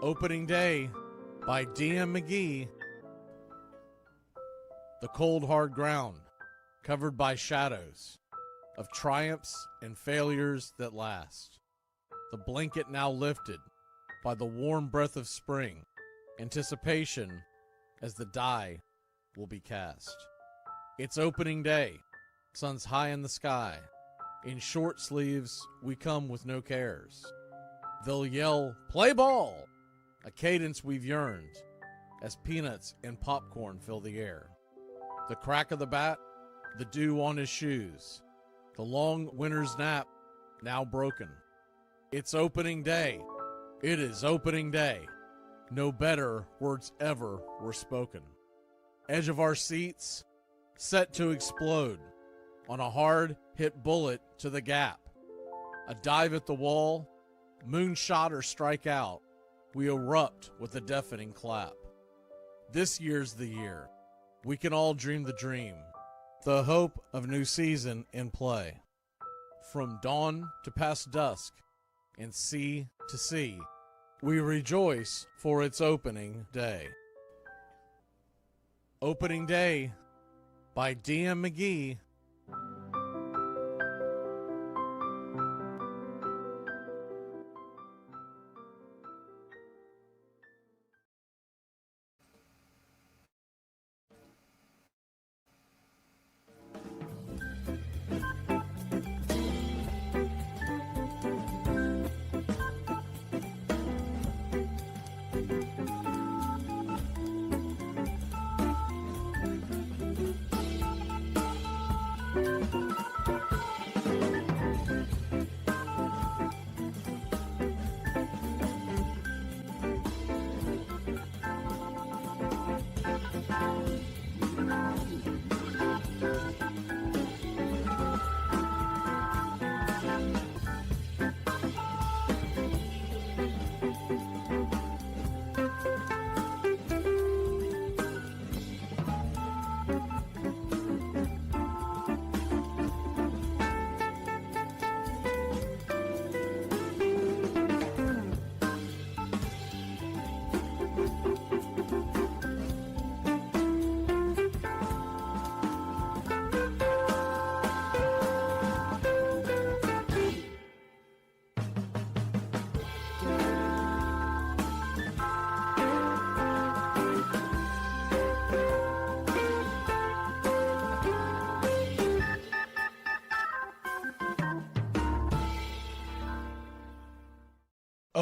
Opening Day by D.M. McGee. The cold, hard ground, covered by shadows of triumphs and failures that last. The blanket now lifted by the warm breath of spring, anticipation as the die will be cast. It's opening day, sun's high in the sky. In short sleeves, we come with no cares. They'll yell, "Play ball!" a cadence we've yearned, as peanuts and popcorn fill the air. The crack of the bat, the dew on his shoes, the long winter's nap now broken. It's opening day. It is opening day. No better words ever were spoken. Edge of our seats, set to explode on a hard hit bullet to the gap. A dive at the wall, moonshot or strike out. We erupt with a deafening clap. This year's the year. We can all dream the dream. The hope of new season in play. From dawn to past dusk and sea to sea, we rejoice for its opening day. Opening Day by D.M. McGee.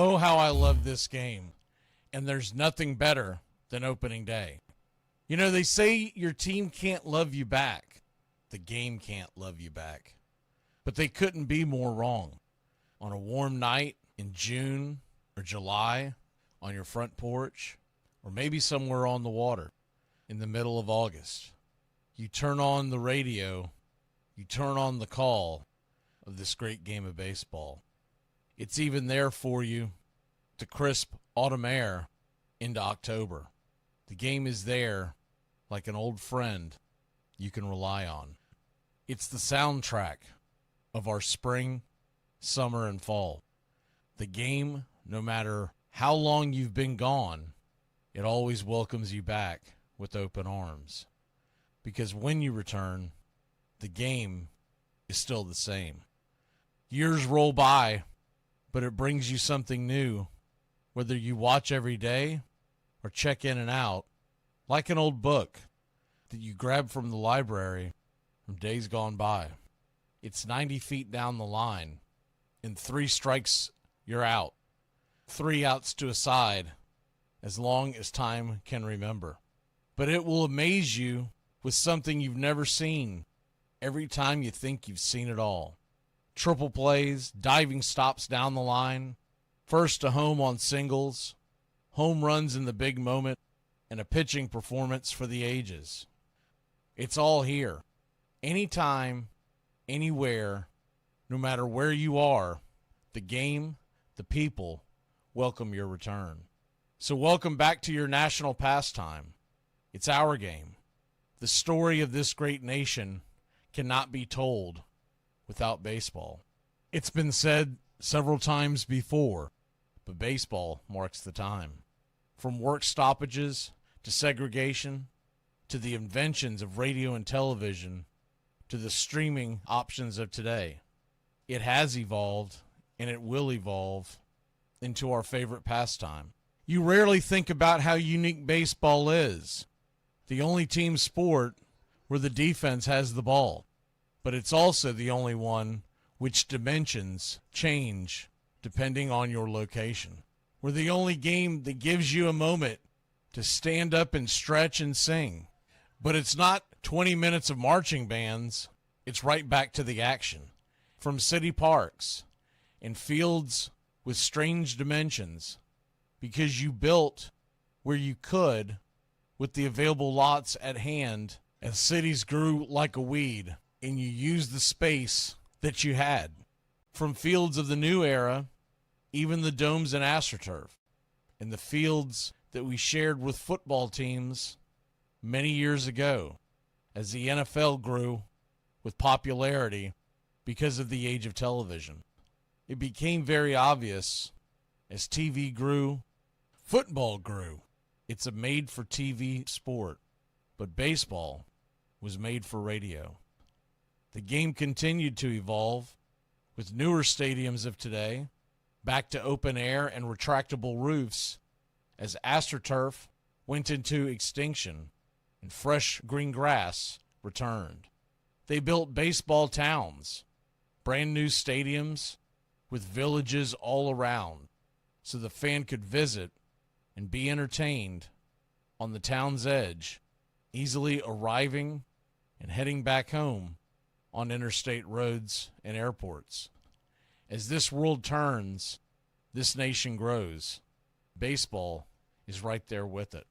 Oh, how I love this game. And there's nothing better than opening day. You know, they say your team can't love you back. The game can't love you back. But they couldn't be more wrong. On a warm night in June or July, on your front porch, or maybe somewhere on the water in the middle of August, you turn on the radio, you turn on the call of this great game of baseball. It's even there for you the crisp autumn air into October. The game is there like an old friend you can rely on. It's the soundtrack of our spring, summer, and fall. The game, no matter how long you've been gone, it always welcomes you back with open arms. Because when you return, the game is still the same. Years roll by, but it brings you something new, whether you watch every day or check in and out, like an old book that you grab from the library from days gone by. It's 90 feet down the line. In 3 strikes, you're out. 3 outs to a side, as long as time can remember. But it will amaze you with something you've never seen every time you think you've seen it all. Triple plays, diving stops down the line, first to home on singles, home runs in the big moment, and a pitching performance for the ages. It's all here. Anytime, anywhere, no matter where you are, the game, the people, welcome your return. So welcome back to your national pastime. It's our game. The story of this great nation cannot be told without baseball. It's been said several times before, but baseball marks the time. From work stoppages to segregation, to the inventions of radio and television, to the streaming options of today, it has evolved, and it will evolve into our favorite pastime. You rarely think about how unique baseball is. The only team sport where the defense has the ball, but it's also the only one which dimensions change depending on your location. We're the only game that gives you a moment to stand up and stretch and sing. But it's not 20 minutes of marching bands. It's right back to the action. From city parks and fields with strange dimensions, because you built where you could with the available lots at hand as cities grew like a weed, and you used the space that you had. From fields of the new era, even the domes and AstroTurf, and the fields that we shared with football teams many years ago as the NFL grew with popularity because of the age of television. It became very obvious as TV grew, football grew. It's a made-for-TV sport, but baseball was made for radio. The game continued to evolve with newer stadiums of today, back to open air and retractable roofs as AstroTurf went into extinction and fresh green grass returned. They built baseball towns, brand new stadiums with villages all around so the fan could visit and be entertained on the town's edge, easily arriving and heading back home on interstate roads and airports. As this world turns, this nation grows. Baseball is right there with it.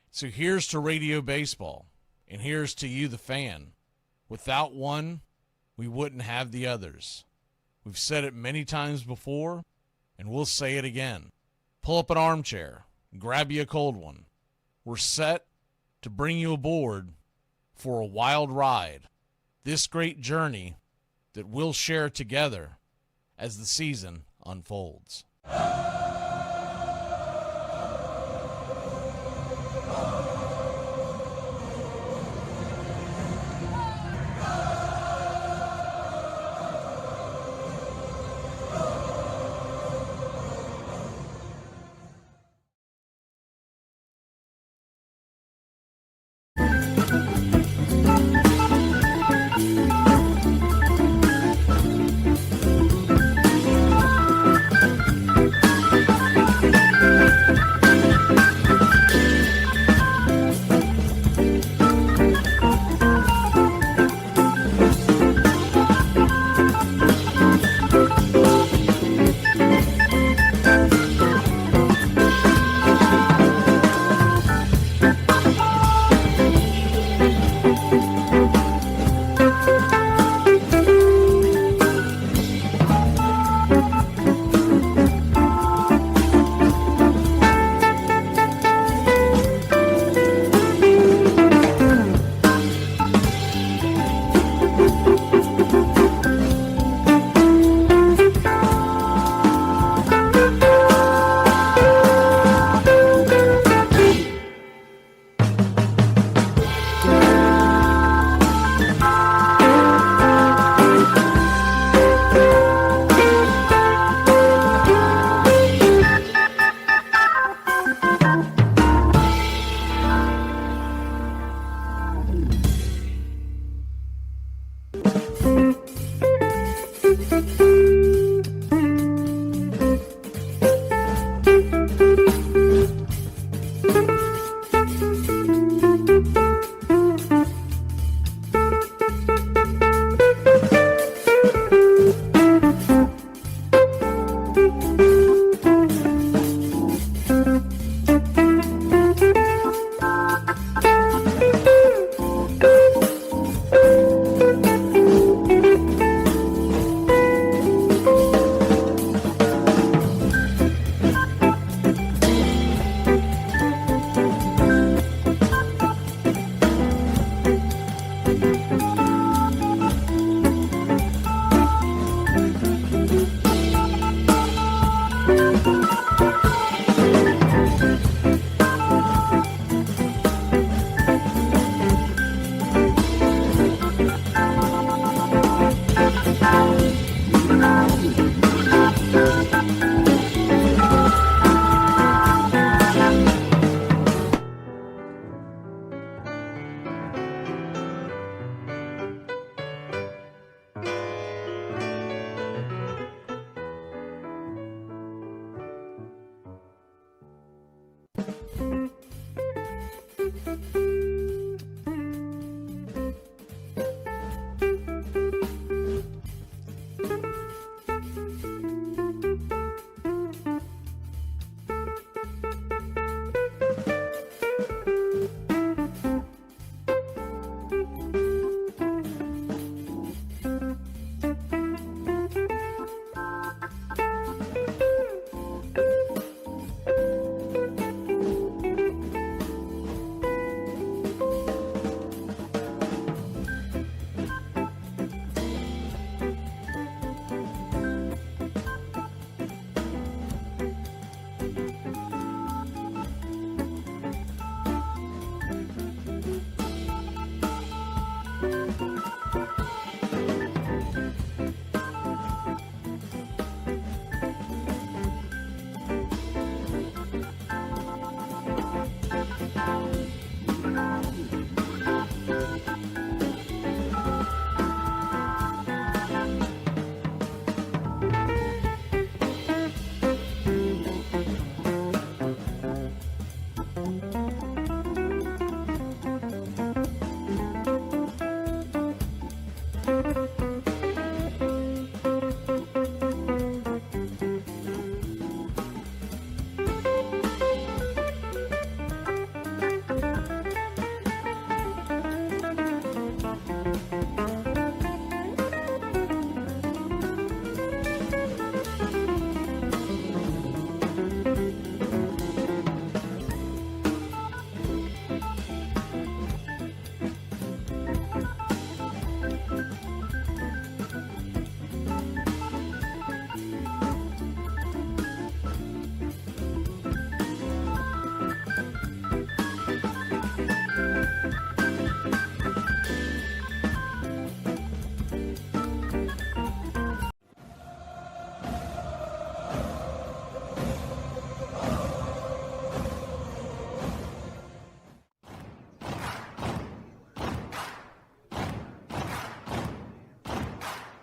So here's to radio baseball, and here's to you, the fan. Without one, we wouldn't have the others. We've said it many times before, and we'll say it again. Pull up an armchair, grab you a cold one. We're set to bring you aboard for a wild ride, this great journey that we'll share together as the season unfolds.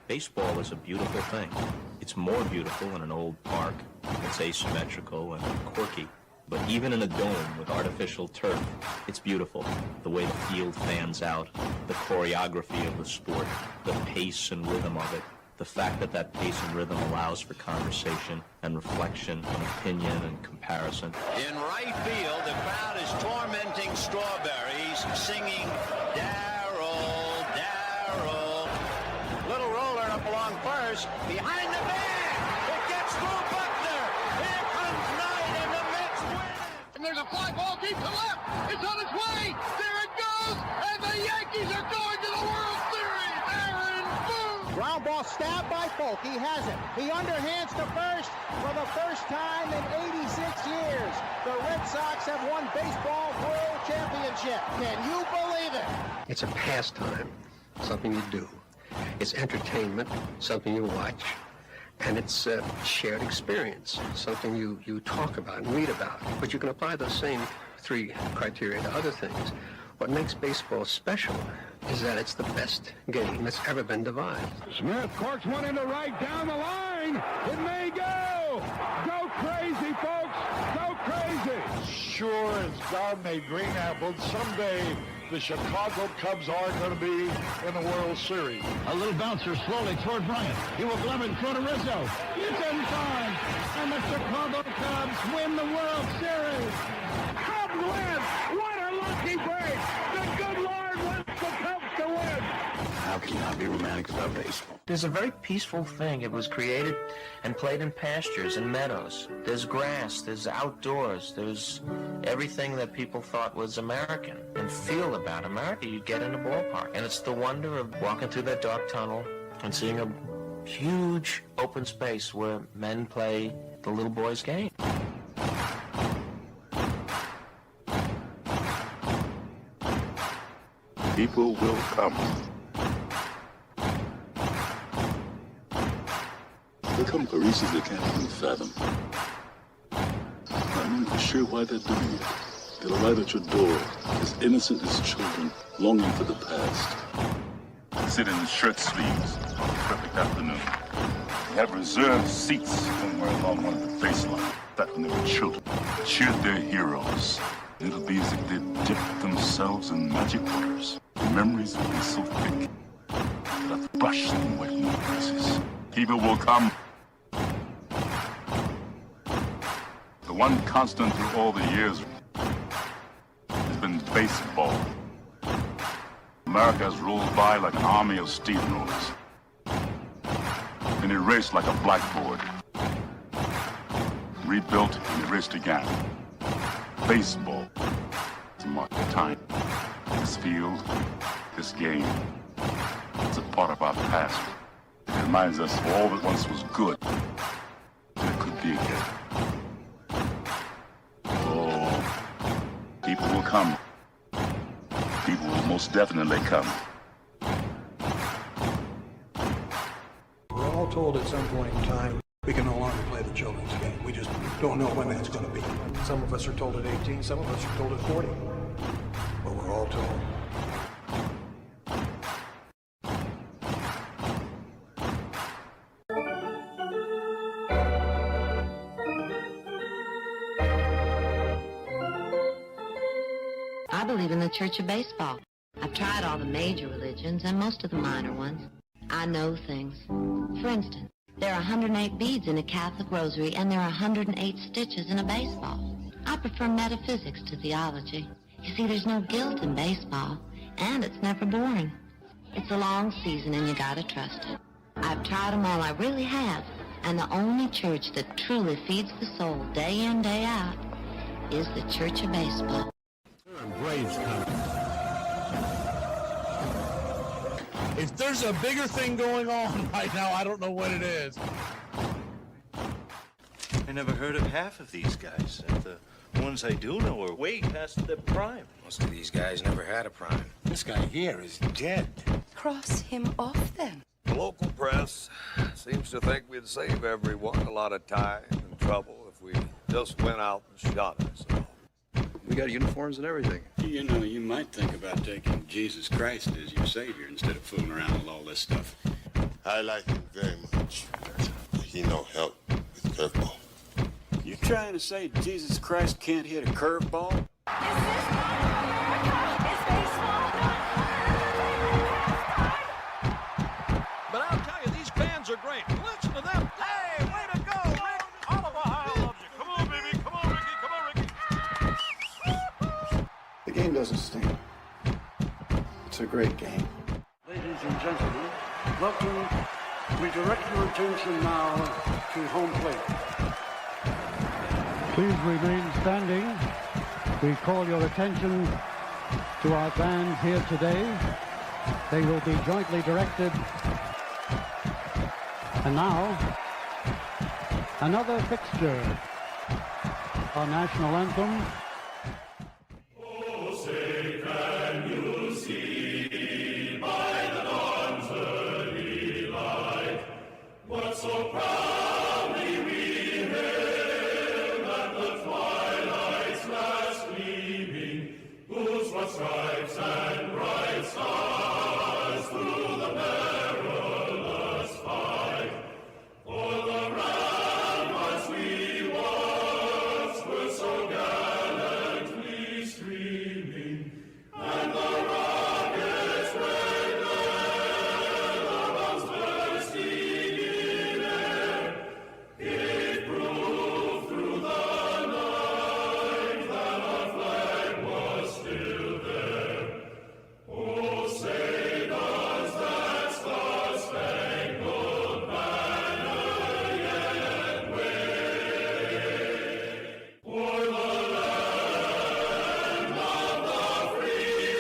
Baseball is a beautiful thing. It's more beautiful in an old park. It's asymmetrical and quirky. But even in a dome with artificial turf, it's beautiful. The way the field fans out, the choreography of the sport, the pace and rhythm of it, the fact that that pace and rhythm allows for conversation and reflection and opinion and comparison. In right field, the crowd is tormenting Strawberries, singing, Darryl, Darryl. Little roller up along first, behind the man. It gets through Buckner. Here comes Knight, and the Mets win. And there's a fly ball deep to left. It's on its way. There it goes. And the Yankees are going to the World Series. Aaron Boone. Ground ball stabbed by Polk. He has it. He underhands to first for the first time in 86 years. The Red Sox have won Baseball World Championship. Can you believe it? It's a pastime, something you do. It's entertainment, something you watch. And it's a shared experience, something you talk about and read about. But you can apply those same three criteria to other things. What makes baseball special is that it's the best game that's ever been devised. Smith corks one into right down the line. It may go. Go crazy, folks. Go crazy. Sure as God made green apples, someday the Chicago Cubs are going to be in the World Series. A little bouncer slowly toward Bryant. He will glove it in front of Rizzo. It's in time. And the Chicago Cubs win the World Series. Cubs win! What a lucky break! The good Lord wants the Cubs to win! How can you not be romantic about baseball? There's a very peaceful thing. It was created and played in pastures and meadows. There's grass, there's outdoors, there's everything that people thought was American and feel about America you get in a ballpark. And it's the wonder of walking through that dark tunnel and seeing a huge open space where men play the little boy's game. People will come. They come for reasons they can't even fathom. I'm not sure why they're doing it. They'll arrive at your door, as innocent as children, longing for the past. They sit in shirt sleeves on a perfect afternoon. They have reserved seats somewhere along one of the baselines. Back when they were children, cheered their heroes. It'll be as if they'd dipped themselves in magic waters. The memories will be so thick that I've brushed them away from their faces. People will come. The one constant through all the years has been baseball. America has rolled by like an army of steamrollers. Been erased like a blackboard. Rebuilt and erased again. Baseball to mark the time. This field, this game, it's a part of our past. It reminds us of all that once was good. That could be again. Oh, people will come. People will most definitely come. We're all told at some point in time we can no longer play the children's game. We just don't know when that's going to be. Some of us are told at 18, some of us are told at 40. But we're all told. I believe in the Church of Baseball. I've tried all the major religions and most of the minor ones. I know things. For instance, there are 108 beads in a Catholic rosary, and there are 108 stitches in a baseball. I prefer metaphysics to theology. You see, there's no guilt in baseball, and it's never boring. It's a long season, and you gotta trust it. I've tried them all, I really have. And the only church that truly feeds the soul day in, day out is the Church of Baseball. Braves coming. If there's a bigger thing going on right now, I don't know what it is. I never heard of half of these guys. And the ones I do know are way past their prime. Most of these guys never had a prime. This guy here is dead. Cross him off, then. The local press seems to think we'd save everyone a lot of time and trouble if we just went out and shot ourselves. We got uniforms and everything. You know, you might think about taking Jesus Christ as your savior instead of fooling around with all this stuff. I like him very much. He no help with curveball. You trying to say Jesus Christ can't hit a curveball? But I'll tell you, these fans are great. Listen to them. Hey, way to go, Rick. All of Ohio loves you. Come on, baby. Come on, Ricky. Come on, Ricky. The game doesn't stink. It's a great game. Ladies and gentlemen, welcome. We direct your attention now to home plate. Please remain standing. We call your attention to our bands here today. They will be jointly directed. And now, another fixture, our national anthem. Oh, say can you see by the dawn's early light what so proudly we hailed at the twilight's last gleaming, whose broad stripes and bright stars through the perilous fight for the ramparts we once were so gallantly streaming, and the rockets' red glare, the bombs bursting in air, gave proof through the night that our flag was still there. Oh, say does that star-spangled banner yet wave o'er the land of the free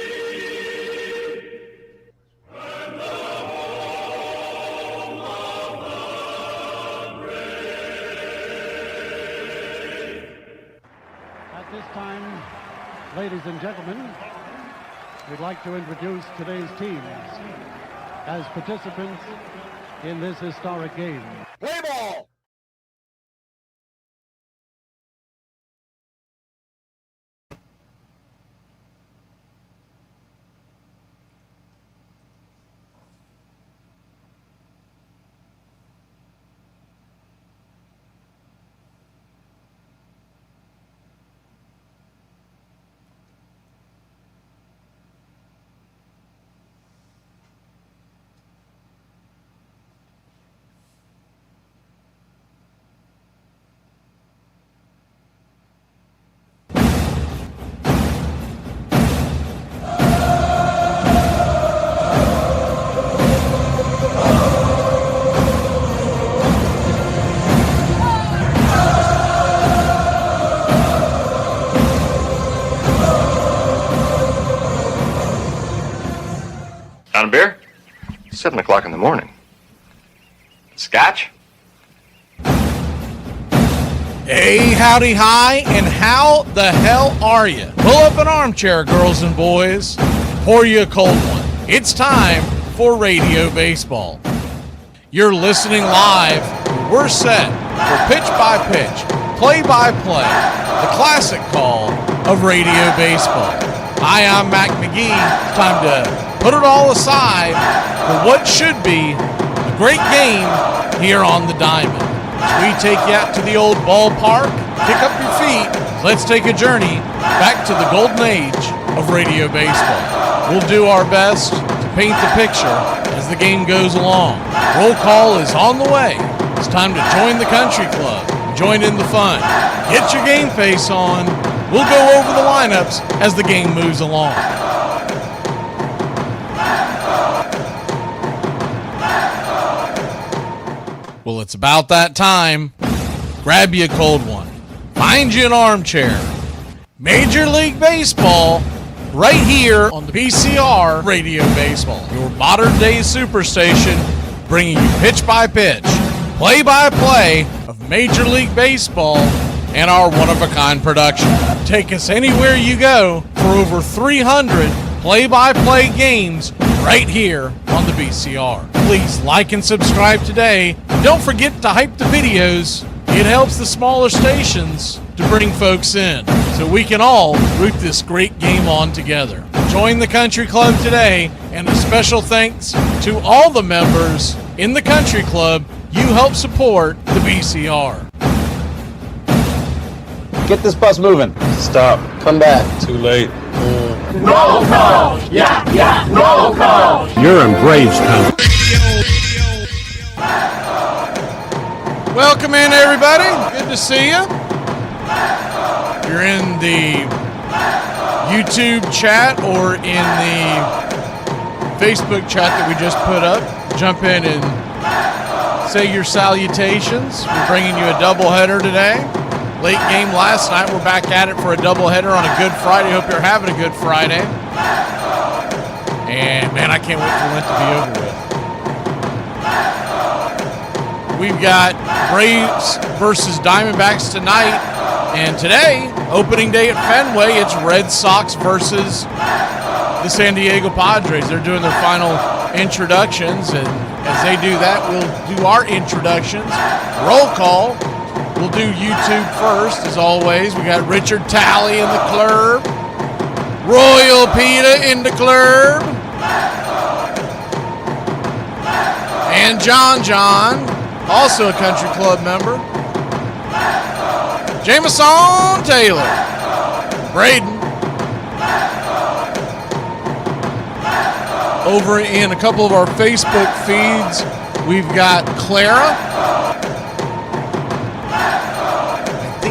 and the home of the brave? At this time, ladies and gentlemen, we'd like to introduce today's teams as participants in this historic game. Play ball! On a beer? 7 o'clock in the morning. Scotch? Hey, howdy, hi, and how the hell are you? Pull up an armchair, girls and boys. Pour you a cold one. It's time for Radio Baseball. You're listening live. We're set for pitch-by-pitch, play-by-play, the classic call of Radio Baseball. Hi, I'm Mac McGee. Time to put it all aside for what should be a great game here on the Diamond. As we take you out to the old ballpark, pick up your feet, let's take a journey back to the golden age of Radio Baseball. We'll do our best to paint the picture as the game goes along. Roll call is on the way. It's time to join the country club, join in the fun. Get your game face on. We'll go over the lineups as the game moves along. Well, it's about that time. Grab you a cold one. Find you an armchair. Major League Baseball, right here on the BCR Radio Baseball. Your modern-day superstation, bringing you pitch-by-pitch, play-by-play of Major League Baseball and our one-of-a-kind production. Take us anywhere you go for over 300 play-by-play games right here on the BCR. Please like and subscribe today. Don't forget to hype the videos. It helps the smaller stations to bring folks in so we can all root this great game on together. Join the country club today, and a special thanks to all the members in the country club, you help support the BCR. Get this bus moving. Stop. Come back. Too late. Roll call! Yeah! Roll call! You're in Bravestown. Welcome in, everybody. Good to see you. You're in the YouTube chat or in the Facebook chat that we just put up. Jump in and say your salutations. We're bringing you a doubleheader today. Late game last night. We're back at it for a doubleheader on a Good Friday. Hope you're having a good Friday. And, man, I can't wait for Lent to be over with. We've got Braves versus Diamondbacks tonight. And today, opening day at Fenway, it's Red Sox versus the San Diego Padres. They're doing their final introductions. And as they do that, we'll do our introductions. Roll call. We'll do YouTube first, as always. We got Richard Talley in the club. Royal Pita in the club. And John, also a country club member. Jameson Taylor. Braden. Over in a couple of our Facebook feeds, we've got Clara.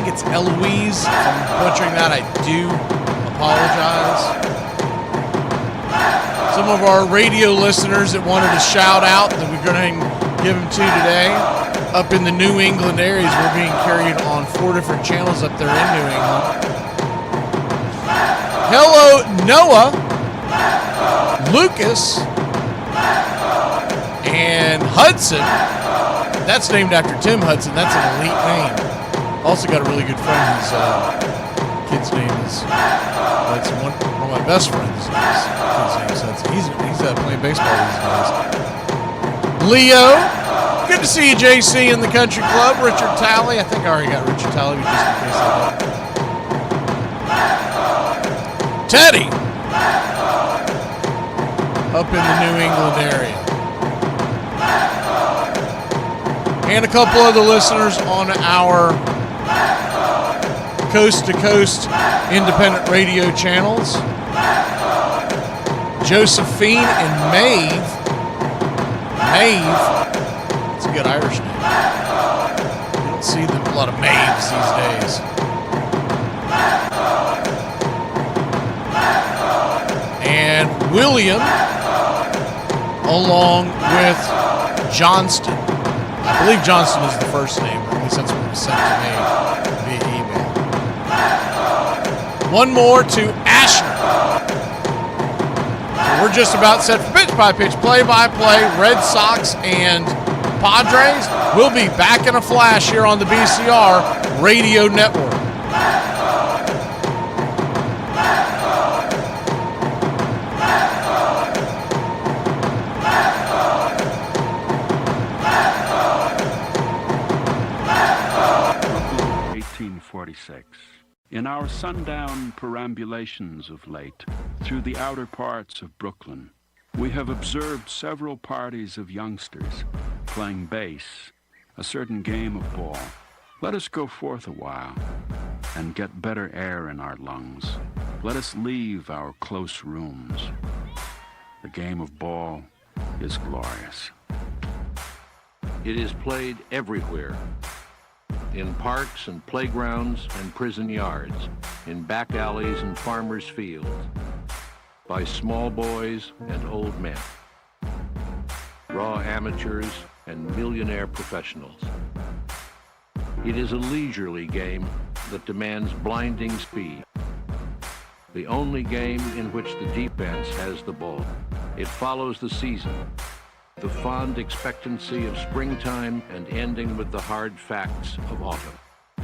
It's Eloise. If I'm butchering that, I do apologize. Some of our radio listeners that wanted a shout out that we're going to give them to today. Up in the New England areas, we're being carried on 4 different channels up there in New England. Hello, Noah, Lucas, and Hudson. That's named after Tim Hudson. That's an elite name. Also got a really good friend. His kid's name is, that's one of my best friends. His kid's name is Hudson. He's playing baseball these days. Leo, good to see you, JC, in the country club. Richard Talley, I think I already got Richard Talley, just in case I did. Teddy, up in the New England area. And a couple other listeners on our coast-to-coast independent radio channels. Josephine and Maeve. It's a good Irish name. You don't see a lot of Maeves these days. And William, along with Johnston. I believe Johnston is the first name, or at least that's what was sent to me via email. One more to Ashner. So we're just about set for pitch-by-pitch, play-by-play, Red Sox and Padres. We'll be back in a flash here on the BCR Radio Network. In our sundown perambulations of late through the outer parts of Brooklyn, we have observed several parties of youngsters playing base, a certain game of ball. Let us go forth a while and get better air in our lungs. Let us leave our close rooms. The game of ball is glorious. It is played everywhere. In parks and playgrounds and prison yards, in back alleys and farmers' fields, by small boys and old men, raw amateurs and millionaire professionals. It is a leisurely game that demands blinding speed. The only game in which the defense has the ball. It follows the season, the fond expectancy of springtime and ending with the hard facts of autumn.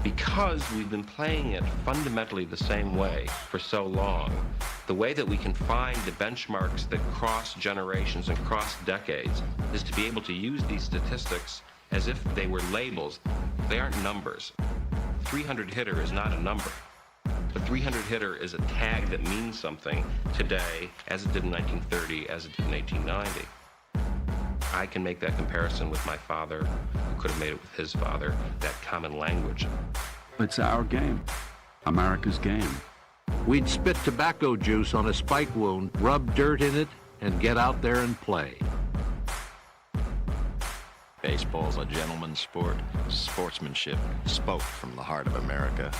Because we've been playing it fundamentally the same way for so long, the way that we can find the benchmarks that cross generations and cross decades is to be able to use these statistics as if they were labels. They aren't numbers. 300 hitter is not a number. The 300 hitter is a tag that means something today as it did in 1930, as it did in 1890. I can make that comparison with my father, who could have made it with his father, that common language. It's our game, America's game. We'd spit tobacco juice on a spike wound, rub dirt in it, and get out there and play. Baseball's a gentleman's sport. Sportsmanship spoke from the heart of America.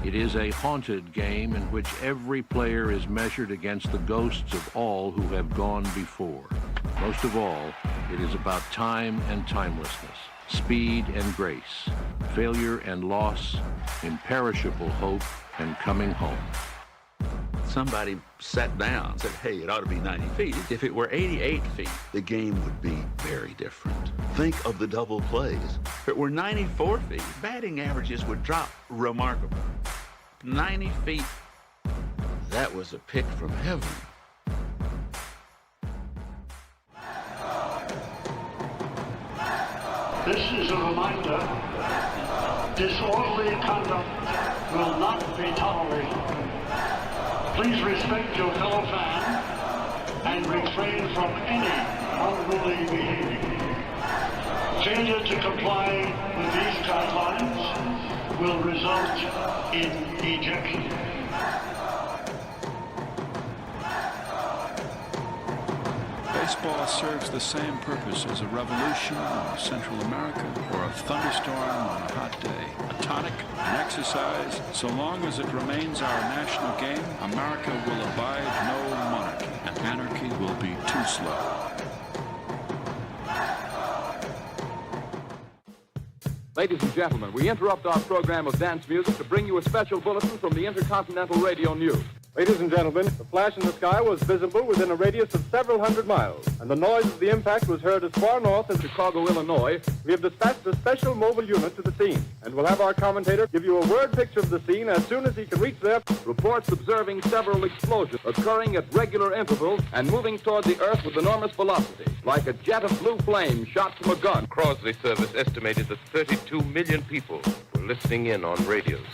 It is a haunted game in which every player is measured against the ghosts of all who have gone before. Most of all, it is about time and timelessness, speed and grace, failure and loss, imperishable hope and coming home. Somebody sat down and said, hey, it ought to be 90 feet. If it were 88 feet, the game would be very different. Think of the double plays. If it were 94 feet, batting averages would drop remarkably. 90 feet, that was a pick from heaven. This is a reminder. Disorderly conduct will not be tolerated. Please respect your fellow fan and refrain from any unruly behavior. Failure to comply with these guidelines will result in ejection. Baseball serves the same purpose as a revolution in Central America or a thunderstorm on a hot day. A tonic, an exercise. So long as it remains our national game, America will abide no monarchy, and anarchy will be too slow. Ladies and gentlemen, we interrupt our program of dance music to bring you a special bulletin from the Intercontinental Radio News. Ladies and gentlemen, the flash in the sky was visible within a radius of several hundred miles, and the noise of the impact was heard as far north as Chicago, Illinois. We have dispatched a special mobile unit to the scene, and we'll have our commentator give you a word picture of the scene as soon as he can reach there. Reports observing several explosions occurring at regular intervals and moving toward the Earth with enormous velocity, like a jet of blue flame shot from a gun. Crosley Service estimated that 32 million people were listening in on radios.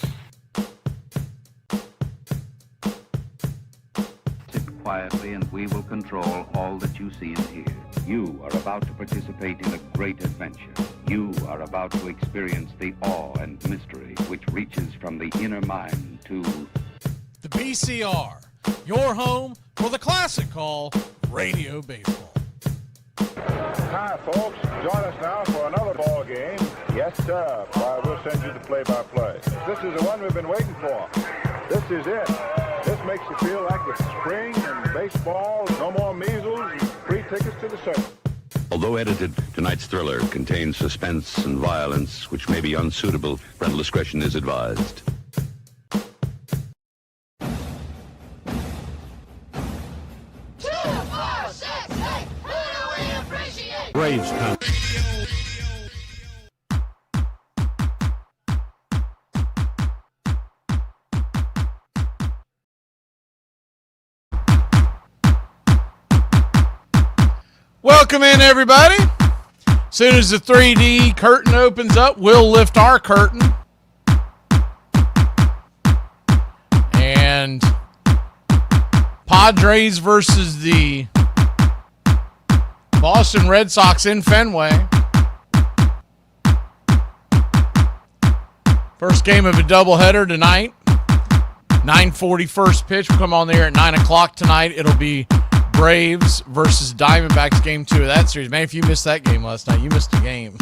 Quietly, and we will control all that you see and hear. You are about to participate in a great adventure. You are about to experience the awe and mystery which reaches from the inner mind to the BCR, your home for the classic call, radio baseball. Hi, folks. Join us now for another ball game. Yes, sir. Well, we'll send you the play-by-play. This is the one we've been waiting for. This is it. This makes you feel like it's spring and baseball, no more measles, and free tickets to the circus. Although edited, tonight's thriller contains suspense and violence which may be unsuitable. Parental discretion is advised. 2, 4, 6, 8, who do we appreciate? Braves come. Welcome in, everybody. As soon as the 3D curtain opens up, we'll lift our curtain. And Padres versus the Boston Red Sox in Fenway. First game of a doubleheader tonight. 9:40 first pitch. We'll come on there at 9 o'clock tonight. It'll be Braves versus Diamondbacks, game 2 of that series. Man, if you missed that game last night, you missed a game.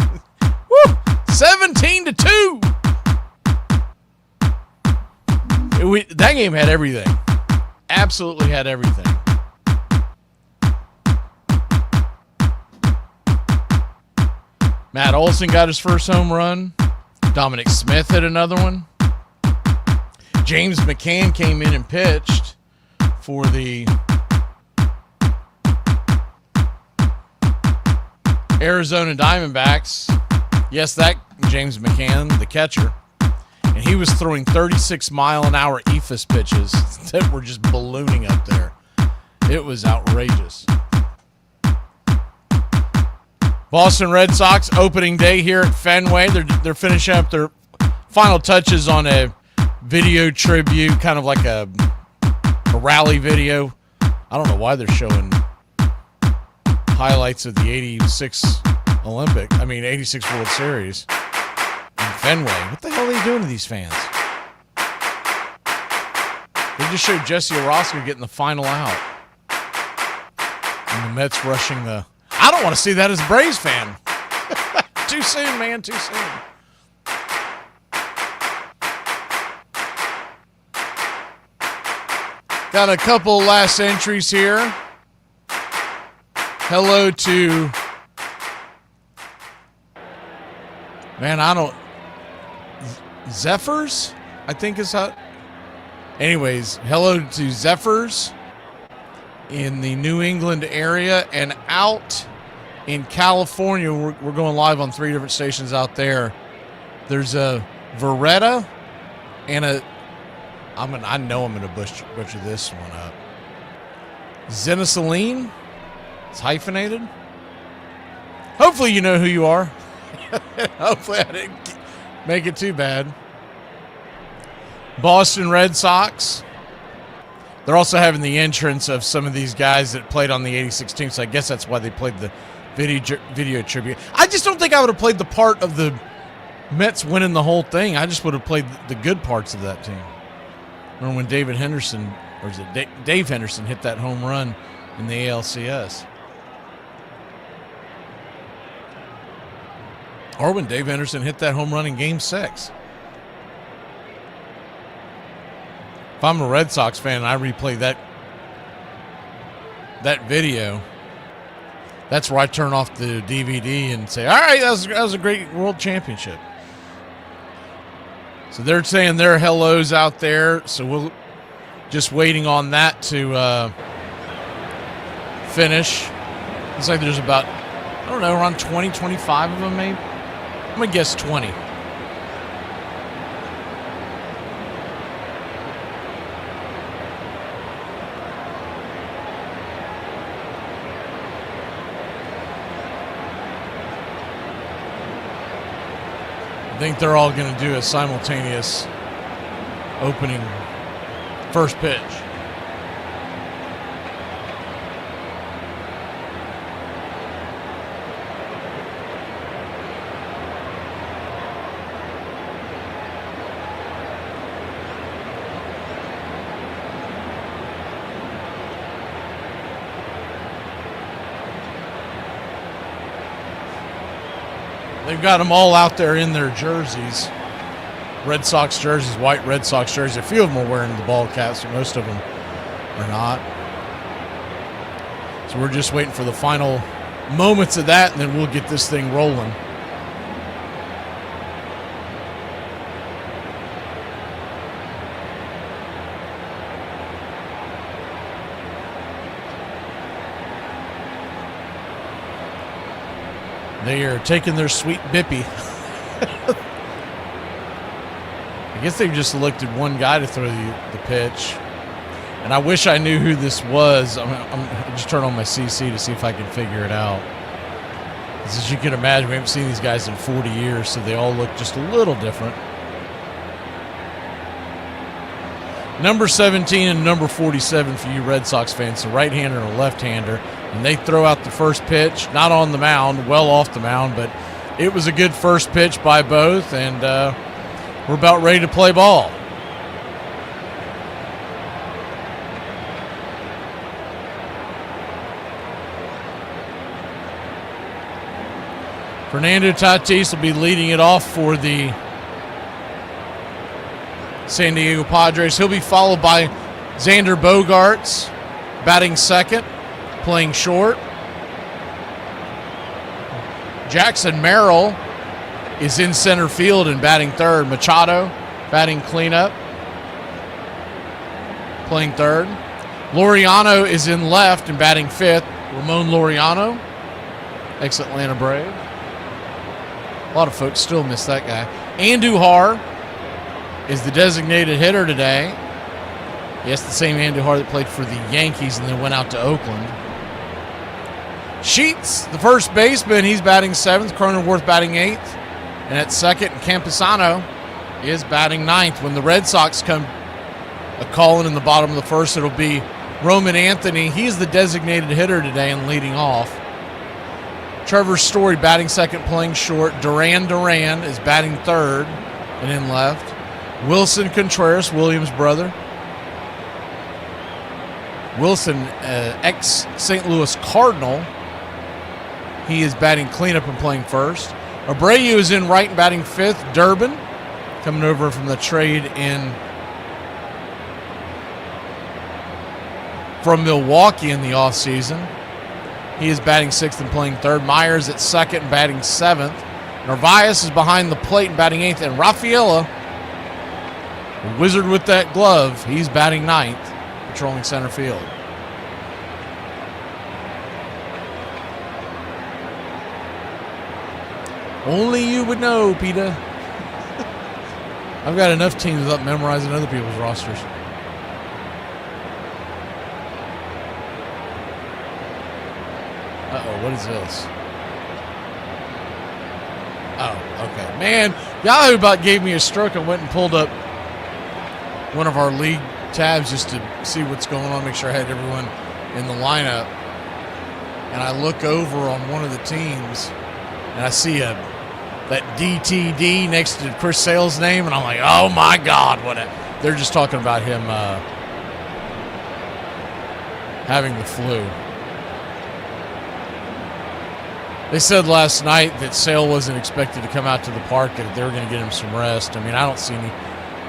Woo! 17-2. That game had everything. Absolutely had everything. Matt Olson got his first home run. Dominic Smith hit another one. James McCann came in and pitched for the Arizona Diamondbacks. Yes, that James McCann, the catcher. And he was throwing 36-mile-an-hour ephus pitches that were just ballooning up there. It was outrageous. Boston Red Sox opening day here at Fenway. They're finishing up their final touches on a video tribute, kind of like a rally video. I don't know why they're showing highlights of the 86 86 World Series in Fenway. What the hell are they doing to these fans? They just showed Jesse Orosco getting the final out. And the Mets rushing the... I don't want to see that as a Braves fan. Too soon, man, too soon. Got a couple last entries here. Hello to... Man, I don't... Zephyrs? I think is how... Anyways, hello to Zephyrs in the New England area and out in California. We're going live on 3 different stations out there. There's a Veretta and a... I know I'm going to butcher this one up. Zenisaline. It's hyphenated. Hopefully you know who you are. Hopefully I didn't make it too bad. Boston Red Sox. They're also having the entrance of some of these guys that played on the 86 team, so I guess that's why they played the video tribute. I just don't think I would have played the part of the Mets winning the whole thing. I just would have played the good parts of that team. Remember when Dave Henderson hit that home run in the ALCS? Or when Dave Henderson hit that home run in Game 6. If I'm a Red Sox fan and I replay that video, that's where I turn off the DVD and say, all right, that was a great world championship. So they're saying their hellos out there, so we'll just waiting on that to finish. Looks like there's about, I don't know, around 20, 25 of them maybe. I'm going to guess 20. I think they're all going to do a simultaneous opening first pitch. They've got them all out there in their jerseys. Red Sox jerseys, white Red Sox jerseys. A few of them are wearing the ball caps, but most of them are not. So we're just waiting for the final moments of that, and then we'll get this thing rolling. They are taking their sweet bippy. I guess they've just elected one guy to throw the pitch. And I wish I knew who this was. I'm just turn on my CC to see if I can figure it out. As you can imagine, we haven't seen these guys in 40 years, so they all look just a little different. Number 17 and number 47 for you Red Sox fans, a right-hander and a left-hander. And they throw out the first pitch, not on the mound, well off the mound, but it was a good first pitch by both, and we're about ready to play ball. Fernando Tatis will be leading it off for the San Diego Padres. He'll be followed by Xander Bogaerts, batting second, playing short. Jackson Merrill is in center field and batting third. Machado batting cleanup, playing third. Laureano is in left and batting fifth. Ramon Laureano, ex-Atlanta Brave. A lot of folks still miss that guy. Andujar is the designated hitter today. Yes, the same Andujar that played for the Yankees and then went out to Oakland. Sheets, the first baseman, he's batting seventh. Cronenworth batting eighth. And at second, Camposano is batting ninth. When the Red Sox come calling in the bottom of the first, it'll be Roman Anthony. He's the designated hitter today and leading off. Trevor Story batting second, playing short. Duran is batting third and in left. Wilson Contreras, Williams' brother. Wilson, ex-St. Louis Cardinal. He is batting cleanup and playing first. Abreu is in right and batting fifth. Durbin, coming over from the trade from Milwaukee in the offseason. He is batting sixth and playing third. Myers at second and batting seventh. Narvaez is behind the plate and batting eighth. And Rafaela, the wizard with that glove, he's batting ninth, patrolling center field. Only you would know, Peter. I've got enough teams up memorizing other people's rosters. Uh-oh, what is this? Oh, okay. Man, Yahoo about gave me a stroke. I went and pulled up one of our league tabs just to see what's going on, make sure I had everyone in the lineup. And I look over on one of the teams, and I see that DTD next to Chris Sale's name, and I'm like, oh my God, they're just talking about him having the flu. They said last night that Sale wasn't expected to come out to the park and they were going to get him some rest. I mean, I don't see any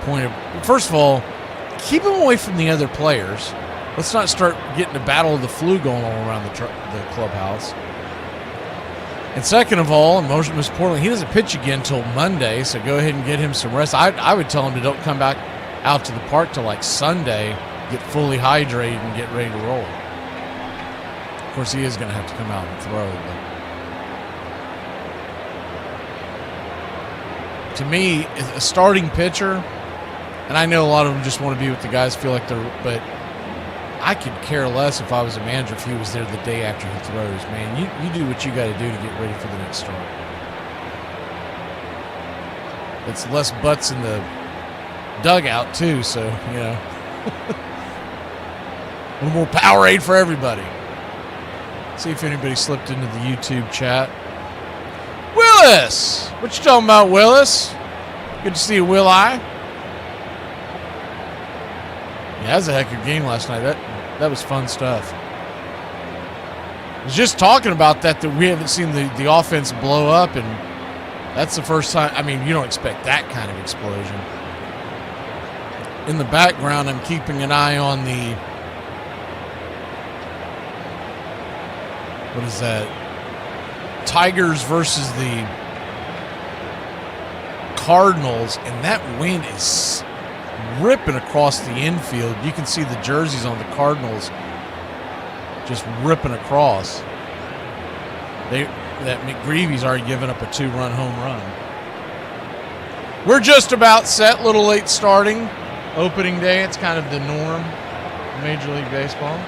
point of... First of all, keep him away from the other players. Let's not start getting a battle of the flu going all around the clubhouse. And second of all, and most importantly, he doesn't pitch again until Monday, so go ahead and get him some rest. I would tell him to don't come back out to the park till like Sunday, get fully hydrated and get ready to roll. Of course, he is going to have to come out and throw, but to me, a starting pitcher, and I know a lot of them just want to be with the guys, feel like but I could care less if I was a manager if he was there the day after he throws. Man, you do what you got to do to get ready for the next start. It's less butts in the dugout, too, so, you know. A little more Powerade for everybody. See if anybody slipped into the YouTube chat. Willis! What you talking about, Willis? Good to see you, Will I. Yeah, that was a heck of a game last night. That was fun stuff. I was just talking about that we haven't seen the offense blow up, and that's the first time. I mean, you don't expect that kind of explosion. In the background, I'm keeping an eye on what is that? Tigers versus the Cardinals, and that wind is ripping across the infield. You can see the jerseys on the Cardinals just ripping across. That McGreevy's already given up a 2-run home run. We're just about set. Little late starting. Opening day, it's kind of the norm in Major League Baseball.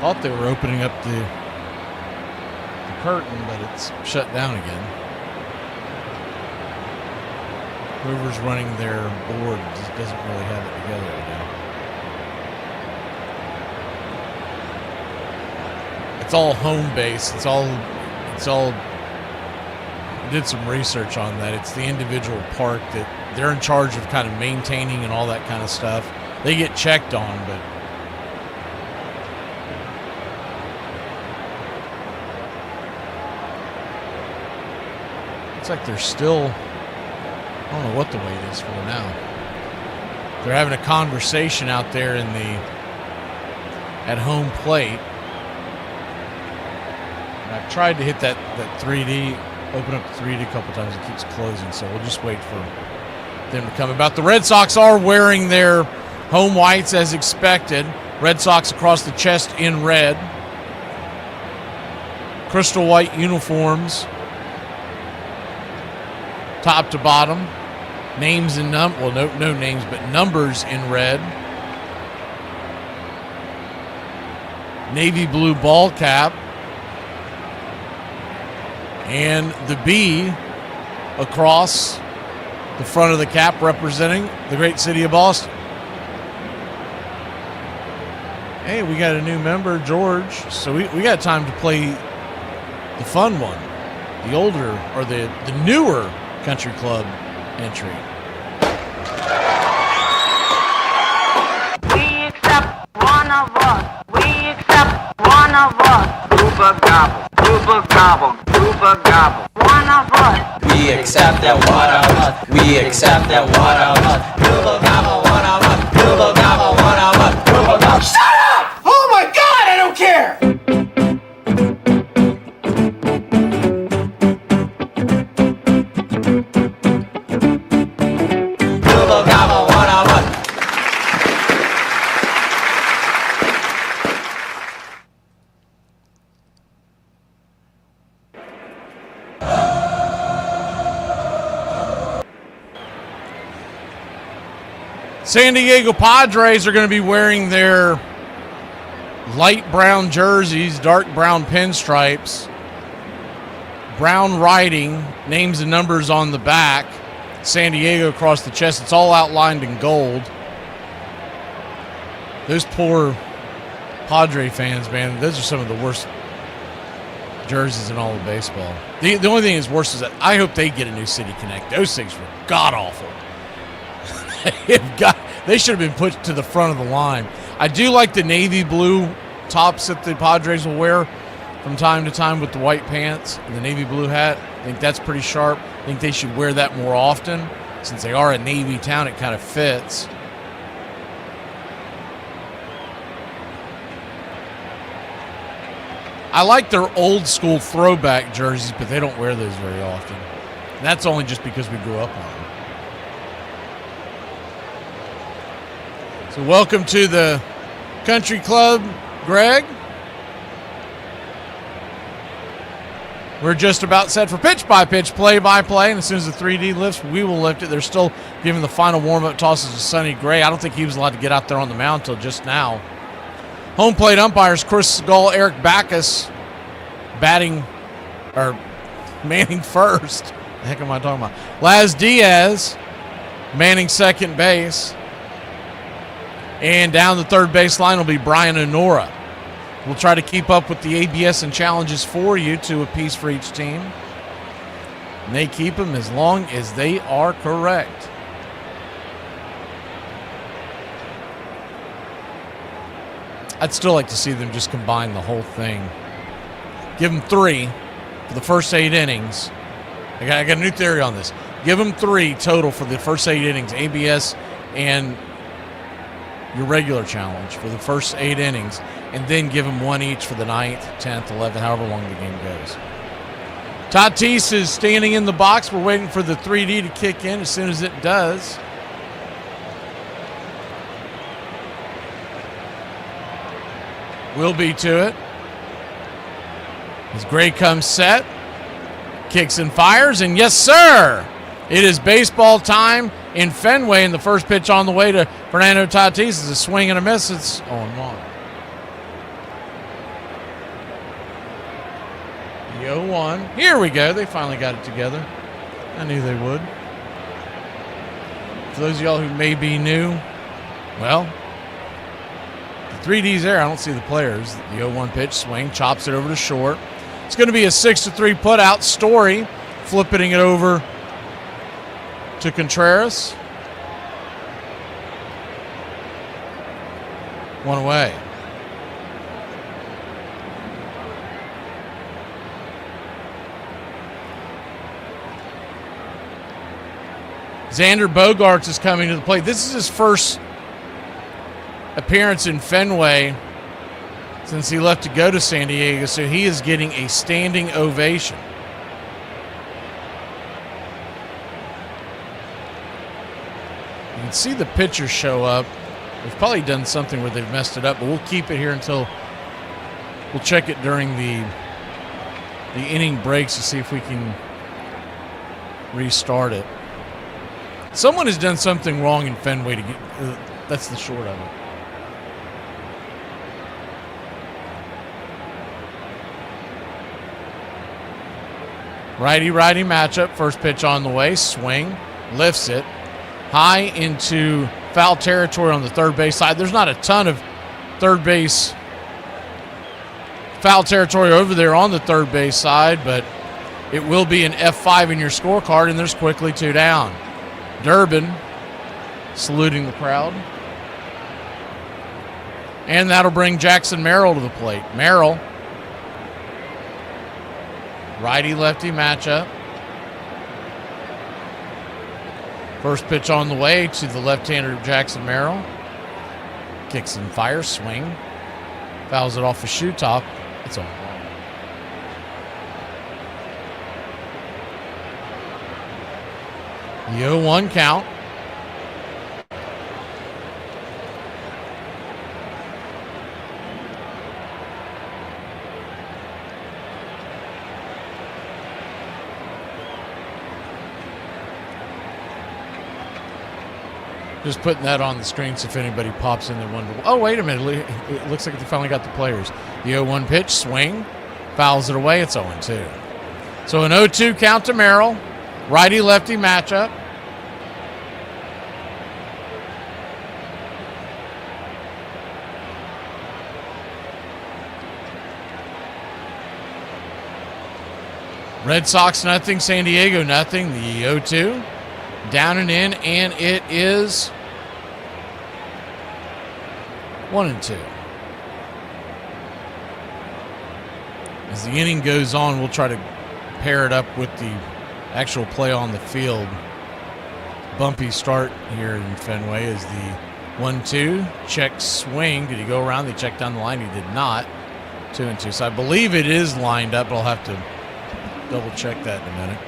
Thought they were opening up the curtain, but it's shut down again. Whoever's running their board just doesn't really have it together right now. It's all home base. It's all. I did some research on that. It's the individual park that they're in charge of kind of maintaining and all that kind of stuff. They get checked on, but looks like they're still, I don't know what the wait is for now. They're having a conversation out there at home plate. And I've tried to hit that 3D, open up the 3D a couple times. It keeps closing, so we'll just wait for them to come about. The Red Sox are wearing their home whites as expected. Red Sox across the chest in red. Crystal white uniforms. Top to bottom. Names and no names, but numbers in red. Navy blue ball cap. And the B across the front of the cap representing the great city of Boston. Hey, we got a new member, George. So we got time to play the fun one. The older, or the newer country club entry. We accept one of us. We accept one of us. Gooba gobble, gooba gobble, gooba gobble. One of us. We accept that one of us. We accept that one of us. Gooba gobble, one of us. Gooba gobble, one of us. Gooba gobble. Shut up! Oh my God, I don't care! Gooba gobble, one of us. San Diego Padres are going to be wearing their light brown jerseys, dark brown pinstripes, brown writing, names and numbers on the back, San Diego across the chest. It's all outlined in gold. Those poor Padre fans, man, those are some of the worst jerseys in all of baseball. The only thing that's worse is that I hope they get a new City Connect. Those things were god-awful. They should have been put to the front of the line. I do like the navy blue tops that the Padres will wear from time to time with the white pants and the navy blue hat. I think that's pretty sharp. I think they should wear that more often. Since they are a Navy town, it kind of fits. I like their old school throwback jerseys, but they don't wear those very often. And that's only just because we grew up on them. So welcome to the country club, Greg. We're just about set for pitch-by-pitch, play-by-play, and as soon as the 3D lifts, we will lift it. They're still giving the final warm-up tosses to Sonny Gray. I don't think he was allowed to get out there on the mound until just now. Home plate umpires Chris Gull, Eric Backus manning first. The heck am I talking about? Laz Diaz manning second base. And down the third base line will be Brian Honora. We'll try to keep up with the ABS and challenges for you, 2 apiece for each team. And they keep them as long as they are correct. I'd still like to see them just combine the whole thing. Give them 3 for the first 8 innings. I got a new theory on this. Give them 3 total for the first 8 innings, ABS and your regular challenge for the first 8 innings, and then give them 1 each for the 9th, 10th, 11th, however long the game goes. Tatis is standing in the box. We're waiting for the 3D to kick in. As soon as it does, we'll be to it. As Gray comes set, kicks and fires, and yes, sir! It is baseball time in Fenway, and the first pitch on the way to Fernando Tatis is a swing and a miss. It's 0-1. The 0-1. Here we go. They finally got it together. I knew they would. For those of y'all who may be new, well, the 3D's there. I don't see the players. The 0-1 pitch, swing, chops it over to short. It's going to be a 6-3 put-out. Story flipping it over to Contreras. 1 away. Xander Bogaerts is coming to the plate. This is his first appearance in Fenway since he left to go to San Diego, so he is getting a standing ovation. You can see the pitchers show up. They've probably done something where they've messed it up, but we'll keep it here until we'll check it during the inning breaks to see if we can restart it. Someone has done something wrong in Fenway to get. That's the short of it. Righty-righty matchup. First pitch on the way. Swing. Lifts it. High into foul territory on the third base side. There's not a ton of third base foul territory over there on the third base side, but it will be an F5 in your scorecard, and there's quickly 2 down. Durbin saluting the crowd. And that'll bring Jackson Merrill to the plate. Merrill, righty-lefty matchup. First pitch on the way to the left-hander Jackson Merrill. Kicks and fires, swing. Fouls it off the shoe top. It's on. The 0-1 count. Just putting that on the screen so if anybody pops in, they wonder, oh, wait a minute. It looks like they finally got the players. The 0-1 pitch, swing, fouls it away. It's 0-2. So an 0-2 count to Merrill. Righty-lefty matchup. Red Sox nothing, San Diego nothing. The 0-2. Down and in, and it is 1-2. As the inning goes on, we'll try to pair it up with the actual play on the field. Bumpy start here in Fenway is the 1-2. Check swing. Did he go around? They checked down the line. He did not. 2-2. So I believe it is lined up, but I'll have to double check that in a minute.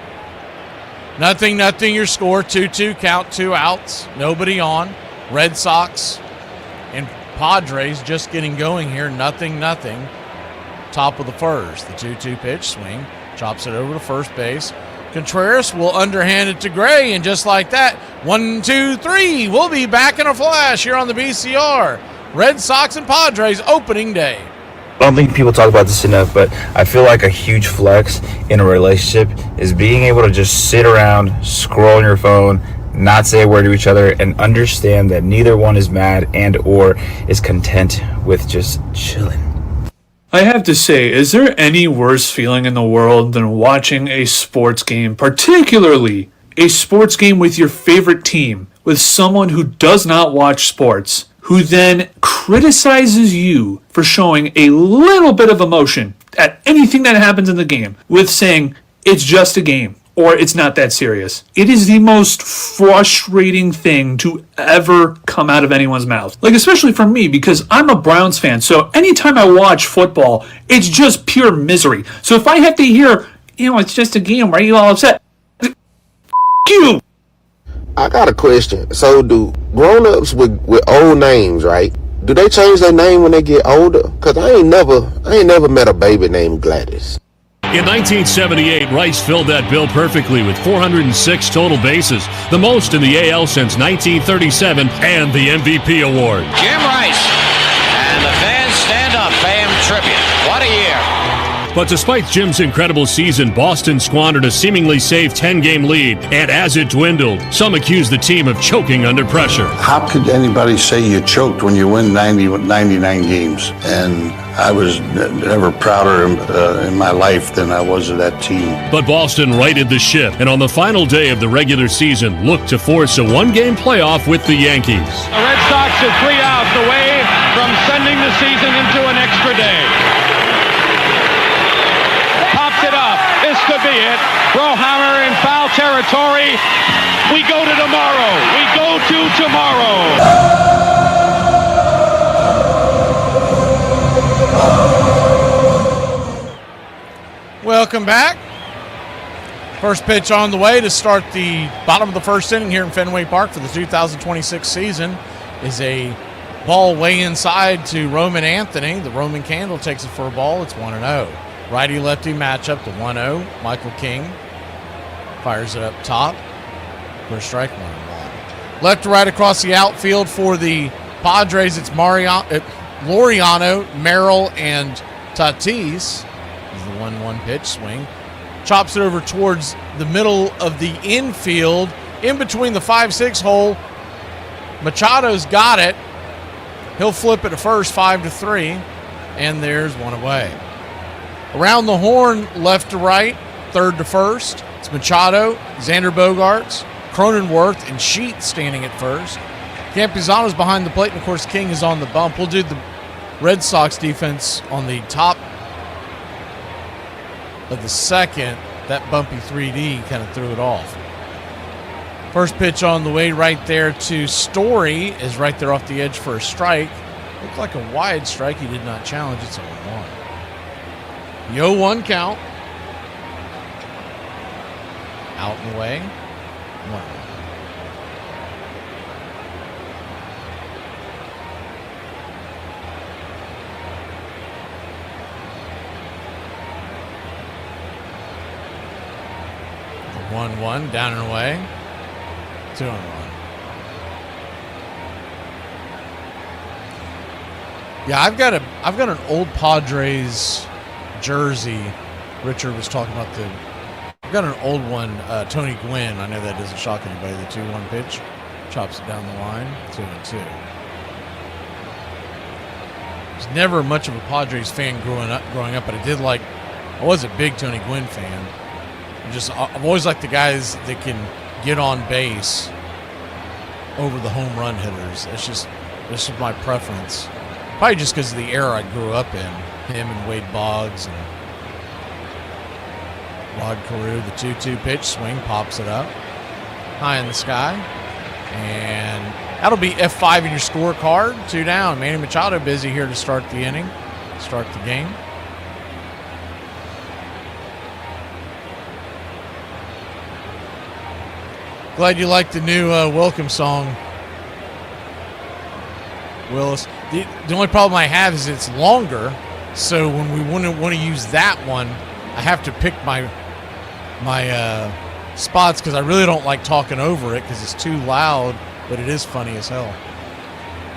Nothing, your score. 2-2 count, 2 outs. Nobody on. Red Sox and Padres just getting going here. Nothing. Top of the first. The 2-2 pitch, swing. Chops it over to first base. Contreras will underhand it to Gray, and just like that, 1, 2, 3. We'll be back in a flash here on the BCR. Red Sox and Padres opening day. I don't think people talk about this enough, but I feel like a huge flex in a relationship is being able to just sit around, scroll on your phone, not say a word to each other, and understand that neither one is mad and or is content with just chilling. I have to say, is there any worse feeling in the world than watching a sports game, particularly a sports game with your favorite team, with someone who does not watch sports, who then criticizes you for showing a little bit of emotion at anything that happens in the game with saying, it's just a game, or it's not that serious. It is the most frustrating thing to ever come out of anyone's mouth. Like, especially for me, because I'm a Browns fan, so anytime I watch football, it's just pure misery. So if I have to hear, it's just a game, why are you all upset? You! I got a question. So do grown-ups with old names, right? Do they change their name when they get older? Cause I ain't never met a baby named Gladys. In 1978, Rice filled that bill perfectly with 406 total bases, the most in the AL since 1937, and the MVP award. Jim Rice, and the fans stand up, pay him tribute. What a year. But despite Jim's incredible season, Boston squandered a seemingly safe 10-game lead, and as it dwindled, some accused the team of choking under pressure. How could anybody say you choked when you win 99 games? And I was never prouder in my life than I was of that team. But Boston righted the ship, and on the final day of the regular season, looked to force a one-game playoff with the Yankees. The Red Sox are 3 outs away from sending the season into an extra day. It up. This could be it. Brohammer in foul territory. We go to tomorrow. We go to tomorrow. Welcome back. First pitch on the way to start the bottom of the first inning here in Fenway Park for the 2026 season is a ball way inside to Roman Anthony. The Roman Candle takes it for a ball. It's 1-0. Righty-lefty matchup, the 1-0. Michael King fires it up top for a strike, 1-1. Left to right across the outfield for the Padres, it's Laureano, Merrill, and Tatis. This is the 1-1 pitch, swing. Chops it over towards the middle of the infield, in between the 5-6 hole. Machado's got it. He'll flip it to first, 5-3, and there's one away. Around the horn, left to right, third to first. It's Machado, Xander Bogaerts, Cronenworth, and Sheet standing at first. Campuzano's behind the plate, and, of course, King is on the bump. We'll do the Red Sox defense on the top of the second. That bumpy 3D kind of threw it off. First pitch on the way right there to Story is right there off the edge for a strike. Looked like a wide strike. He did not challenge. It's 0-1. The 0-1 count. Out and away. 1-1. The 1-1 down and away. 2-1. Yeah, I've got an old Padres jersey. Richard was talking about I've got an old one, Tony Gwynn. I know that doesn't shock anybody. The 2-1 pitch chops it down the line. 2-2. I was never much of a Padres fan growing up, but I was a big Tony Gwynn fan. I've always liked the guys that can get on base over the home run hitters. This is my preference. Probably just because of the era I grew up in. Him and Wade Boggs and Rod Carew. The 2-2 pitch, swing, pops it up. High in the sky. And that'll be F5 in your scorecard. 2 down. Manny Machado busy here to start the inning, start the game. Glad you like the new welcome song, Willis. The only problem I have is it's longer, so when we want to use that one, I have to pick my spots because I really don't like talking over it because it's too loud, but it is funny as hell.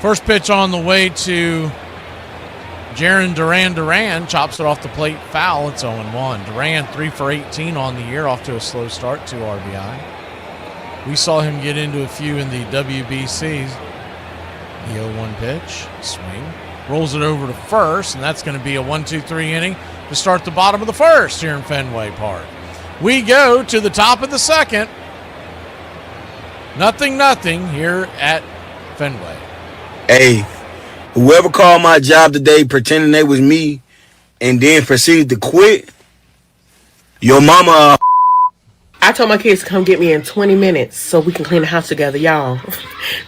First pitch on the way to Jarren Duran chops it off the plate, foul. It's 0-1. Duran 3 for 18 on the year, off to a slow start, 2 RBI. We saw him get into a few in the WBCs. The 0-1 pitch, swing, rolls it over to first, and that's going to be a 1-2-3 inning to start the bottom of the first here in Fenway Park. We go to the top of the second. 0-0 here at Fenway. Hey, whoever called my job today pretending they was me and then proceeded to quit, your mama... I told my kids to come get me in 20 minutes so we can clean the house together, y'all.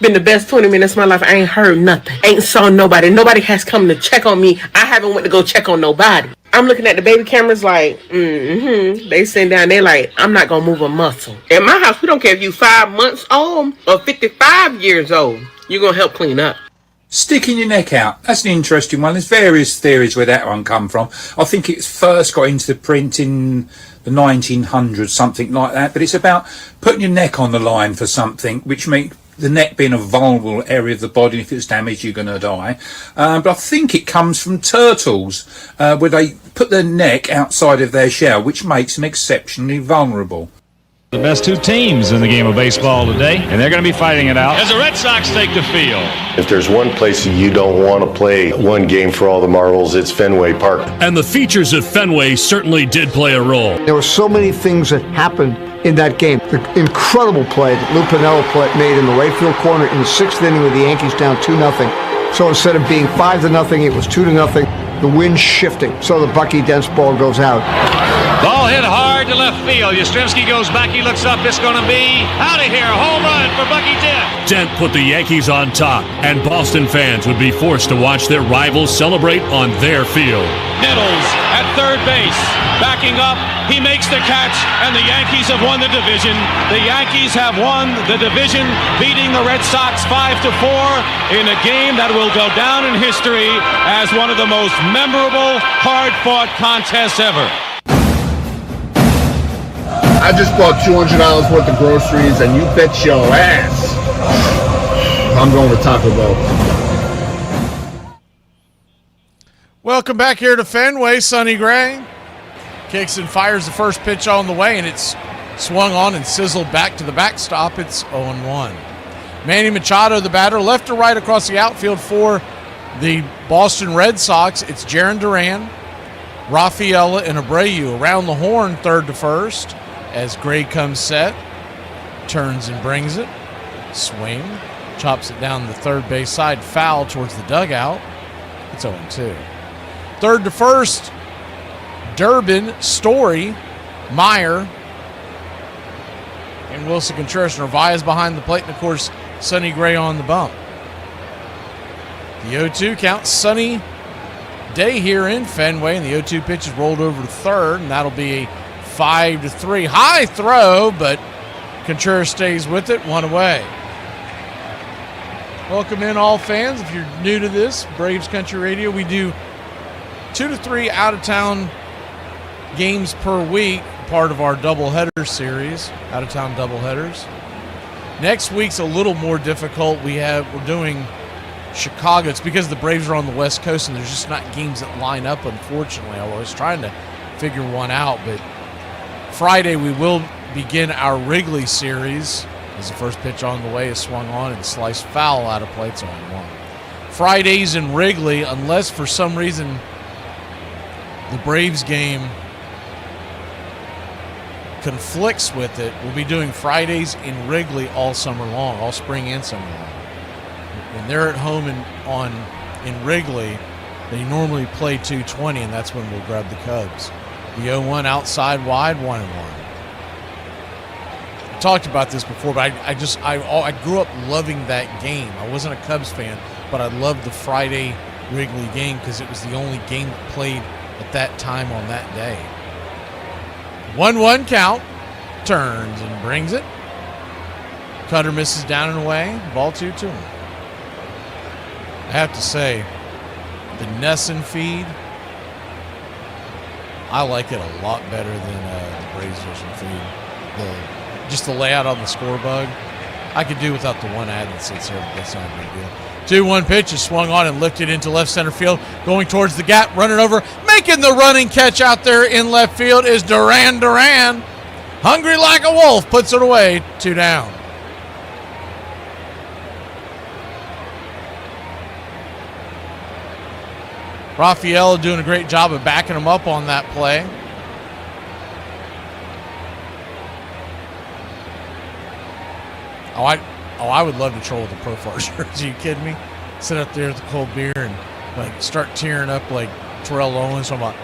Been the best 20 minutes of my life. I ain't heard nothing. Ain't saw nobody. Nobody has come to check on me. I haven't went to go check on nobody. I'm looking at the baby cameras like, They sitting down there like, I'm not going to move a muscle. At my house, we don't care if you 5 months old or 55 years old. You're going to help clean up. Sticking your neck out. That's an interesting one. There's various theories where that one come from. I think it first got into print in the 1900s, something like that. But it's about putting your neck on the line for something, which makes the neck being a vulnerable area of the body. If it's damaged, you're going to die. But I think it comes from turtles, where they put their neck outside of their shell, which makes them exceptionally vulnerable. The best 2 teams in the game of baseball today, and they're going to be fighting it out as the Red Sox take the field. If there's one place that you don't want to play one game for all the marbles, it's Fenway Park. And the features of Fenway certainly did play a role. There were so many things that happened in that game. The incredible play that Lou Piniella made in the right field corner in the 6th inning with the Yankees down 2-0. So instead of being 5-0, it was 2-0. The wind shifting, so the Bucky Dent's ball goes out. Ball hit hard to left field. Yastrzemski goes back. He looks up. It's going to be out of here. Home run for Bucky Dent. Dent put the Yankees on top, and Boston fans would be forced to watch their rivals celebrate on their field. Nettles at third base. Backing up. He makes the catch, and the Yankees have won the division. The Yankees have won the division, beating the Red Sox 5-4 in a game that will go down in history as one of the most memorable, hard-fought contests ever. I just bought $200 worth of groceries, and you bet your ass I'm going to Taco Bell. Welcome back here to Fenway. Sonny Gray kicks and fires the first pitch on the way, and it's swung on and sizzled back to the backstop. It's 0-1. Manny Machado, the batter, left to right across the outfield for The Boston Red Sox, it's Jarren Duran, Rafaela, and Abreu around the horn, third to first, as Gray comes set, turns and brings it, swing, chops it down the third base side, foul towards the dugout. It's 0-2. Third to first, Durbin, Story, Meyer, and Wilson Contreras. Narvaez behind the plate, and of course, Sonny Gray on the bump. The 0-2 count, sunny day here in Fenway, and the 0-2 pitch is rolled over to third, and that'll be a 5-3. High throw, but Contreras stays with it, one away. Welcome in, all fans. If you're new to this, Braves Country Radio, we do 2 to 3 out-of-town games per week, part of our doubleheader series, out-of-town doubleheaders. Next week's a little more difficult. We're doing Chicago. It's because the Braves are on the West Coast, and there's just not games that line up, unfortunately. I was trying to figure one out, but Friday we will begin our Wrigley series as the first pitch on the way is swung on and sliced foul out of play. It's 0-1. Fridays in Wrigley, unless for some reason the Braves game conflicts with it, we'll be doing Fridays in Wrigley all summer long, all spring and summer long. When they're at home in Wrigley, they normally play 2:20, and that's when we'll grab the Cubs. The 0-1 outside wide, 1-1. I talked about this before, but I grew up loving that game. I wasn't a Cubs fan, but I loved the Friday Wrigley game because it was the only game that played at that time on that day. 1-1 count, turns and brings it. Cutter misses down and away, ball 2-2. I have to say, the Nesson feed, I like it a lot better than the Braves Vision feed. Just the layout on the score bug, I could do without the one ad that sits here, but that's not a big deal. 2-1 pitch is swung on and lifted into left center field, going towards the gap, running over, making the running catch out there in left field is Duran. Hungry like a wolf, puts it away, 2 down. Rafaela doing a great job of backing him up on that play. I would love to troll with a Profar shirt. Are you kidding me? Sit up there with the cold beer and start tearing up like Terrell Owens. I'm like,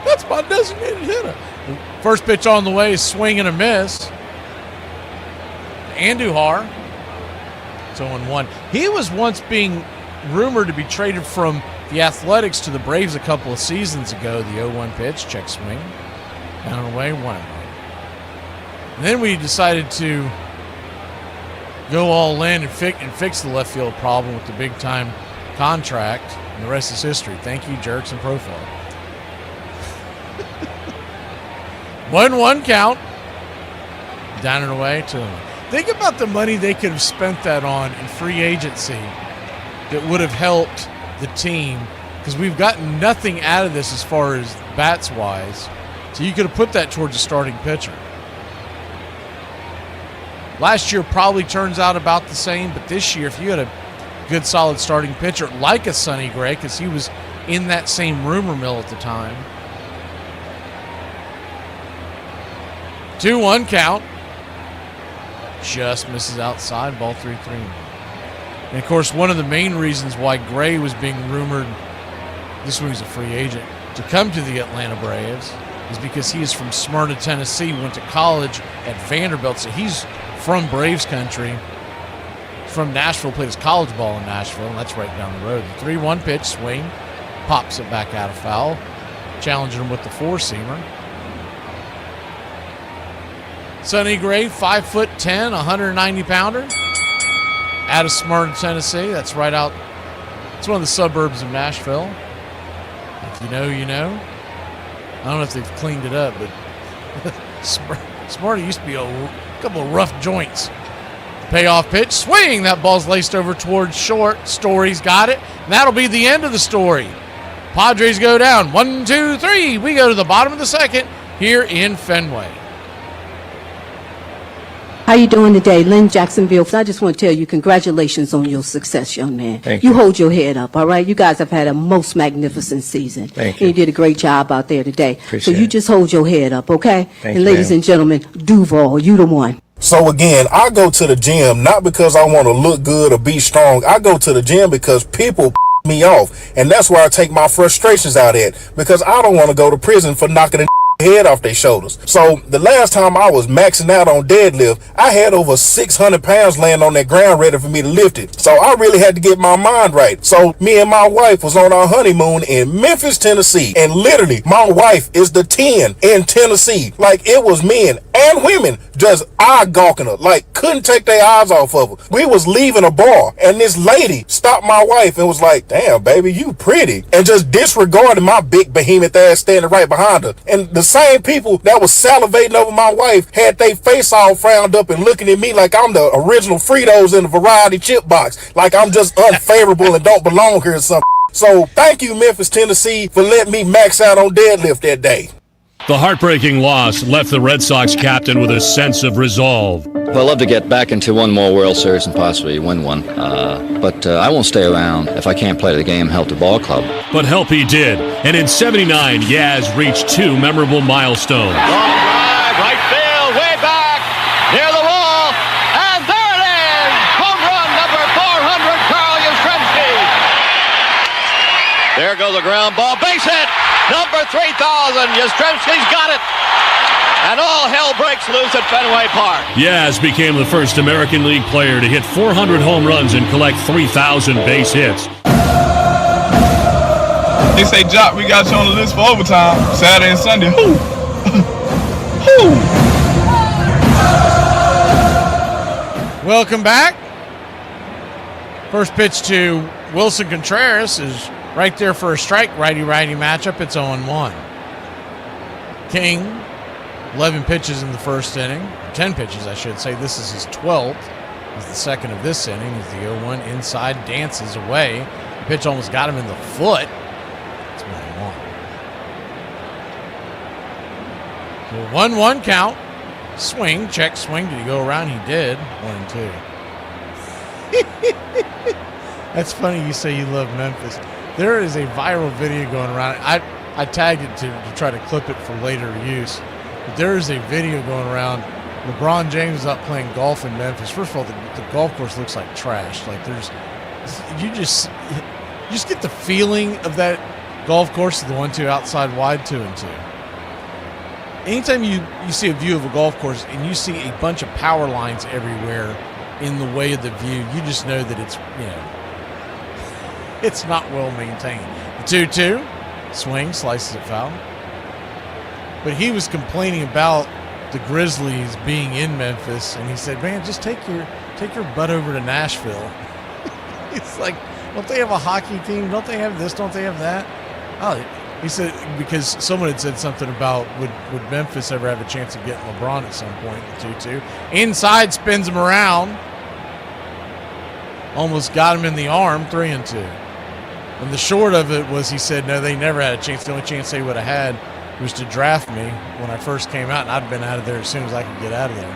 that's my designated hitter. First pitch on the way is swing and a miss. Andujar. It's 0-1. He was once being rumored to be traded from the Athletics to the Braves a couple of seasons ago. The 0-1 pitch, check swing, down and away, 1-1. And then we decided to go all in and fix the left field problem with the big time contract, and the rest is history. Thank you, Jerks and Profile. 1-1 count, down and away, 2-1. Think about the money they could have spent that on in free agency that would have helped the team, because we've gotten nothing out of this as far as bats wise. So you could have put that towards a starting pitcher. Last year probably turns out about the same, but this year, if you had a good solid starting pitcher like a Sonny Gray, because he was in that same rumor mill at the time. 2-1 count. Just misses outside, ball 3-3. And, of course, one of the main reasons why Gray was being rumored, this one he's a free agent, to come to the Atlanta Braves is because he is from Smyrna, Tennessee, went to college at Vanderbilt, so he's from Braves country. He's from Nashville, played his college ball in Nashville, and that's right down the road. The 3-1 pitch, swing, pops it back out of foul, challenging him with the four-seamer. Sonny Gray, 5'10", 190-pounder. Out of Smyrna, Tennessee. That's right out. It's one of the suburbs of Nashville. If you know, you know. I don't know if they've cleaned it up, but Smyrna used to be a couple of rough joints. Payoff pitch, swing. That ball's laced over towards short. Story's got it. And that'll be the end of the story. Padres go down. 1, 2, 3. We go to the bottom of the second here in Fenway. How you doing today? Lynn Jacksonville. I just want to tell you congratulations on your success, young man. Thank you. you. Hold your head up, all right? You guys have had a most magnificent season. Thank you. And you did a great job out there today. Appreciate so you it. just hold your head up, okay? Thank and you, ladies ma'am. and gentlemen, Duval, you the one. So again, I go to the gym not because I want to look good or be strong. I go to the gym because people me off. And that's where I take my frustrations out at, because I don't want to go to prison for knocking a head off their shoulders. So the last time I was maxing out on deadlift, I had over 600 pounds laying on that ground ready for me to lift it. So I really had to get my mind right. So me and my wife was on our honeymoon in Memphis, Tennessee. And literally, my wife is the 10 in Tennessee. Like, it was men and women just eye gawking her, like couldn't take their eyes off of her. We was leaving a bar and this lady stopped my wife and was like, "Damn, baby, you pretty," and just disregarded my big behemoth ass standing right behind her. And the same people that was salivating over my wife had their face all frowned up and looking at me like I'm the original Fritos in the variety chip box, like I'm just unfavorable and don't belong here or something. So thank you, Memphis, Tennessee, for letting me max out on deadlift that day. The heartbreaking loss left the Red Sox captain with a sense of resolve. Well, I'd love to get back into one more World Series and possibly win one, but I won't stay around if I can't play the game, help the ball club. But help he did, and in '79, Yaz reached two memorable milestones. Long drive, right field, way back, near the wall, and there it is! Home run number 400, Carl Yastrzemski. There goes the ground ball, base hit, number 3,000, Yastrzemski's got it. And all hell breaks loose at Fenway Park. Yaz became the first American League player to hit 400 home runs and collect 3,000 base hits. They say, Jock, we got you on the list for overtime, Saturday and Sunday. Welcome back. First pitch to Wilson Contreras is right there for a strike. Righty-righty matchup. It's 0-1. King, 11 pitches in the first inning. 10 pitches, I should say. This is his 12th. He's the second of this inning. He's the 0-1 inside, dances away. The pitch almost got him in the foot. It's 1-1. So 1-1 count. Swing, check swing. Did he go around? He did. 1-2. That's funny you say you love Memphis. There is a viral video going around. I tagged it to try to clip it for later use. But there is a video going around. LeBron James is out playing golf in Memphis. First of all, the golf course looks like trash. Like you just get the feeling of that golf course, the 1-2 outside wide, 2-2. Anytime you see a view of a golf course and you see a bunch of power lines everywhere in the way of the view, you just know that it's not well maintained. The 2-2, swing, slices it foul. But he was complaining about the Grizzlies being in Memphis, and he said, "Man, just take your butt over to Nashville." It's like, don't they have a hockey team? Don't they have this? Don't they have that? Oh, he said, because someone had said something about would Memphis ever have a chance of getting LeBron at some point in the 2-2. Inside, spins him around. Almost got him in the arm, 3-2. And the short of it was, he said, no, they never had a chance. The only chance they would have had was to draft me when I first came out, and I'd been out of there as soon as I could get out of there.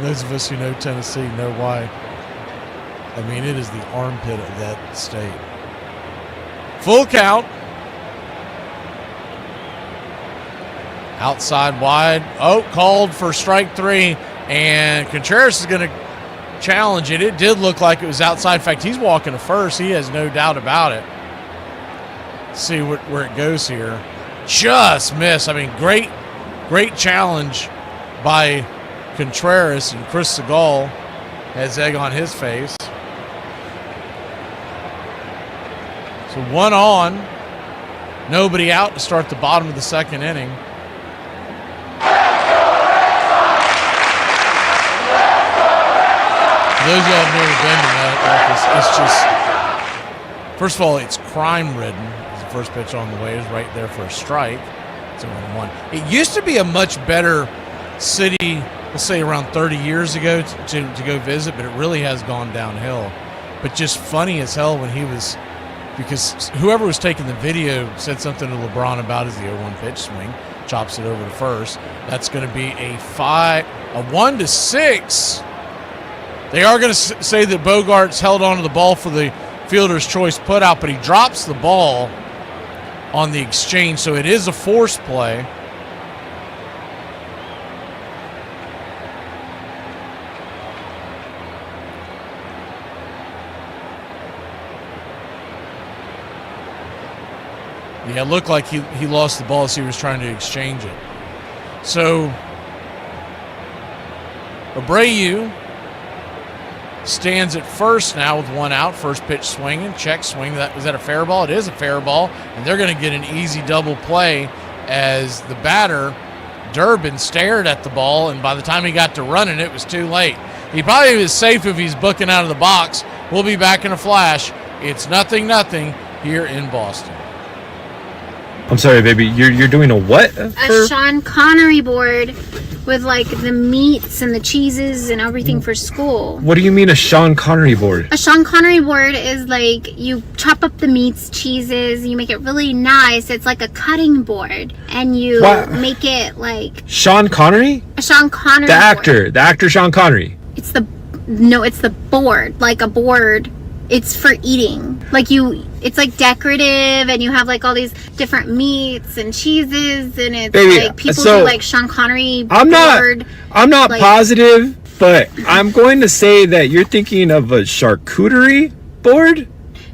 Those of us who know Tennessee know why. I mean, it is the armpit of that state. Full count. Outside wide. Oh, called for strike 3. And Contreras is going to challenge it. It did look like it was outside. In fact, he's walking to first. He has no doubt about it. Let's see where it goes here. Just miss. I mean, great challenge by Contreras, and Chris Segal has egg on his face. So 1 on, nobody out to start the bottom of the second inning. For those of y'all who've never been to that office, it's just, first of all, it's crime-ridden. The first pitch on the way is right there for a strike. It's 1-1. It used to be a much better city, let's say around 30 years ago, to go visit, but it really has gone downhill. But just funny as hell when he was, because whoever was taking the video said something to LeBron about his 0-1 pitch swing. chops it over to first. That's going to be a 1-6. They are going to say that Bogarts held onto the ball for the fielder's choice putout, but he drops the ball on the exchange, so it is a force play. Yeah, it looked like he lost the ball as he was trying to exchange it. So Abreu stands at first now with one out. First pitch swinging, check swing. Was that a fair ball? It is a fair ball, and they're going to get an easy double play as the batter, Durbin, stared at the ball, and by the time he got to running, it was too late. He probably was safe if he's booking out of the box. We'll be back in a flash. It's 0-0 here in Boston. I'm sorry, baby. You're doing a what? A Sean Connery board with like the meats and the cheeses and everything for school. What do you mean a Sean Connery board? A Sean Connery board is like you chop up the meats, cheeses, you make it really nice. It's like a cutting board, and you make it like Sean Connery? A Sean Connery. The actor Sean Connery. It's the board, like a board. It's for eating. It's like decorative, and you have like all these different meats and cheeses, and it's like people do like Sean Connery board. I'm not positive, but I'm going to say that you're thinking of a charcuterie board?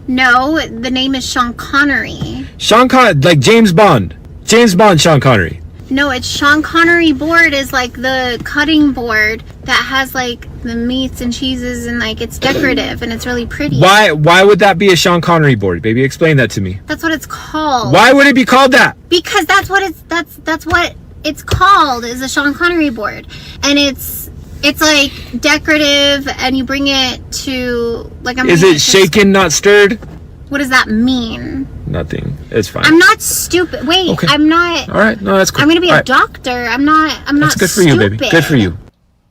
No, the name is Sean Connery. Like James Bond. James Bond Sean Connery. No, it's Sean Connery board is like the cutting board that has like the meats and cheeses, and like it's decorative and it's really pretty. Why would that be a Sean Connery board, baby? Explain that to me. That's what it's called. Why would it be called that? Because that's what it's called, is a Sean Connery board. And it's like decorative, and you bring it to like Is it shaken, not stirred? What does that mean? Nothing. It's fine. I'm not stupid. Wait, okay. I'm not. All right. No, that's cool. I'm going to be a doctor. I'm not That's good for you, baby. Good for you.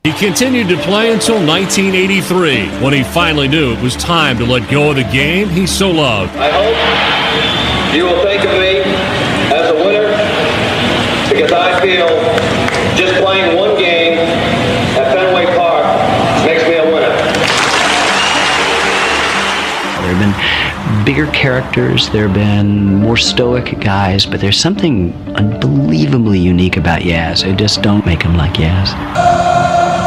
He continued to play until 1983, when he finally knew it was time to let go of the game he so loved. I hope you will think of me as a winner, because I feel just playing one game at Fenway Park makes me a winner. There have been bigger characters, there have been more stoic guys, but there's something unbelievably unique about Yaz. I just don't make him like Yaz.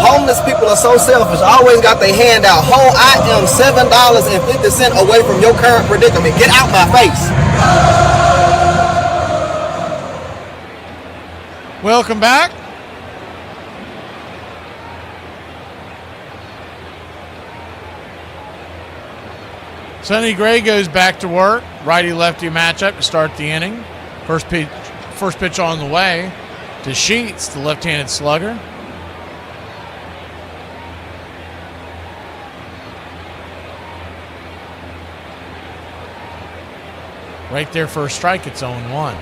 Homeless people are so selfish, always got their hand out. I am $7.50 away from your current predicament. Get out my face. Welcome back. Sonny Gray goes back to work. Righty-lefty matchup to start the inning. First pitch on the way to Sheets, the left-handed slugger. Right there for a strike, it's 0-1.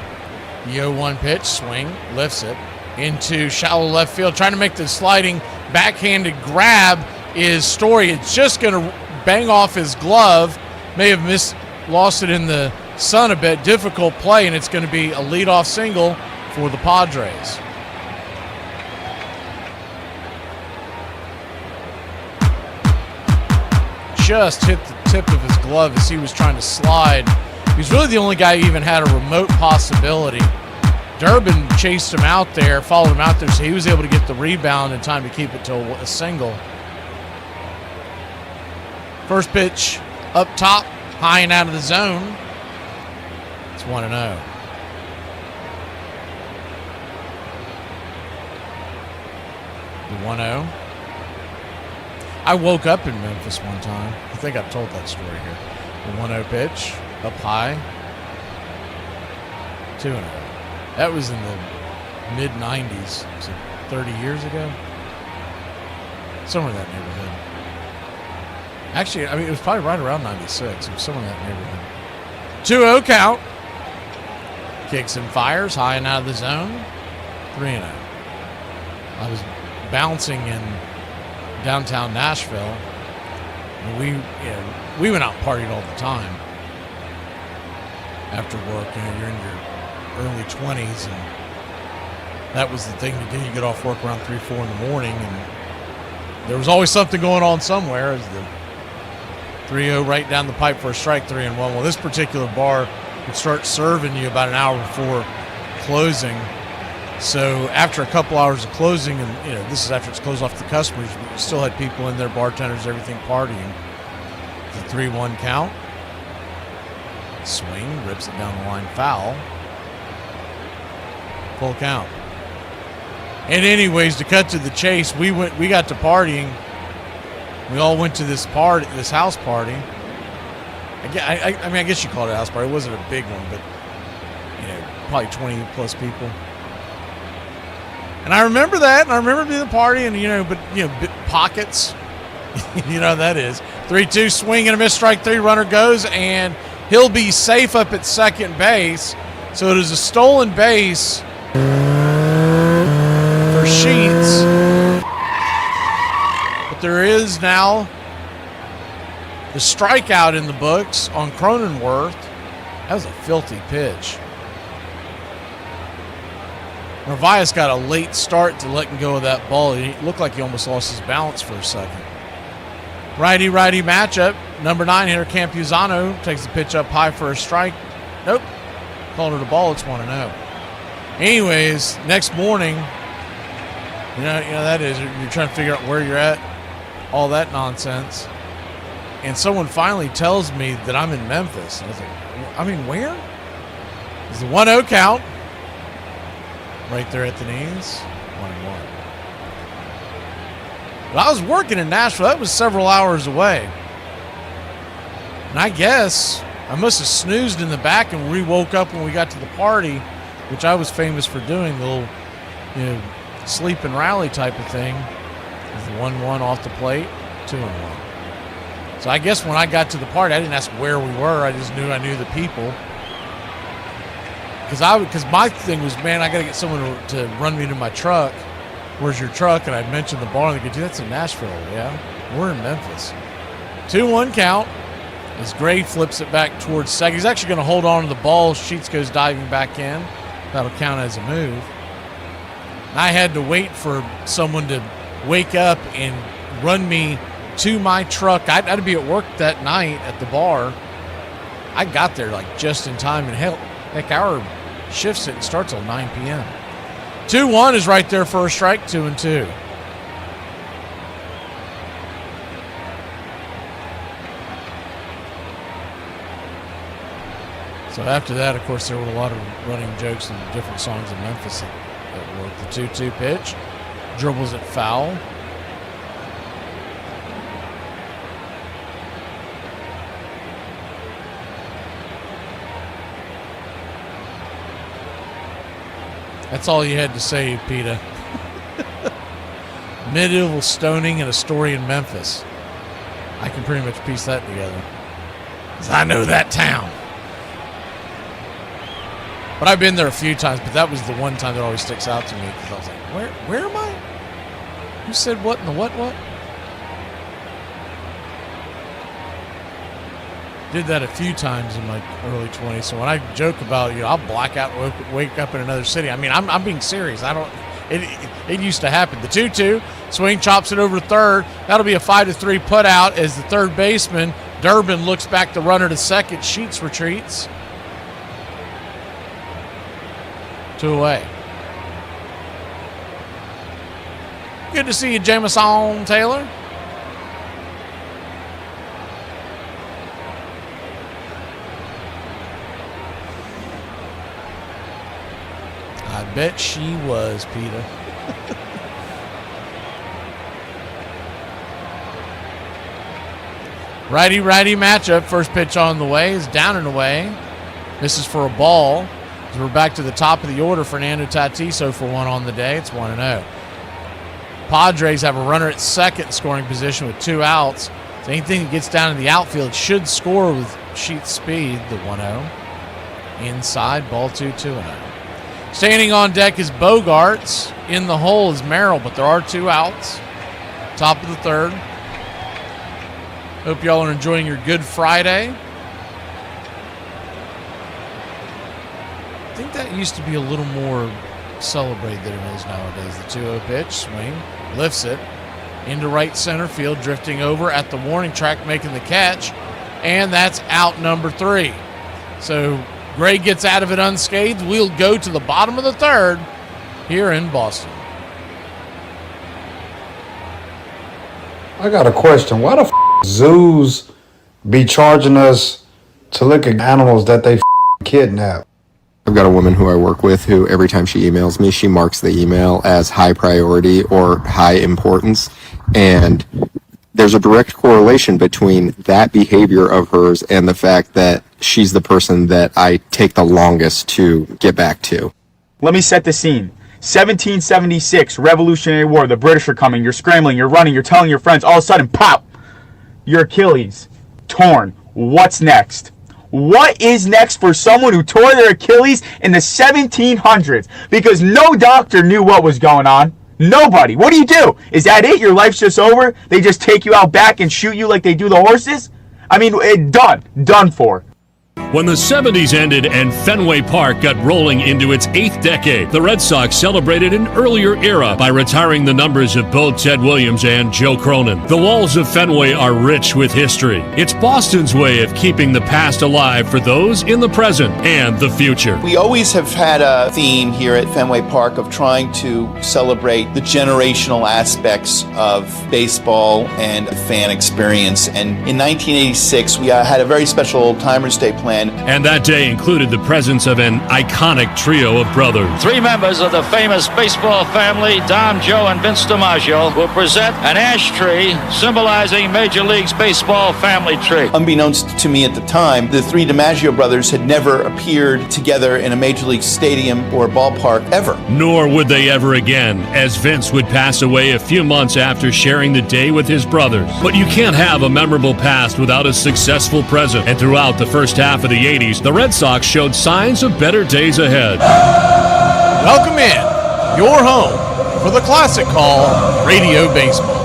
The 0-1 pitch, swing, lifts it into shallow left field. Trying to make the sliding backhanded grab is Story. It's just going to bang off his glove. May have lost it in the sun a bit. Difficult play, and it's going to be a leadoff single for the Padres. Just hit the tip of his glove as he was trying to slide. He's really the only guy who even had a remote possibility. Durbin chased him out there, followed him out there, so he was able to get the rebound in time to keep it to a single. First pitch up top, high and out of the zone. It's 1-0. The 1-0. I woke up in Memphis one time. I think I've told that story here. The 1-0 pitch, up high. 2-0. That was in the mid-90s. Was it 30 years ago? Somewhere in that neighborhood. Actually, I mean, it was probably right around 96. It was somewhere in that neighborhood. 2-0 count. Kicks and fires, high and out of the zone. 3-0. I was bouncing in downtown Nashville. And we went out and partied all the time. After work, you're in your early 20s, and that was the thing to do. You get off work around 3, 4 in the morning, and there was always something going on somewhere. As the 3-0 right down the pipe for a strike, 3-1. Well, this particular bar would start serving you about an hour before closing. So after a couple hours of closing, and this is after it's closed off to the customers, but you still had people in there, bartenders, everything partying. The 3-1 count. Swing, rips it down the line, foul. Full count. And anyways, to cut to the chase, we got to partying. We all went to this house party. I guess you call it a house party. It wasn't a big one, but probably 20 plus people. And I remember that, and I remember being the party, and pockets. That is 3-2 swing and a miss, strike 3. Runner goes, and he'll be safe up at second base. So it is a stolen base for Sheets. But there is now the strikeout in the books on Cronenworth. That was a filthy pitch. Narvaez got a late start to letting go of that ball. It looked like he almost lost his balance for a second. Righty-righty matchup. Number 9 hitter Campuzano takes the pitch up high for a strike. Nope. Called it a ball. It's 1-0. Anyways, next morning, that is, you're trying to figure out where you're at, all that nonsense. And someone finally tells me that I'm in Memphis. I was like, where? It's the 1-0 count. Right there at the knees. 1-1. But I was working in Nashville. That was several hours away. And I guess I must have snoozed in the back and we woke up when we got to the party, which I was famous for doing, the little, sleep and rally type of thing. With the 1-1 off the plate, 2-1. So I guess when I got to the party, I didn't ask where we were. I just knew I knew the people. Because my thing was, man, I got to get someone to run me to my truck. Where's your truck? And I mentioned the bar, and they go, dude, that's in Nashville. Yeah, we're in Memphis. 2-1 count as Gray flips it back towards second. He's actually going to hold on to the ball. Sheets goes diving back in. That'll count as a move. And I had to wait for someone to wake up and run me to my truck. I had to be at work that night at the bar. I got there just in time, and heck, our shift didn't start till 9 p.m. 2-1 is right there for a strike, 2-2. So after that, of course, there were a lot of running jokes and different songs in Memphis that worked. The 2-2 pitch, dribbles it foul. That's all you had to say, PETA. Medieval stoning and a story in Memphis. I can pretty much piece that together. 'Cause I know that town. But I've been there a few times, but that was the one time that always sticks out to me because I was like, where am I? Who said what in the what? Did that a few times in my early 20s. So when I joke about, I'll black out, wake up in another city. I mean, I'm being serious. It used to happen. The 2-2 swing, chops it over third. That'll be a 5-3 put out as the third baseman Durbin looks back the runner to second. Sheets retreats. 2 away. Good to see you, Jameson Taylor. I bet she was, PETA. Righty-righty matchup. First pitch on the way is down and away. Misses for a ball. As we're back to the top of the order. Fernando Tatis 0 for 1 on the day. It's 1-0. Padres have a runner at second scoring position with 2 outs. So anything that gets down in the outfield should score with Sheets speed. The 1-0. Inside, ball 2-0. Standing on deck is Bogarts. In the hole is Merrill, but there are 2 outs. Top of the third. Hope y'all are enjoying your Good Friday. I think that used to be a little more celebrate that it is nowadays. The 2-0 pitch, swing, lifts it into right center field, drifting over at the warning track, making the catch, and that's out number 3. So Gray gets out of it unscathed. We'll go to the bottom of the 3rd here in Boston. I got a question. Why the zoos be charging us to look at animals that they kidnap? I've got a woman who I work with who every time she emails me, she marks the email as high priority or high importance. And there's a direct correlation between that behavior of hers and the fact that she's the person that I take the longest to get back to. Let me set the scene. 1776, Revolutionary War, the British are coming, you're scrambling, you're running, you're telling your friends, all of a sudden, pop! Your Achilles, torn. What's next? What is next for someone who tore their Achilles in the 1700s? Because no doctor knew what was going on. Nobody. What do? Is that it? Your life's just over? They just take you out back and shoot you like they do the horses? I mean, done for. When the 70s ended and Fenway Park got rolling into its 8th decade, the Red Sox celebrated an earlier era by retiring the numbers of both Ted Williams and Joe Cronin. The walls of Fenway are rich with history. It's Boston's way of keeping the past alive for those in the present and the future. We always have had a theme here at Fenway Park of trying to celebrate the generational aspects of baseball and the fan experience. And in 1986, we had a very special Old Timers Day plan. And that day included the presence of an iconic trio of brothers. 3 members of the famous baseball family, Don, Joe, and Vince DiMaggio, will present an ash tree symbolizing Major League's baseball family tree. Unbeknownst to me at the time, the 3 DiMaggio brothers had never appeared together in a Major League stadium or ballpark ever. Nor would they ever again, as Vince would pass away a few months after sharing the day with his brothers. But you can't have a memorable past without a successful present. And throughout the first half of the 80s, the Red Sox showed signs of better days ahead. Welcome in, your home for the classic call, Radio Baseball.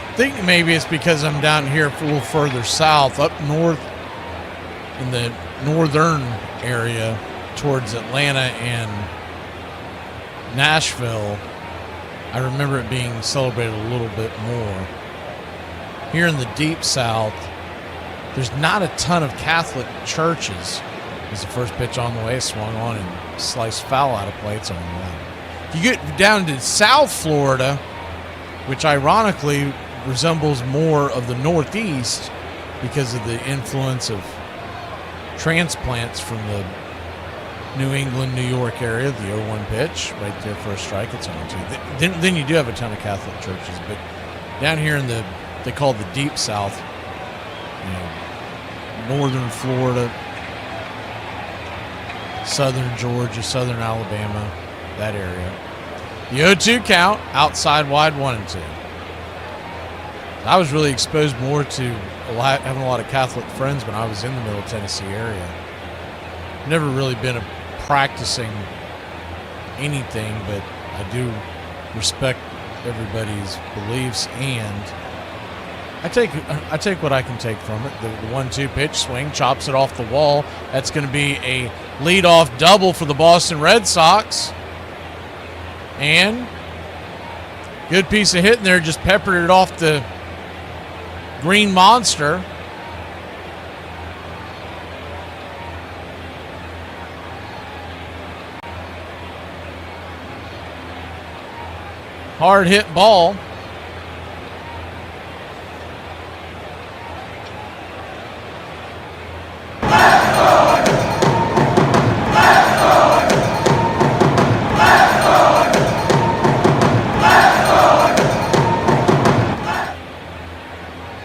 I think maybe it's because I'm down here a little further south, up north in the northern area towards Atlanta and Nashville. I remember it being celebrated a little bit more. Here in the deep south, there's not a ton of Catholic churches. As the first pitch on the way, swung on and sliced foul out of play. It's on the line. You get down to South Florida, which ironically resembles more of the Northeast because of the influence of transplants from the New England, New York area. The 0-1 pitch, right there for a strike. It's on 2. Then you do have a ton of Catholic churches, but down here in the, they call it the deep south, northern Florida, southern Georgia, southern Alabama, that area. The 0-2 count, outside wide, 1-2. I was really exposed more to having a lot of Catholic friends when I was in the Middle Tennessee area. Never really been practicing anything, but I do respect everybody's beliefs, and I take what I can take from it. The 1-2 pitch, swing, chops it off the wall. That's going to be a leadoff double for the Boston Red Sox. And good piece of hitting there, just peppered it off the green monster. Hard hit ball.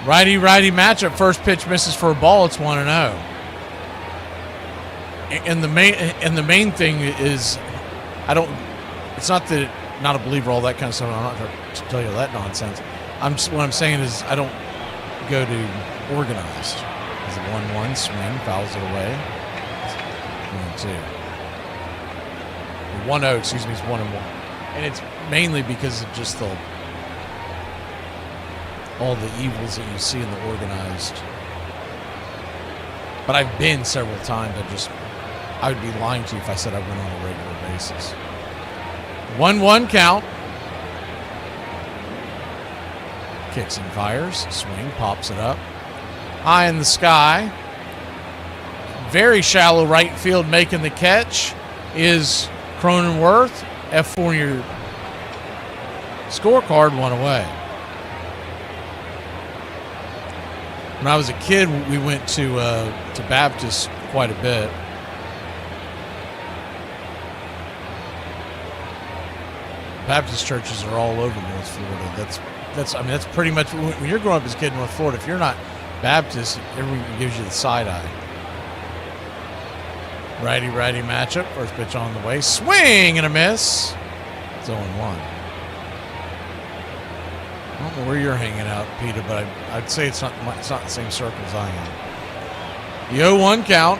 Righty-righty matchup. First pitch misses for a ball. It's 1-0. And the main thing is, it's not that not a believer, all that kind of stuff. I'm not going to tell you that nonsense. What I'm saying is I don't go to organized. It's a 1-1 swing, fouls it away. 1-2. 1-0, excuse me, it's 1-1. And it's mainly because of just all the evils that you see in the organized But I've been several times. I would be lying to you if I said I went on a regular basis. 1-1 count. Kicks and fires. Swing, pops it up. High in the sky. Very shallow right field making the catch is Cronenworth. F4 in your scorecard, one away. When I was a kid, we went to Baptist quite a bit. Baptist churches are all over North Florida. That's pretty much when you're growing up as a kid in North Florida. If you're not Baptist, everyone gives you the side eye. Righty-righty matchup. First pitch on the way. Swing and a miss. It's 0-1. I don't know where you're hanging out, Peter, but I'd say it's not the same circles I am. The 0-1 count.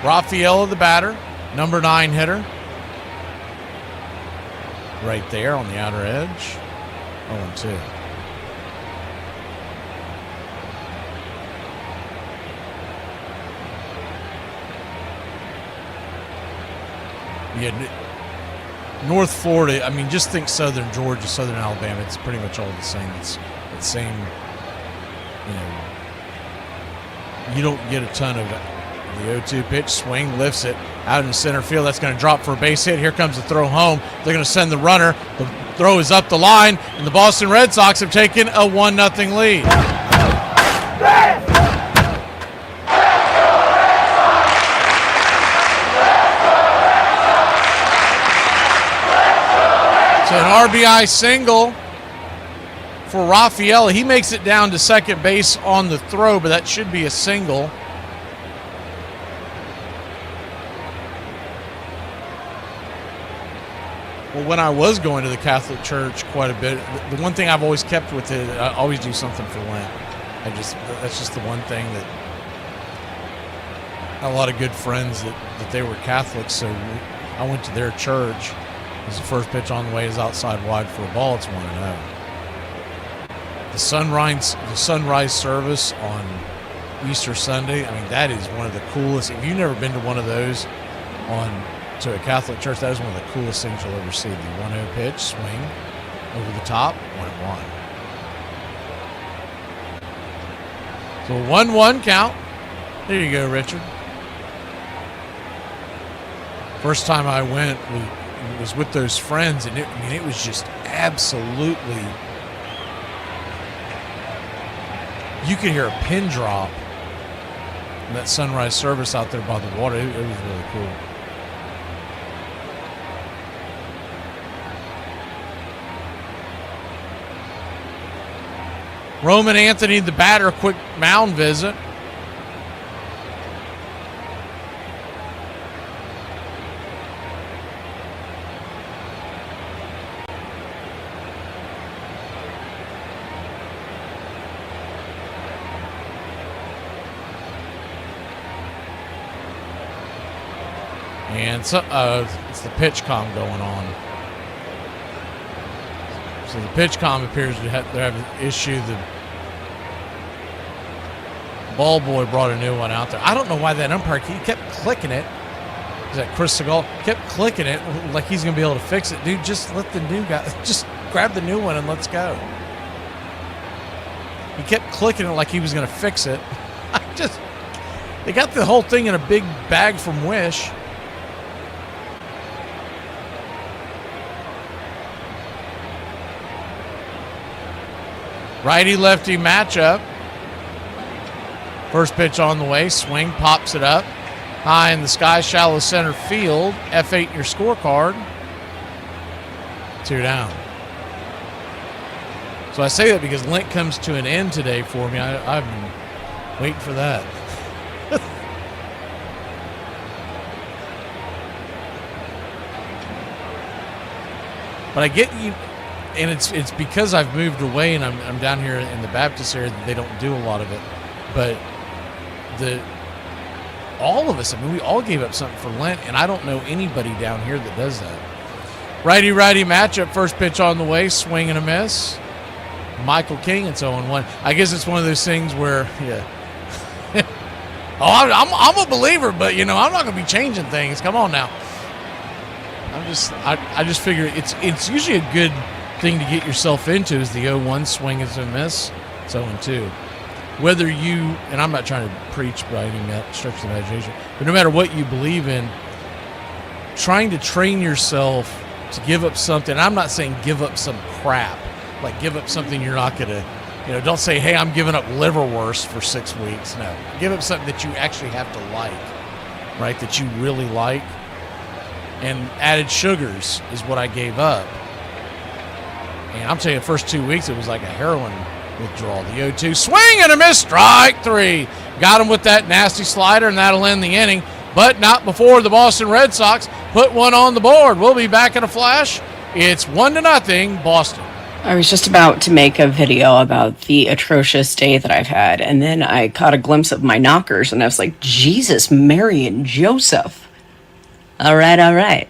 Rafaela, the batter. Number 9 hitter. Right there on the outer edge. 0-2. Yeah, North Florida, I mean, just think southern Georgia, southern Alabama. It's pretty much all the same. It's the same, you don't get a ton of the 0-2 pitch. Swing, lifts it out in center field. That's going to drop for a base hit. Here comes the throw home. They're going to send the runner. The throw is up the line, and the Boston Red Sox have taken a 1-0 lead. So an RBI single for Rafaela. He makes it down to second base on the throw, but that should be a single. Well, when I was going to the Catholic Church quite a bit, the one thing I've always kept with it, I always do something for Lent. That's just the one thing that a lot of good friends that they were Catholics, so I went to their church. As the first pitch on the way is outside wide for a ball. It's 1-0. The sunrise service on Easter Sunday, I mean, that is one of the coolest. If you've never been to one of those to a Catholic church, that is one of the coolest things you'll ever see. The 1-0 pitch, swing over the top, 1-1. So 1-1 count. There you go, Richard. First time I went, was with those friends, and it was just absolutely, you could hear a pin drop in that sunrise service out there by the water. It was really cool. Roman Anthony, the batter, a quick mound visit. And so, it's the pitch comm going on. So the pitch comm appears to have an issue. The ball boy brought a new one out there. I don't know why that umpire, he kept clicking it. Is that Chris Segal? Kept clicking it like he's going to be able to fix it. Dude, just let the new guy, just grab the new one and let's go. He kept clicking it like he was going to fix it. They got the whole thing in a big bag from Wish. Righty-lefty matchup. First pitch on the way. Swing, pops it up. High in the sky, shallow center field. F8 your scorecard. 2 down. So I say that because Lent comes to an end today for me. I've been waiting for that. But I get you. And it's because I've moved away and I'm down here in the Baptist area that they don't do a lot of it. But all of us, I mean, we all gave up something for Lent, and I don't know anybody down here that does that. Righty-righty matchup, first pitch on the way, swing and a miss. Michael King, it's 0-1. I guess it's one of those things where, I'm a believer, but I'm not going to be changing things. Come on now. I just figure it's usually a good thing to get yourself into is the 0-1 swing is a miss. It's 0-2. Whether you, and I'm not trying to preach by any stretch of the imagination, but no matter what you believe in, trying to train yourself to give up something. I'm not saying give up some crap, like give up something you're not going to, don't say, hey, I'm giving up liverwurst for 6 weeks. No, give up something that you actually have to like, right, that you really like. And added sugars is what I gave up. And I'm telling you, the first 2 weeks, it was like a heroin withdrawal. The 0-2 swing and a miss, strike 3. Got him with that nasty slider, and that'll end the inning. But not before the Boston Red Sox put one on the board. We'll be back in a flash. It's 1-0 Boston. I was just about to make a video about the atrocious day that I've had, and then I caught a glimpse of my knockers, and I was like, Jesus, Mary, and Joseph. All right.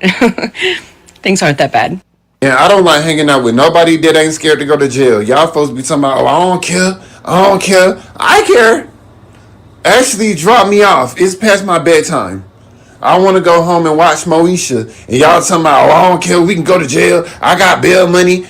Things aren't that bad. Yeah, I don't like hanging out with nobody that ain't scared to go to jail. Y'all supposed to be talking about, I don't care. I care. Actually, drop me off. It's past my bedtime. I want to go home and watch Moesha. And y'all talking about, I don't care. We can go to jail. I got bail money.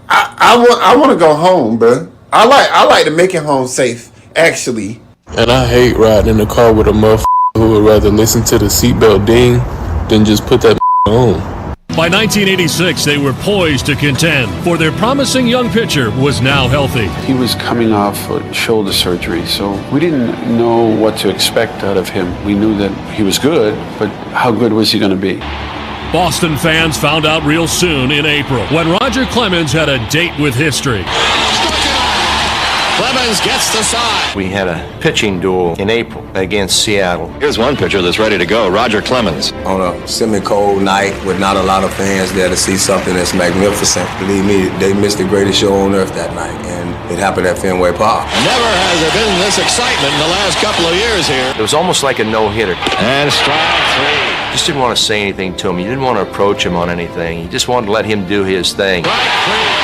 I want to go home, bro. I like to make it home safe, actually. And I hate riding in the car with a motherfucker who would rather listen to the seatbelt ding than just put that on. By 1986, they were poised to contend, for their promising young pitcher was now healthy. He was coming off shoulder surgery, so we didn't know what to expect out of him. We knew that he was good, but how good was he going to be? Boston fans found out real soon in April when Roger Clemens had a date with history. Clemens gets the side. We had a pitching duel in April against Seattle. Here's one pitcher that's ready to go, Roger Clemens. On a semi-cold night with not a lot of fans there to see something that's magnificent. Believe me, they missed the greatest show on earth that night, and it happened at Fenway Park. Never has there been this excitement in the last couple of years here. It was almost like a no-hitter. And strike 3. You just didn't want to say anything to him. You didn't want to approach him on anything. You just wanted to let him do his thing. Strike 3.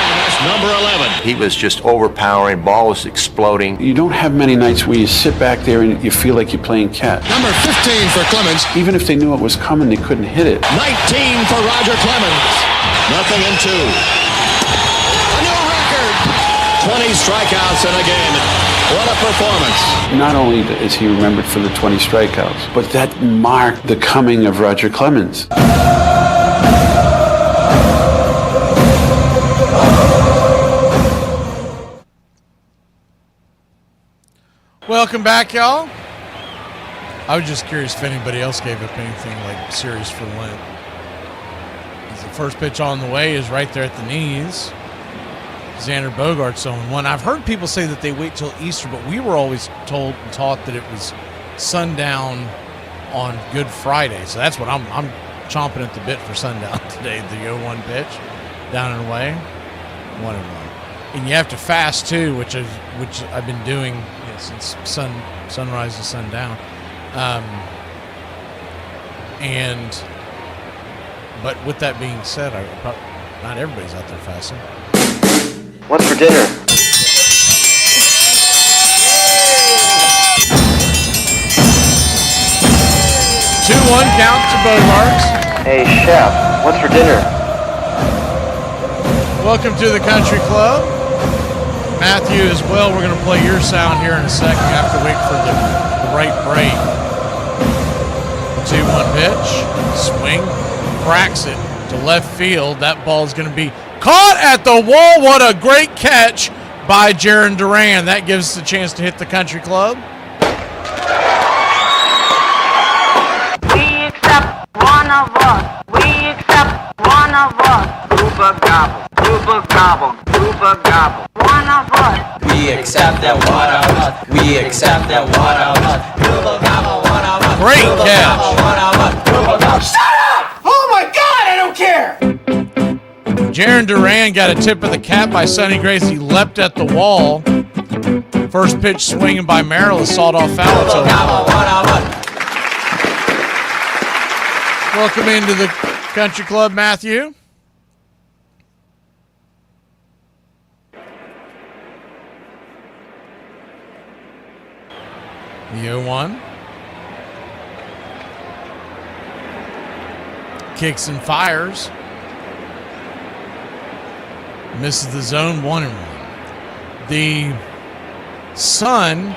Number 11. He was just overpowering. Ball was exploding. You don't have many nights where you sit back there and you feel like you're playing catch. Number 15 for Clemens. Even if they knew it was coming, they couldn't hit it. 19 for Roger Clemens. 0-2. A new record. 20 strikeouts in a game. What a performance. Not only is he remembered for the 20 strikeouts, but that marked the coming of Roger Clemens. Welcome back, y'all. I was just curious if anybody else gave up anything like serious for Lent. The first pitch on the way is right there at the knees. Xander Bogaerts 0-1. I've heard people say that they wait till Easter, but we were always told and taught that it was sundown on Good Friday. So that's what I'm chomping at the bit for sundown today. The 0-1 pitch down and away, 1-1. And you have to fast too, which I've been doing since sunrise to sundown. But with that being said, not everybody's out there fasting. What's for dinner? 2-1 count to Bogaerts. Hey, chef, what's for dinner? Welcome to the Country Club. Matthew as well. We're going to play your sound here in a second. You have to wait for the right break. 2-1 pitch. Swing. Cracks it to left field. That ball is going to be caught at the wall. What a great catch by Jarren Duran. That gives us a chance to hit the Country Club. We accept one of us. We accept one of us. Uber gobble. Uber gobble. Uber gobble. One of us. We accept that one of us. We accept that one of us. Uber gobble. One of us. Great catch. One of us. Uber gobble. Shut up! Oh my God! I don't care. Jarren Duran got a tip of the cap by Sonny Grace. He leapt at the wall. First pitch swinging by Merrill is sawed off foul. Welcome into the Country Club, Matthew. The 0-1. Kicks and fires. Misses the zone, 1-1. The sun,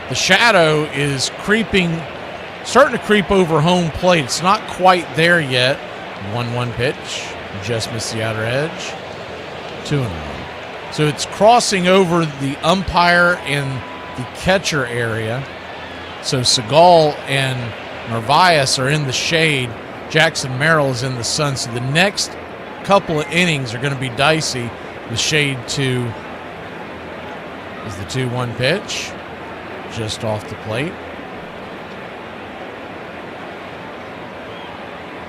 the shadow is starting to creep over home plate. It's not quite there yet. 1-1 pitch. Just missed the outer edge. 2-1. So it's crossing over the umpire and the catcher area. So Seagal and Narvaez are in the shade. Jackson Merrill is in the sun. So the next couple of innings are going to be dicey. The shade to is the 2-1 pitch. Just off the plate.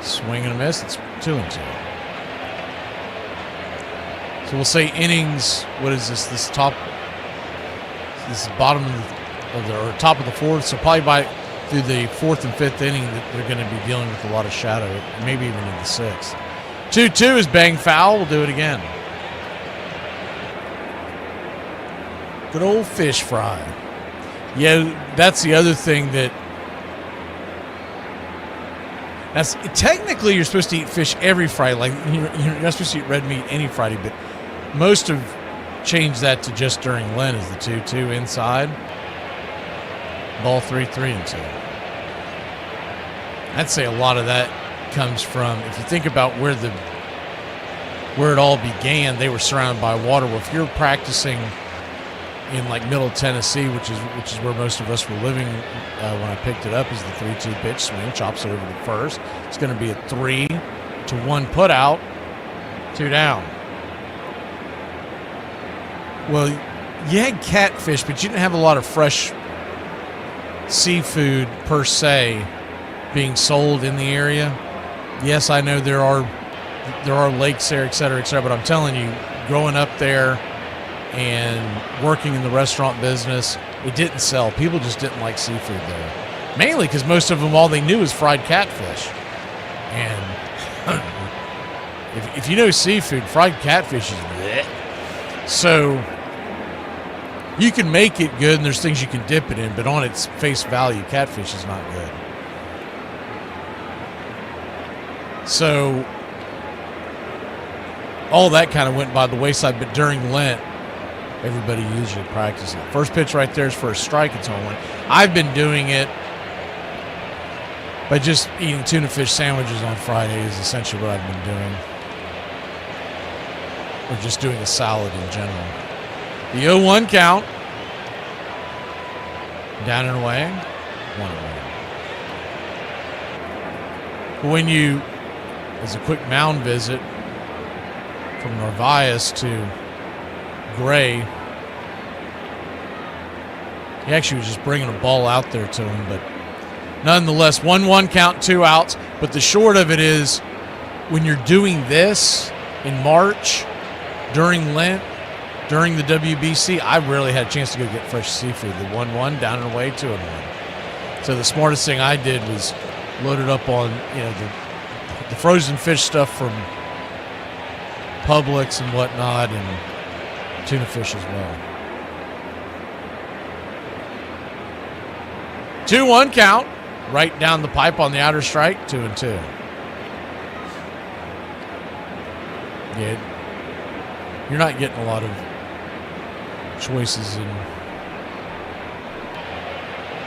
Swing and a miss. It's 2-2. So we'll say innings. What is this? This is bottom or top of the fourth. So probably through the fourth and fifth inning, they're going to be dealing with a lot of shadow. Maybe even in the sixth. 2-2 is bang foul. We'll do it again. Good old fish fry. Yeah, that's the other thing that's technically you're supposed to eat fish every Friday. Like you're not supposed to eat red meat any Friday, but most have changed that to just during Lent is the 2-2 inside. Ball 3-3-2. I'd say a lot of that comes from, if you think about where it all began, they were surrounded by water. Well, if you're practicing in like Middle Tennessee, which is where most of us were living when I picked it up, is the 3-2 pitch swing, chops it over to first. It's going to be a 3-1 put out, 2 down. Well, you had catfish, but you didn't have a lot of fresh seafood per se being sold in the area. Yes, I know there are lakes there, et cetera, but I'm telling you, growing up there and working in the restaurant business, it didn't sell. People just didn't like seafood there. Mainly because most of them, all they knew was fried catfish. And if you know seafood, fried catfish is bleh. So you can make it good and there's things you can dip it in, but on its face value, catfish is not good. So all that kind of went by the wayside, but during Lent, everybody usually practices it. First pitch right there is for a strike. It's on 1. I've been doing it by just eating tuna fish sandwiches on Friday is essentially what I've been doing. Or just doing a salad in general. The 0-1 count. Down and away. 1-1. When you, as a quick mound visit from Narvaez to Gray, he actually was just bringing a ball out there to him, but nonetheless, 1-1 count, 2 outs. But the short of it is, when you're doing this in March, during Lent, during the WBC, I rarely had a chance to go get fresh seafood. The 1-1, down and away, 2-1. So the smartest thing I did was loaded up on the frozen fish stuff from Publix and whatnot, and tuna fish as well. 2-1 count, right down the pipe on the outer strike, 2-2. Yeah, you're not getting a lot of choices in,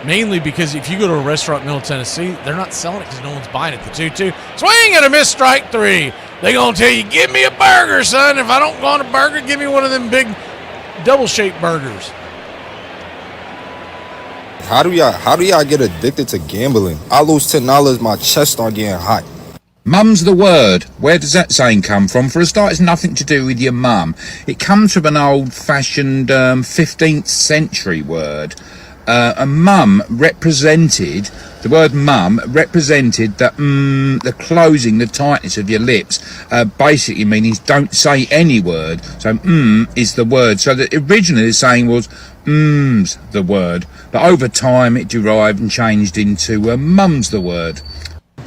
mainly because if you go to a restaurant in Middle Tennessee, they're not selling it because no one's buying it. The 2-2, swing and a miss, strike 3. They gonna tell you, give me a burger, son. If I don't want a burger, give me one of them big double-shaped burgers. How do y'all get addicted to gambling? I lose $10, my chest start getting hot. Mum's the word. Where does that saying come from? For a start, it's nothing to do with your mum. It comes from an old-fashioned 15th century word. A mum represented, the word mum represented the closing, the tightness of your lips. Basically meaning don't say any word. So is the word. So that originally the saying was m's the word. But over time it derived and changed into mum's the word.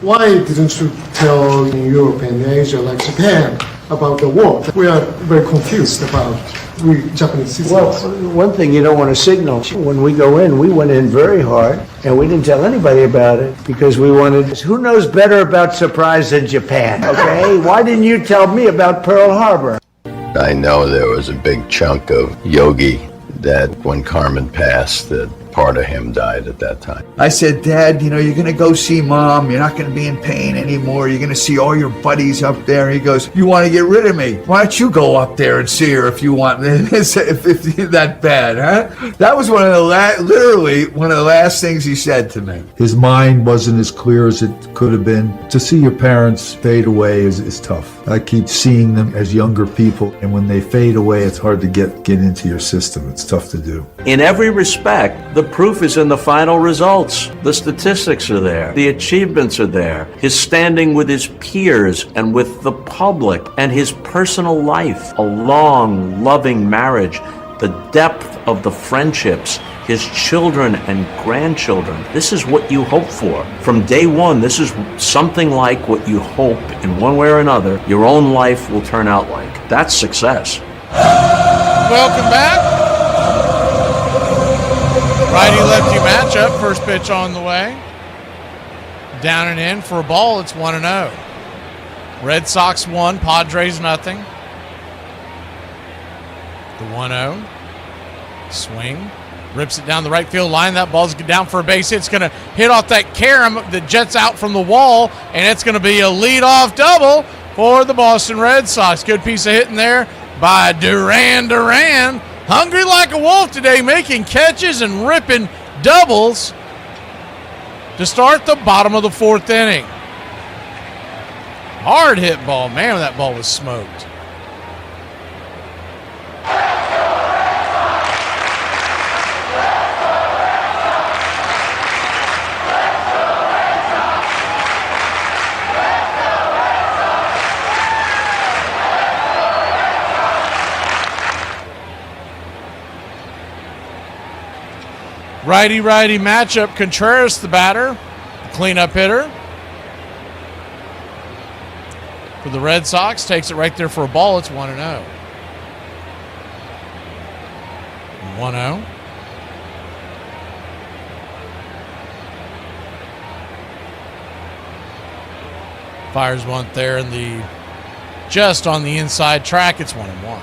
Why didn't you tell in Europe and Asia, like Japan, about the war? We are very confused about we Japanese citizens. Well, one thing you don't want to signal. When we go in, we went in very hard, and we didn't tell anybody about it because we wanted, who knows better about surprise than Japan, okay? Why didn't you tell me about Pearl Harbor? I know there was a big chunk of Yogi that when Carmen passed, that part of him died at that time. I said, Dad, you're going to go see Mom. You're not going to be in pain anymore. You're going to see all your buddies up there. He goes, you want to get rid of me? Why don't you go up there and see her if you want, if you're that bad, huh? That was literally one of the last things he said to me. His mind wasn't as clear as it could have been. To see your parents fade away is tough. I keep seeing them as younger people, and when they fade away, it's hard to get into your system. It's tough to do. In every respect, the proof is in the final results. The statistics are there. The achievements are there. His standing with his peers and with the public, and his personal life, a long, loving marriage, the depth of the friendships, his children and grandchildren. This is what you hope for. From day one, this is something like what you hope in one way or another your own life will turn out like. That's success. Welcome back. Righty-lefty matchup. First pitch on the way. Down and in for a ball. It's 1-0. Red Sox 1, Padres nothing. The 1-0. Swing. Rips it down the right field line. That ball's down for a base hit. It's going to hit off that carom that jets out from the wall, and it's going to be a leadoff double for the Boston Red Sox. Good piece of hitting there by Duran. Hungry like a wolf today, making catches and ripping doubles to start the bottom of the fourth inning. Hard hit ball. Man, that ball was smoked. Righty-righty matchup. Contreras, the batter, the cleanup hitter for the Red Sox. Takes it right there for a ball. It's 1-0. 1-0. Fires one there in the just on the inside track. It's 1-1.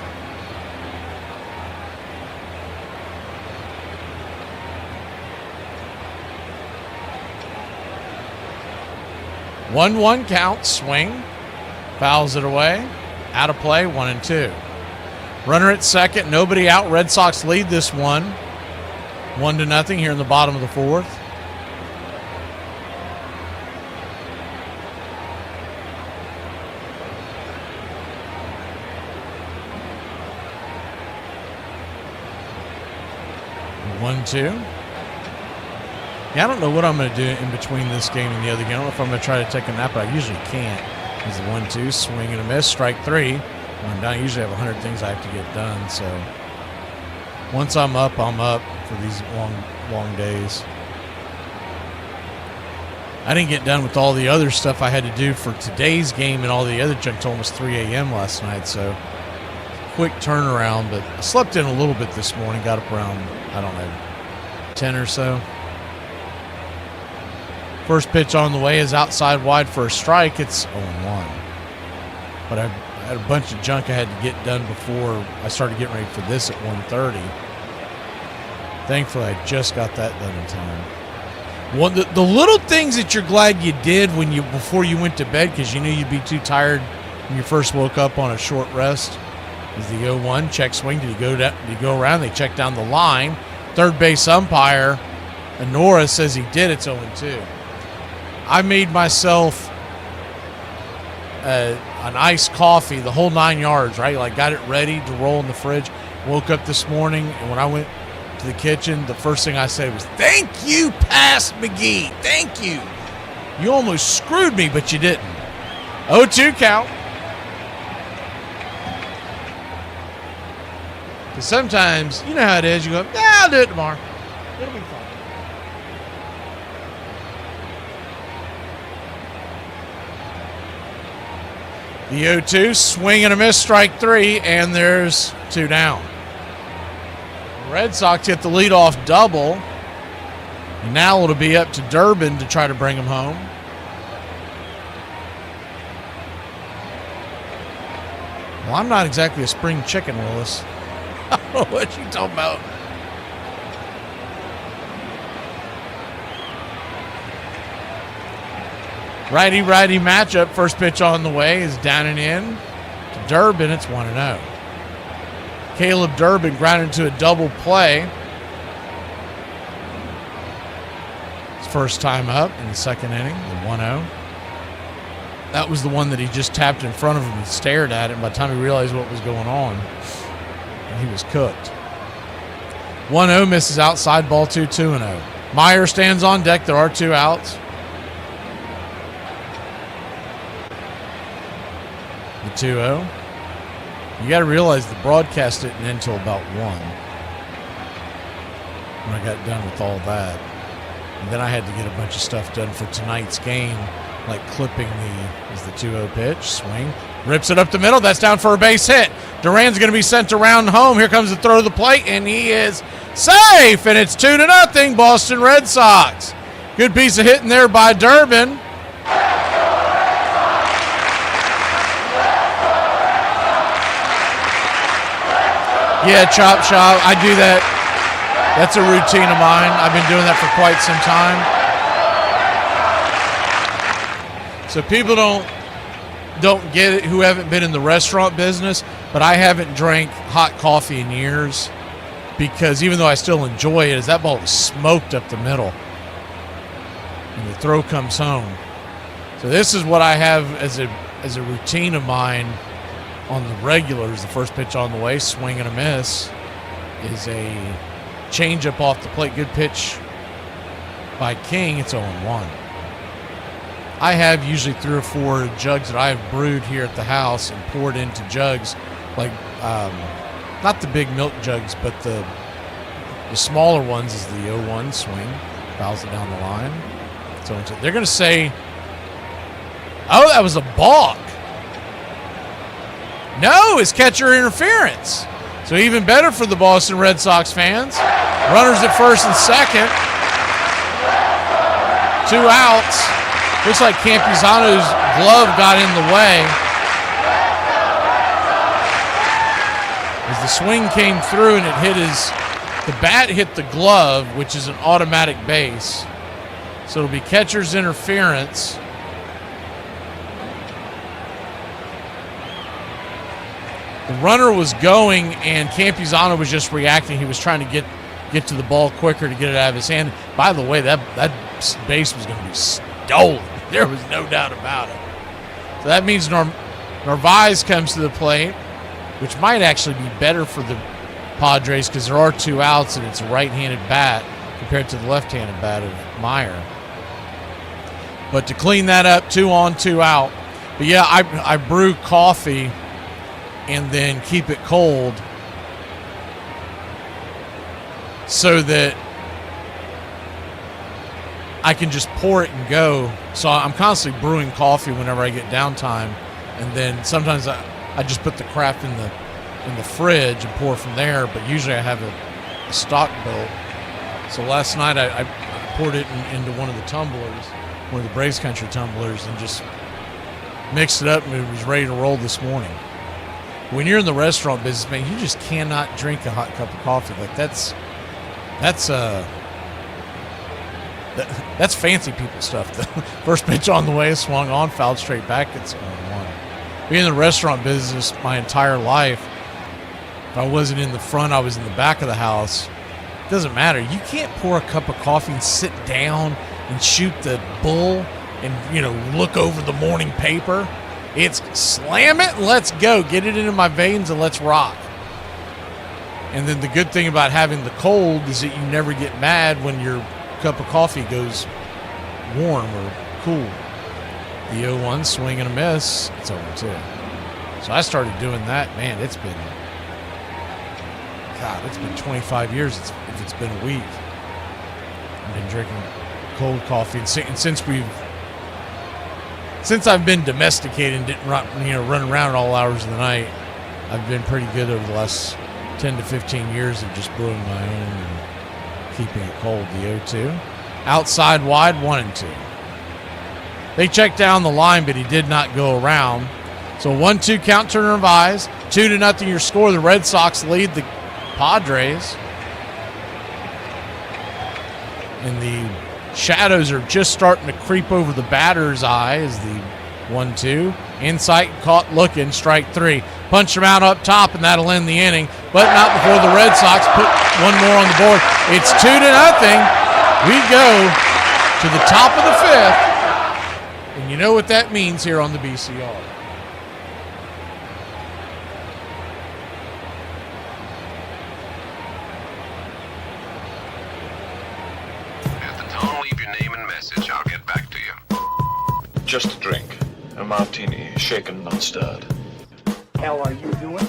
One count, swing, fouls it away, out of play, 1-2. Runner at second, nobody out. Red Sox lead this one, 1-0 here in the bottom of the fourth. One, two. Yeah, I don't know what I'm going to do in between this game and the other game. I don't know if I'm going to try to take a nap, but I usually can't. There's the 1-2, swing and a miss, strike three. When I'm down, I usually have 100 things I have to get done. So once I'm up for these long days. I didn't get done with all the other stuff I had to do for today's game and all the other junk till almost 3 a.m. last night. So quick turnaround, but I slept in a little bit this morning, got up around, 10 or so. First pitch on the way is outside wide for a strike. It's 0-1. But I had a bunch of junk I had to get done before I started getting ready for this at 1:30. Thankfully, I just got that done in time. The little things that you're glad you did before you went to bed because you knew you'd be too tired when you first woke up on a short rest is the 0-1 check swing. Did he go around? They check down the line. Third base umpire, Honora, says he did. It's 0-2. I made myself an iced coffee, the whole 9 yards, right? Like got it ready to roll in the fridge. Woke up this morning, and when I went to the kitchen, the first thing I said was, "Thank you, Pass McGee. Thank you. You almost screwed me, but you didn't." 0-2 count. Because sometimes, you know how it is, you go, I'll do it tomorrow. It'll be fine. The 0-2, swing and a miss, strike 3, and there's 2 down. The Red Sox get the leadoff double. And now it'll be up to Durbin to try to bring him home. Well, I'm not exactly a spring chicken, Willis. I don't know what you talking about. Righty-righty matchup. First pitch on the way is down and in. To Durbin, it's 1-0. Caleb Durbin grounded into a double play. His first time up in the second inning, the 1-0. That was the one that he just tapped in front of him and stared at it. And by the time he realized what was going on, he was cooked. 1-0 misses outside, ball 2-0. Meyer stands on deck. There are 2 outs. The 2-0. You got to realize the broadcast didn't end until about 1 when I got done with all that. And then I had to get a bunch of stuff done for tonight's game, like clipping the 2-0 pitch, swing, rips it up the middle. That's down for a base hit. Duran's going to be sent around home. Here comes the throw to the plate, and he is safe, and it's 2-0 Boston Red Sox. Good piece of hitting there by Durbin. Yeah, chop shop. I do that. That's a routine of mine. I've been doing that for quite some time. So people don't get it who haven't been in the restaurant business, but I haven't drank hot coffee in years because even though I still enjoy it, as that ball is smoked up the middle and the throw comes home. So this is what I have as a routine of mine on the regulars. The first pitch on the way, swing and a miss, is a changeup off the plate. Good pitch by King. It's 0-1. I have usually 3 or 4 jugs that I have brewed here at the house and poured into jugs, like not the big milk jugs, but the smaller ones is the 0-1 swing, fouls it down the line. So they're going to say, oh, that was a balk. No, it's catcher interference. So even better for the Boston Red Sox fans. Runners at first and second. 2 outs. Looks like Campusano's glove got in the way. As the swing came through and it hit the bat hit the glove, which is an automatic base. So it'll be catcher's interference. The runner was going, and Campusano was just reacting. He was trying to get to the ball quicker to get it out of his hand. By the way, that base was going to be stolen. There was no doubt about it. So that means Narvaez comes to the plate, which might actually be better for the Padres because there are 2 outs, and it's a right-handed bat compared to the left-handed bat of Meyer. But to clean that up, 2 on, 2 out. But, yeah, I brew coffee and then keep it cold so that I can just pour it and go. So I'm constantly brewing coffee whenever I get downtime, and then sometimes I just put the crap in the fridge and pour from there, but usually I have a stock built. So last night I poured it into one of the tumblers, one of the Braves Country tumblers, and just mixed it up, and it was ready to roll this morning. When you're in the restaurant business, man, you just cannot drink a hot cup of coffee. Like that's fancy people stuff. The first pitch on the way, swung on, fouled straight back. It's 1-1. Being in the restaurant business my entire life, if I wasn't in the front, I was in the back of the house. It doesn't matter. You can't pour a cup of coffee and sit down and shoot the bull and look over the morning paper. It's slam it and let's go. Get it into my veins and let's rock. And then the good thing about having the cold is that you never get mad when your cup of coffee goes warm or cool. The 0-1 swing and a miss. It's 0-2. So I started doing that. Man, it's been 25 years if it's been a week. I've been drinking cold coffee. And since we've since I've been domesticated and didn't run around at all hours of the night, I've been pretty good over the last 10 to 15 years of just brewing my own and keeping it cold. The 0-2. Outside wide, 1-2. They checked down the line, but he did not go around. So 1-2 count to revise. 2-0 your score. The Red Sox lead the Padres. And the shadows are just starting to creep over the batter's eye as the 1-2. Insight, caught looking, strike 3. Punch him out up top, and that'll end the inning. But not before the Red Sox put one more on the board. It's 2-0. We go to the top of the 5th. And you know what that means here on the BCR. At the tone, leave your name and message. I'll get back to you. Just a drink. A martini, shaken, not stirred. Hell are you doing?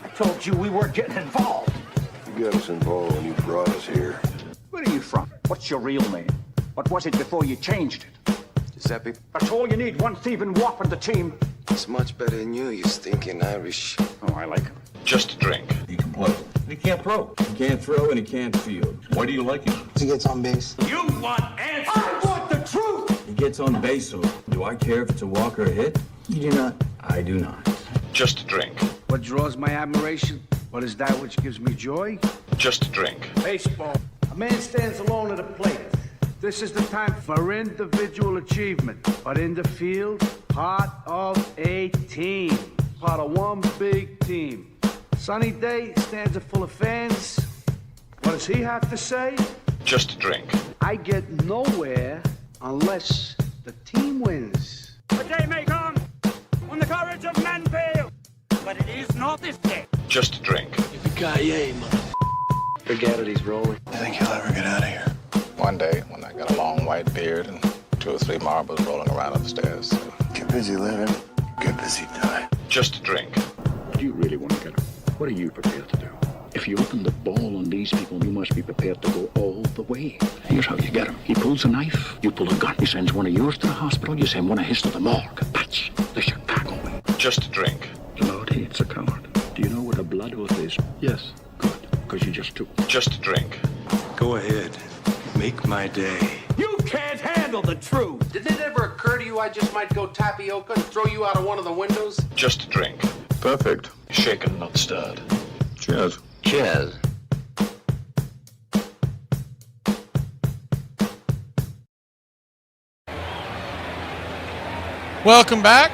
I told you we weren't getting involved. You got us involved when you brought us here. Where are you from? What's your real name? What was it before you changed it? Giuseppe. That's all you need, one thieving wop on the team. It's much better than you stinking Irish. Oh, I like him. Just a drink. He can play. He can't throw. He can't throw and he can't field. Why do you like him? He gets on base. You want answers! I want the truth! He gets on base, so do I care if it's a walk or a hit? You do not. I do not. Just a drink. What draws my admiration? What is that which gives me joy? Just a drink. Baseball. A man stands alone at a plate. This is the time for individual achievement. But in the field, part of a team. Part of one big team. Sunny day, stands are full of fans. What does he have to say? Just a drink. I get nowhere unless the team wins. The day may come when the courage of men fail, but it is not this day. Just a drink. Yippee-ki-yay, mother. Forget it, he's rolling. I think he'll ever get out of here. One day, when I got a long white beard and 2 or 3 marbles rolling around upstairs. Get busy living, get busy dying. Just a drink. Do you really want to get him? What are you prepared to do? If you open the ball on these people, you must be prepared to go all the way. Here's how you get him. He pulls a knife, you pull a gun. He sends one of yours to the hospital, you send one of his to the morgue. That's the Chicago way. Just a drink. Lord hates a coward. Do you know what a blood oath is? Yes. Good, because you just took. Just a drink. Go ahead. Make my day. You can't handle the truth. Did it ever occur to you I just might go tapioca and throw you out of one of the windows? Just a drink. Perfect. Shaken, not stirred. Cheers. Cheers. Welcome back.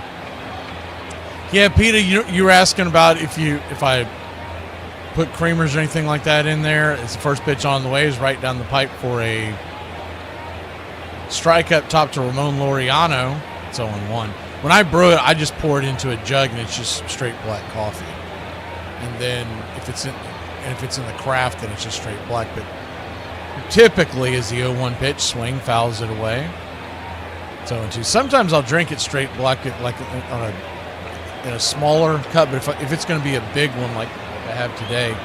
Yeah, Peter, you were asking about if I put creamers or anything like that in there. It's the first pitch on the way. Is right down the pipe for a strike up top to Ramon Laureano. It's 0-1. When I brew it, I just pour it into a jug and it's just straight black coffee. And then if it's in the craft, then it's just straight black. But typically, as the 0-1 pitch, swing fouls it away. It's 0-2. Sometimes I'll drink it straight black, like in a smaller cup. But if it's going to be a big one like I have today,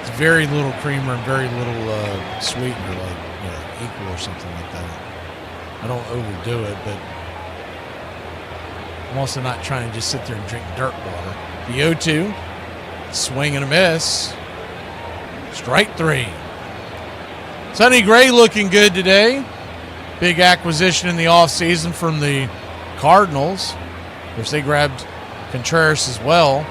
it's very little creamer and very little sweetener, like equal or something like that. I don't overdo it, but I'm also not trying to just sit there and drink dirt water. The 0-2, swing and a miss. Strike 3. Sonny Gray looking good today. Big acquisition in the offseason from the Cardinals. Of course, they grabbed Contreras as well.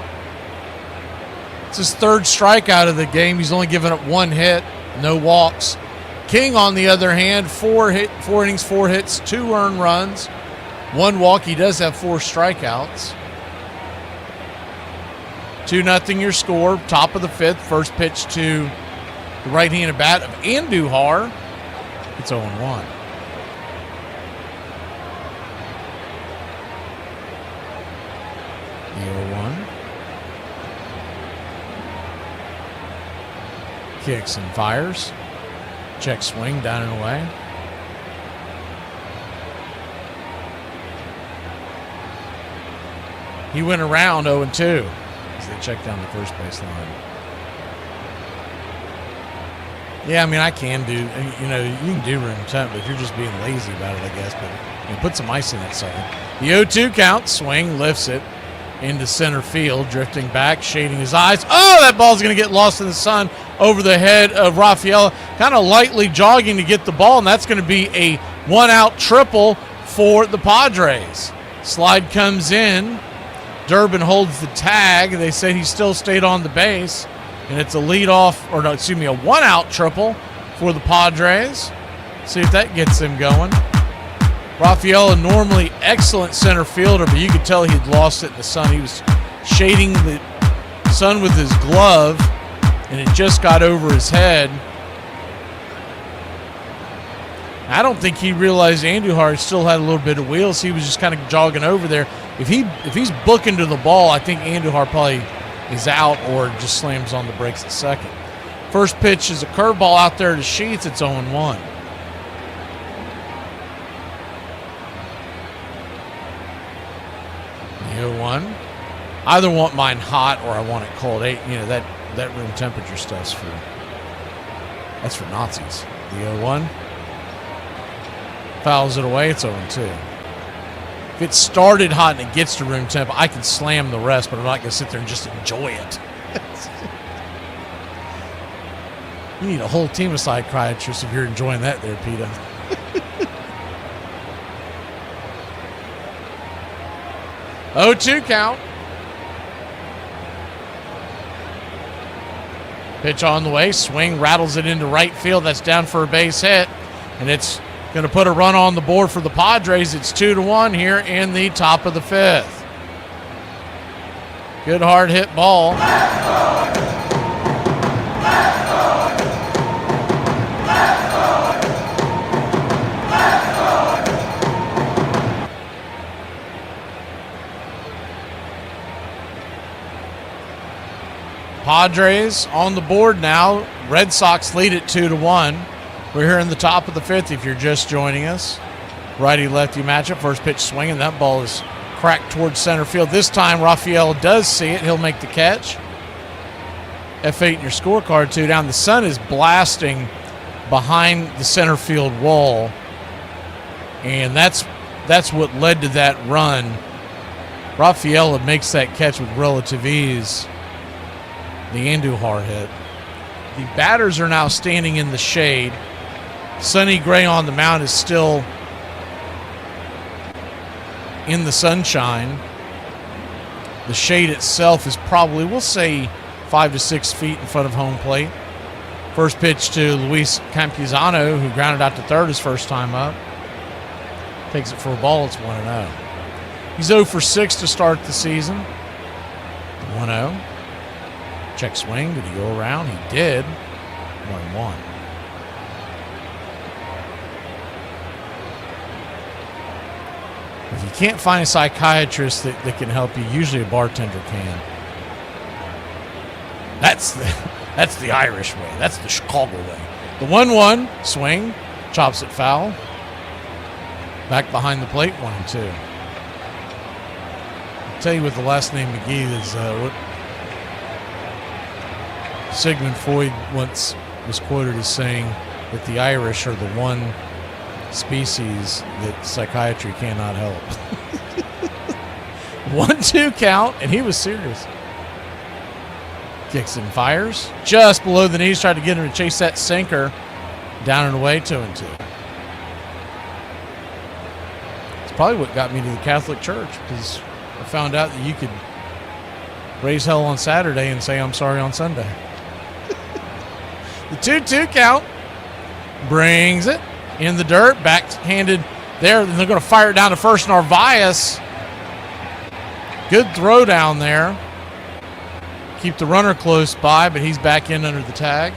It's his 3rd strikeout of the game. He's only given up 1 hit, no walks. King, on the other hand, 4 innings, 4 hits, 2 earned runs, 1 walk. He does have 4 strikeouts. 2-0 your score. Top of the 5th. First pitch to the right-handed bat of Andujar. It's 0-1. The 0-1. Kicks and fires. Check swing, down and away. He went around 0-2 as they check down the first base line. Yeah, I mean, I can do, you can do room temp, but if you're just being lazy about it, I guess. But put some ice in it, son. The 0-2 count, swing, lifts it into center field, drifting back, shading his eyes. Oh, that ball's going to get lost in the sun over the head of Rafael, kind of lightly jogging to get the ball, and that's going to be a one-out triple for the Padres. Slide comes in. Durbin holds the tag. They say he still stayed on the base. And it's a a one-out triple for the Padres. See if that gets them going. Rafael, a normally excellent center fielder, but you could tell he'd lost it in the sun. He was shading the sun with his glove, and it just got over his head. I don't think he realized Andujar still had a little bit of wheels. He was just kind of jogging over there. If he's booking to the ball, I think Andujar probably is out or just slams on the brakes at second. First pitch is a curveball out there to Sheets. It's 0-1. The 0-1. I either want mine hot or I want it cold. That room temperature stuff's that's for Nazis. The 0-1. Fouls it away. It's 0-2. If it started hot and it gets to room temp, I can slam the rest, but I'm not going to sit there and just enjoy it. You need a whole team of psychiatrists if you're enjoying that there, Peter. Oh, 2 count. Pitch on the way. Swing, rattles it into right field. That's down for a base hit. And it's going to put a run on the board for the Padres. It's 2-1 here in the top of the 5th. Good hard hit ball. Padres on the board now. Red Sox lead it 2-1. We're here in the top of the 5th if you're just joining us. Righty-lefty matchup. First pitch swinging. That ball is cracked towards center field. This time Rafael does see it. He'll make the catch. F8 in your scorecard, 2 down. The sun is blasting behind the center field wall. And that's what led to that run. Rafael makes that catch with relative ease. The Andujar hit. The batters are now standing in the shade. Sonny Gray on the mound is still in the sunshine. The shade itself is probably, we'll say, 5 to 6 feet in front of home plate. First pitch to Luis Campuzano, who grounded out to third his first time up. Takes it for a ball. It's 1-0. He's 0 for 6 to start the season. 1-0. Check swing. Did he go around? He did. 1-1. If you can't find a psychiatrist that can help you, usually a bartender can. That's the Irish way. That's the Chicago way. The 1-1 swing, chops it foul. Back behind the plate, 1-2. I'll tell you what the last name McGee is. What Sigmund Freud once was quoted as saying that the Irish are the one species that psychiatry cannot help. 1-2 count, and he was serious. Kicks and fires. Just below the knees, tried to get him to chase that sinker. Down and away, 2-2. It's probably what got me to the Catholic Church, because I found out that you could raise hell on Saturday and say I'm sorry on Sunday. The 2-2 count. Brings it in the dirt, backhanded there. Then they're going to fire it down to first. Narvaez. Good throw down there. Keep the runner close by, but he's back in under the tag.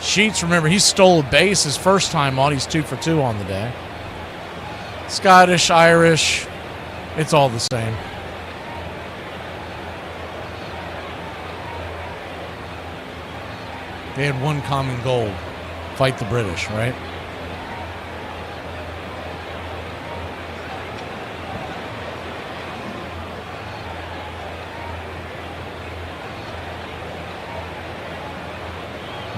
Sheets, remember, he stole a base his first time on. He's 2 for 2 on the day. Scottish, Irish, it's all the same. They had one common goal, fight the British, right?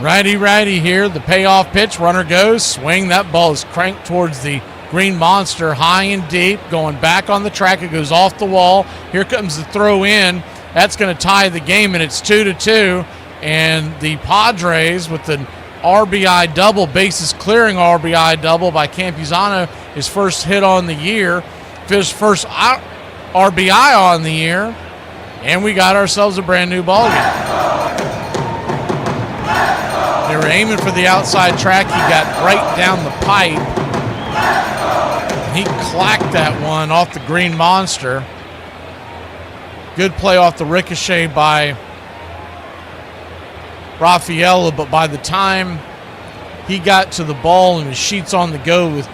Righty here. The payoff pitch. Runner goes. Swing. That ball is cranked towards the green monster. High and deep. Going back on the track. It goes off the wall. Here comes the throw in. That's going to tie the game, and it's 2-2. And the Padres with the RBI double, bases clearing RBI double by Campuzano, his first hit on the year, his first RBI on the year, and we got ourselves a brand new ball game. They were aiming for the outside track. He got right down the pipe. He clacked that one off the green monster. Good play off the ricochet by Rafaela, but by the time he got to the ball and his sheets on the go with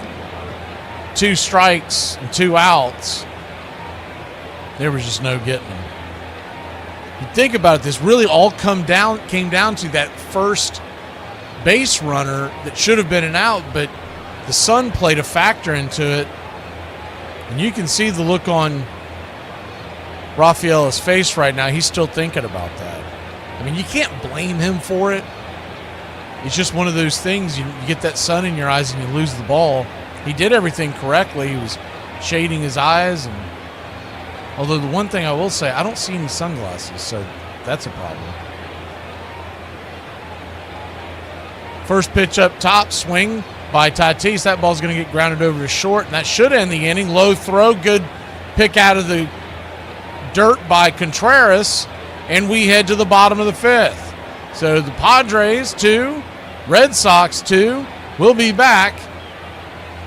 2 strikes and 2 outs, there was just no getting him. You think about it, this really all came down to that first base runner that should have been an out, but the sun played a factor into it, and you can see the look on Rafaela's face right now. He's still thinking about that. I mean, you can't blame him for it. It's just one of those things. You get that sun in your eyes and you lose the ball. He did everything correctly. He was shading his eyes. And although the one thing I will say, I don't see any sunglasses, so that's a problem. First pitch up top, swing by Tatis. That ball's going to get grounded over to short, and that should end the inning. Low throw, good pick out of the dirt by Contreras, and we head to the bottom of the 5th. So the Padres 2, Red Sox 2. We'll be back.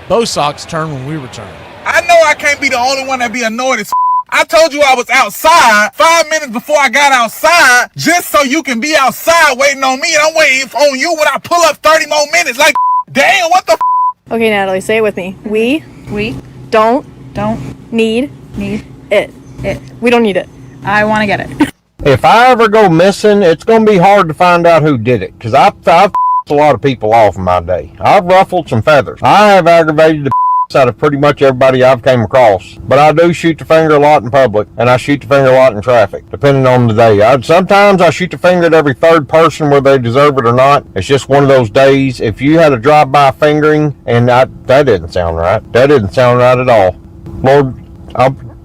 Bo Sox turn when we return. I know I can't be the only one that be annoyed as I told you I was outside 5 minutes before I got outside just so you can be outside waiting on me, and I'm waiting on you when I pull up 30 more minutes. Like, damn, what the Okay, Natalie, say it with me. We don't need it. We don't need it. I want to get it. If I ever go missing, it's going to be hard to find out who did it, because I've a lot of people off in my day. I've ruffled some feathers. I have aggravated the out of pretty much everybody I've came across, but I do shoot the finger a lot in public, and I shoot the finger a lot in traffic, depending on the day. Sometimes I shoot the finger at every third person, whether they deserve it or not. It's just one of those days. If you had a drive-by fingering, and that didn't sound right. That didn't sound right at all. Lord,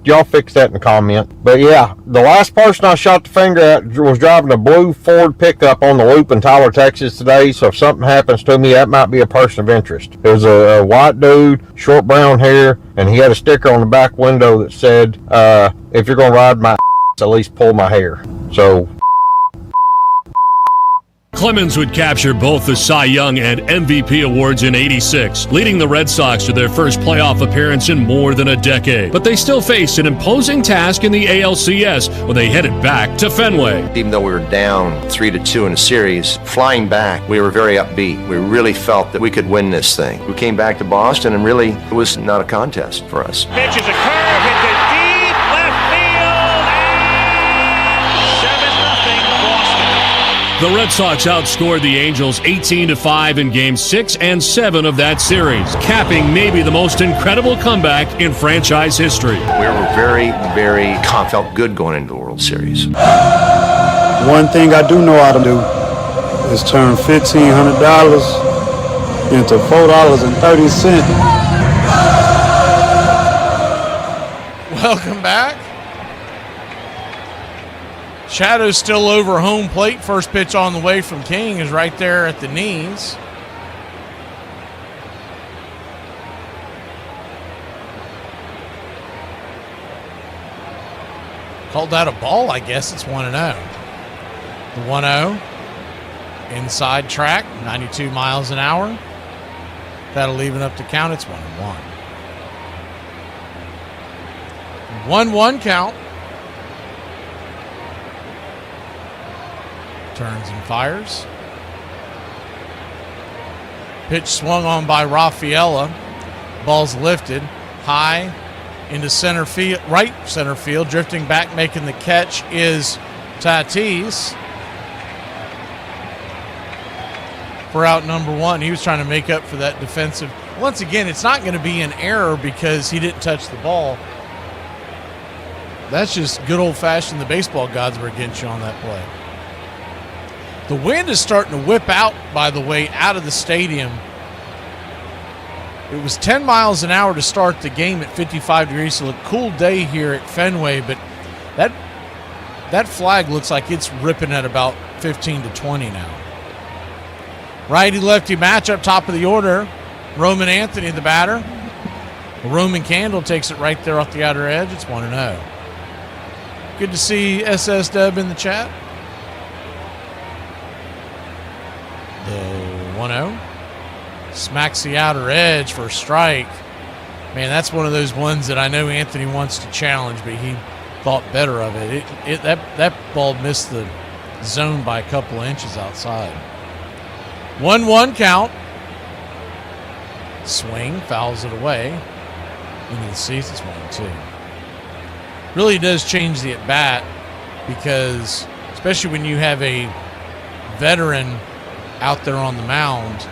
y'all fix that in the comment. But yeah, the last person I shot the finger at was driving a blue Ford pickup on the loop in Tyler, Texas today. So if something happens to me, that might be a person of interest. It was a white dude, short brown hair, and he had a sticker on the back window that said, if you're going to ride my ass, at least pull my hair. So Clemens would capture both the Cy Young and MVP awards in '86, leading the Red Sox to their first playoff appearance in more than a decade. But they still faced an imposing task in the ALCS when they headed back to Fenway. Even though we were down 3-2 in a series, flying back, we were very upbeat. We really felt that we could win this thing. We came back to Boston, and really, it was not a contest for us. Pitch is a curve hit to deep left field, and 7-0 Boston. The Red Sox outscored the Angels 18-5 in Games 6 and 7 of that series, capping maybe the most incredible comeback in franchise history. We were very, very felt good going into the World Series. One thing I do know how to do is turn $1,500 into $4.30. Welcome back. Shadow's still over home plate. First pitch on the way from King is right there at the knees. Called that a ball, I guess. It's 1-0. The 1-0. Inside track, 92 miles an hour. That'll even up to count. It's 1-1. 1-1 count. Turns and fires. Pitch swung on by Rafaela. Ball's lifted high into center field, right center field. Drifting back, making the catch is Tatis for out number 1. He was trying to make up for that defensive. Once again, it's not going to be an error because he didn't touch the ball. That's just good old-fashioned. The baseball gods were against you on that play. The wind is starting to whip out, by the way, out of the stadium. It was 10 miles an hour to start the game at 55 degrees, so a cool day here at Fenway, but that flag looks like it's ripping at about 15 to 20 now. Righty-lefty matchup, top of the order. Roman Anthony, the batter. Roman Candle takes it right there off the outer edge. It's 1-0. Good to see SS Dub in the chat. The 1-0. Smacks the outer edge for a strike. Man, that's one of those ones that I know Anthony wants to challenge, but he thought better of it. That ball missed the zone by a couple of inches outside. 1-1 count. Swing, fouls it away. Into the seats, it's 1-2. Really does change the at-bat because, especially when you have a veteran out there on the mound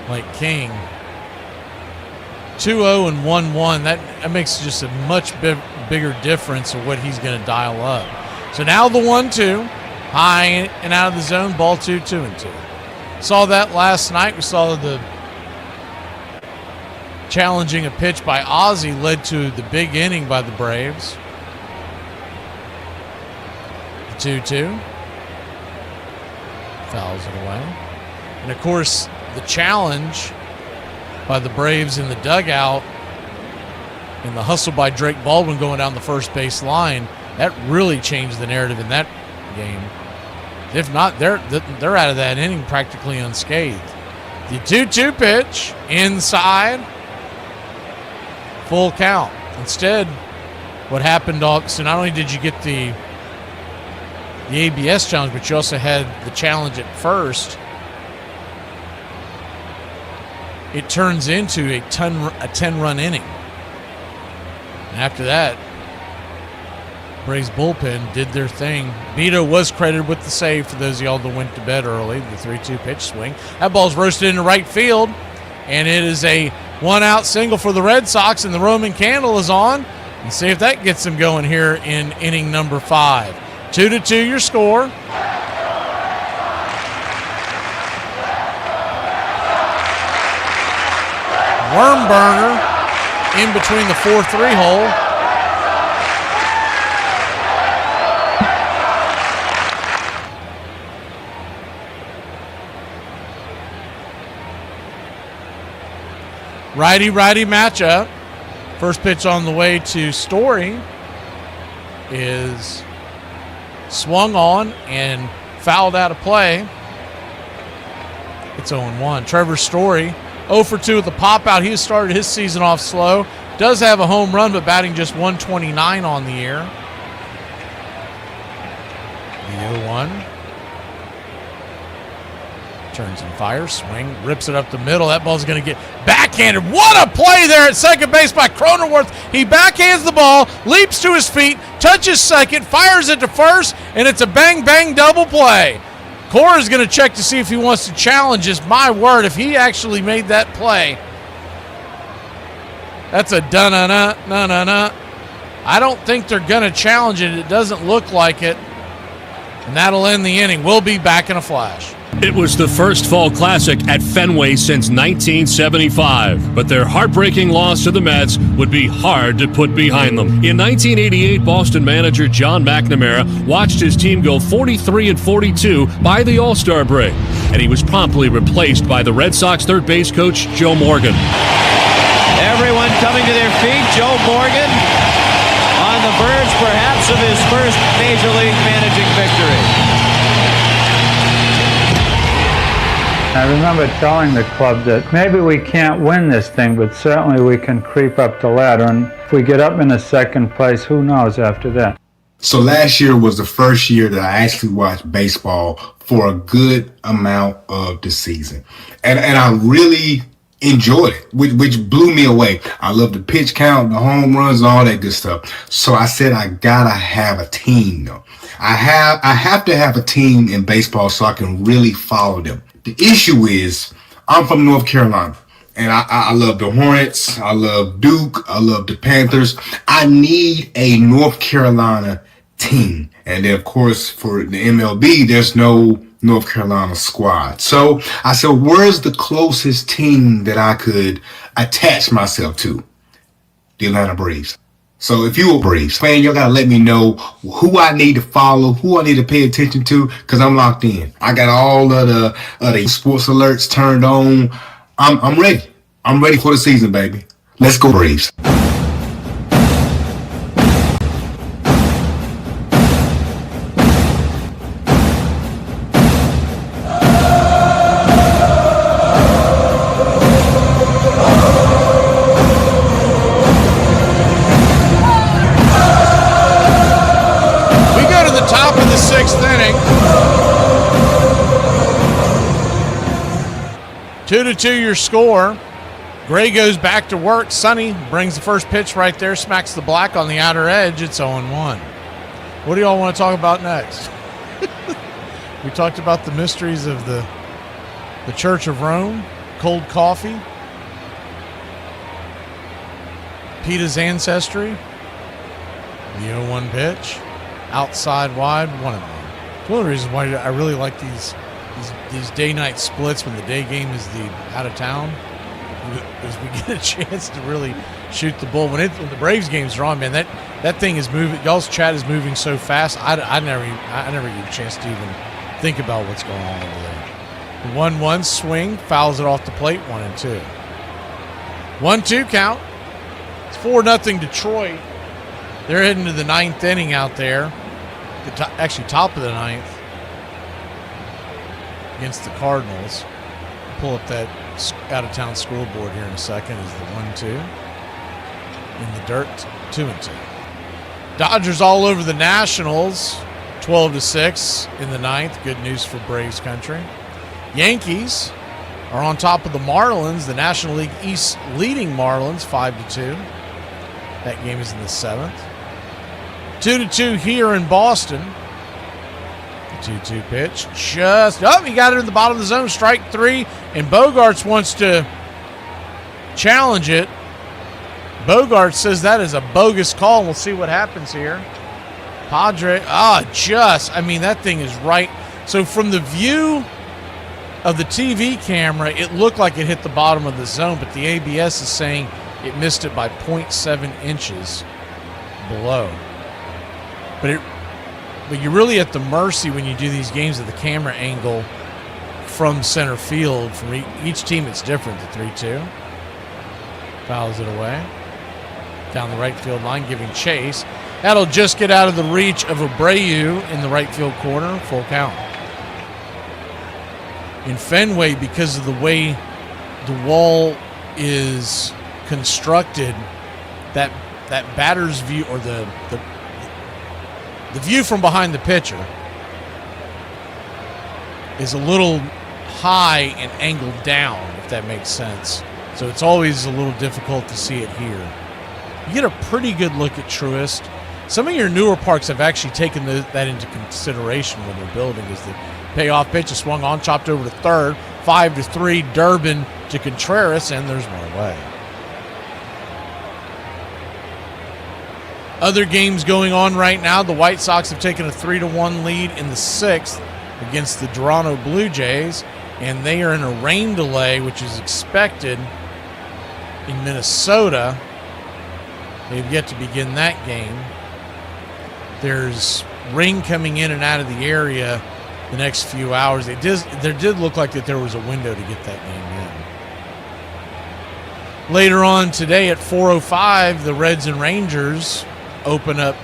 like King. 2-0 and 1-1, that makes just a much bigger difference of what he's going to dial up. So now the 1-2, high and out of the zone, ball 2-2-2. Saw that last night. We saw the challenging a pitch by Ozzie led to the big inning by the Braves. The 2-2. Fouls it away. And, of course, the challenge by the Braves in the dugout and the hustle by Drake Baldwin going down the first base line, that really changed the narrative in that game. If not, they're out of that inning practically unscathed. The 2-2 pitch inside. Full count. Instead, what happened, so not only did you get the ABS challenge, but you also had the challenge at first. It turns into a 10-run inning. And after that, Braves bullpen did their thing. Vito was credited with the save for those of y'all that went to bed early, the 3-2 pitch swing. That ball's roasted into right field, and it is a one-out single for the Red Sox, and the Roman Candle is on. And see if that gets them going here in inning number 5. 2-2 your score. Worm burner in between the 4-3 hole. Righty-righty matchup. First pitch on the way to Story is swung on and fouled out of play. It's 0-1. Trevor Story 0 for 2 with the pop out. He has started his season off slow. Does have a home run, but batting just 129 on the year. The 0-1. Turns and fires. Swing. Rips it up the middle. That ball's going to get backhanded. What a play there at second base by Cronenworth. He backhands the ball, leaps to his feet, touches second, fires it to first, and it's a bang-bang double play. Cora is going to check to see if he wants to challenge this. My word, if he actually made that play, that's a dun-na-na. I don't think they're going to challenge it. It doesn't look like it. And that'll end the inning. We'll be back in a flash. It was the first fall classic at Fenway since 1975, but their heartbreaking loss to the Mets would be hard to put behind them. In 1988, Boston manager John McNamara watched his team go 43-42 by the All-Star break, and he was promptly replaced by the Red Sox third base coach Joe Morgan. Everyone coming to their feet. Joe Morgan on the verge, perhaps, of his first Major League managing victory. I remember telling the club that maybe we can't win this thing, but certainly we can creep up the ladder. And if we get up in the second place, who knows after that? So last year was the first year that I actually watched baseball for a good amount of the season. And I really enjoyed it, which blew me away. I love the pitch count, the home runs, and all that good stuff. So I said, I gotta have a team though. I have to have a team in baseball so I can really follow them. The issue is I'm from North Carolina, and I love the Hornets. I love Duke. I love the Panthers. I need a North Carolina team. And then, of course, for the MLB, there's no North Carolina squad. So I said, where's the closest team that I could attach myself to? The Atlanta Braves. So if you're a Braves fan, you gotta let me know who I need to follow, who I need to pay attention to, because I'm locked in. I got all of the sports alerts turned on. I'm ready. I'm ready for the season, baby. Let's go Braves. Inning. 2-2 your score. Gray goes back to work. Sonny brings the first pitch right there, smacks the black on the outer edge. It's 0-1. What do y'all want to talk about next? We talked about the mysteries of the Church of Rome, cold coffee, PETA's ancestry, the 0-1 pitch, outside wide, 1-1. It's one of the reasons why I really like these day-night splits when the day game is the out of town, because we get a chance to really shoot the bull. When the Braves games are on, man, that thing is moving. Y'all's chat is moving so fast. I never get a chance to even think about what's going on over there. The 1-1 swing, fouls it off the plate, 1-2. 1-2 count. It's 4-0 Detroit. They're heading to the 9th inning out there. Actually, top of the 9th against the Cardinals. Pull up that out-of-town scoreboard here in a second. Is the 1-2 in the dirt, 2-2. Dodgers all over the Nationals, 12-6 in the 9th. Good news for Braves country. Yankees are on top of the Marlins. The National League East leading Marlins 5-2. That game is in the 7th. 2-2 here in Boston. The 2-2 pitch. He got it in the bottom of the zone. Strike 3. And Bogarts wants to challenge it. Bogarts says that is a bogus call. We'll see what happens here. Padre. That thing is right. So from the view of the TV camera, it looked like it hit the bottom of the zone, but the ABS is saying it missed it by 0.7 inches below. But you're really at the mercy when you do these games of the camera angle from center field. From each team, it's different. The 3-2 fouls it away down the right field line, giving chase. That'll just get out of the reach of Abreu in the right field corner. Full count. In Fenway, because of the way the wall is constructed, that batter's view, or the view from behind the pitcher, is a little high and angled down, if that makes sense. So it's always a little difficult to see it here. You get a pretty good look at Truist. Some of your newer parks have actually taken that into consideration when they're building. Is the payoff pitch is swung on, chopped over to third, 5-3, Durbin to Contreras, and there's one away. Other games going on right now. The White Sox have taken a 3-1 lead in the 6th against the Toronto Blue Jays, and they are in a rain delay, which is expected in Minnesota. They've yet to begin that game. There's rain coming in and out of the area the next few hours. There did look like that there was a window to get that game in. Later on today at 4:05, the Reds and Rangers open up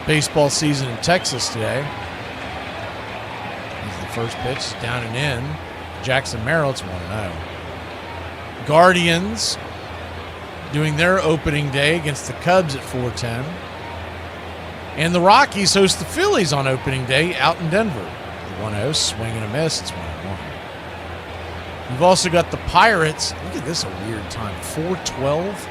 baseball season in Texas today. Here's the first pitch, down and in. Jackson Merrill, it's 1-0. Guardians doing their opening day against the Cubs at 4:10. And the Rockies host the Phillies on opening day out in Denver. The 1-0, swing and a miss, it's 1-1. You've also got the Pirates. Look at this, a weird time, 4:12.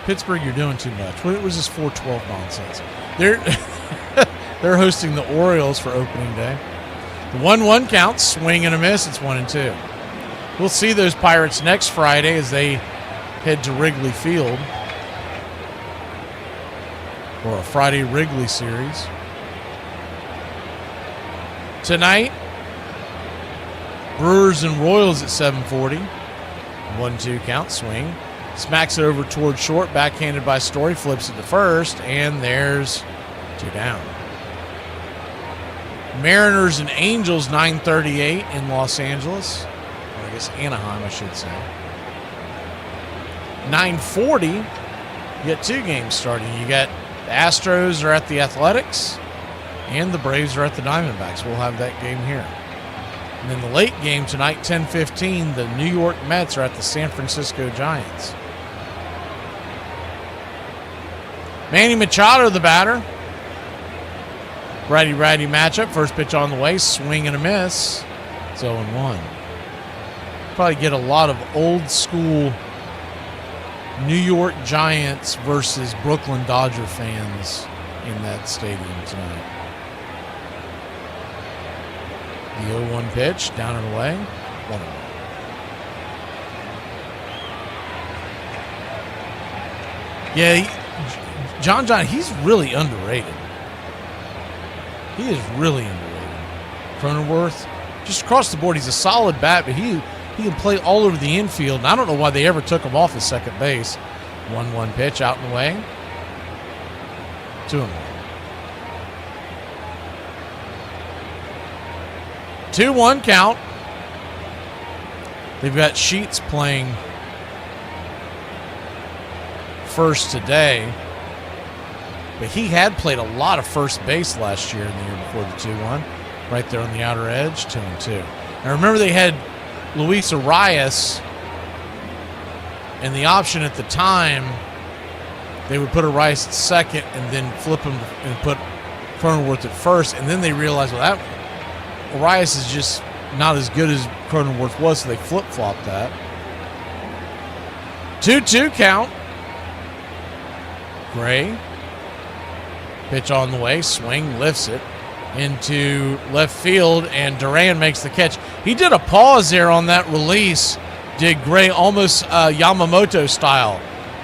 Pittsburgh, you're doing too much. What was this 4:12 nonsense? They're hosting the Orioles for opening day. The 1-1 count, swing and a miss. It's 1-2. We'll see those Pirates next Friday as they head to Wrigley Field for a Friday Wrigley series. Tonight, Brewers and Royals at 7:40. 1-2 count, swing. Smacks it over towards short, backhanded by Story, flips it to first, and there's 2 down. Mariners and Angels, 9:38 in Los Angeles. Or I guess Anaheim, I should say. 9:40, you got 2 games starting. You got the Astros are at the Athletics, and the Braves are at the Diamondbacks. We'll have that game here. And then the late game tonight, 10:15, the New York Mets are at the San Francisco Giants. Manny Machado, the batter. Righty-righty matchup. First pitch on the way. Swing and a miss. It's 0-1. Probably get a lot of old school New York Giants versus Brooklyn Dodger fans in that stadium tonight. The 0-1 pitch. Down and away. 1-1. Yeah, John, he's really underrated. He is really underrated. Cronenworth, just across the board, he's a solid bat, but he can play all over the infield, and I don't know why they ever took him off at second base. 1-1 pitch out and away. 2-1. 2-1 count. They've got Sheets playing first today. But he had played a lot of first base last year and the year before the 2-1. Right there on the outer edge, 2-2. Now remember they had Luis Arias, and the option at the time, they would put Arias at second and then flip him and put Cronenworth at first. And then they realized, well, that Arias is just not as good as Cronenworth was, so they flip-flopped that. 2-2 count. Gray. Pitch on the way, swing, lifts it into left field, and Duran makes the catch. He did a pause there on that release, did Gray, almost Yamamoto style.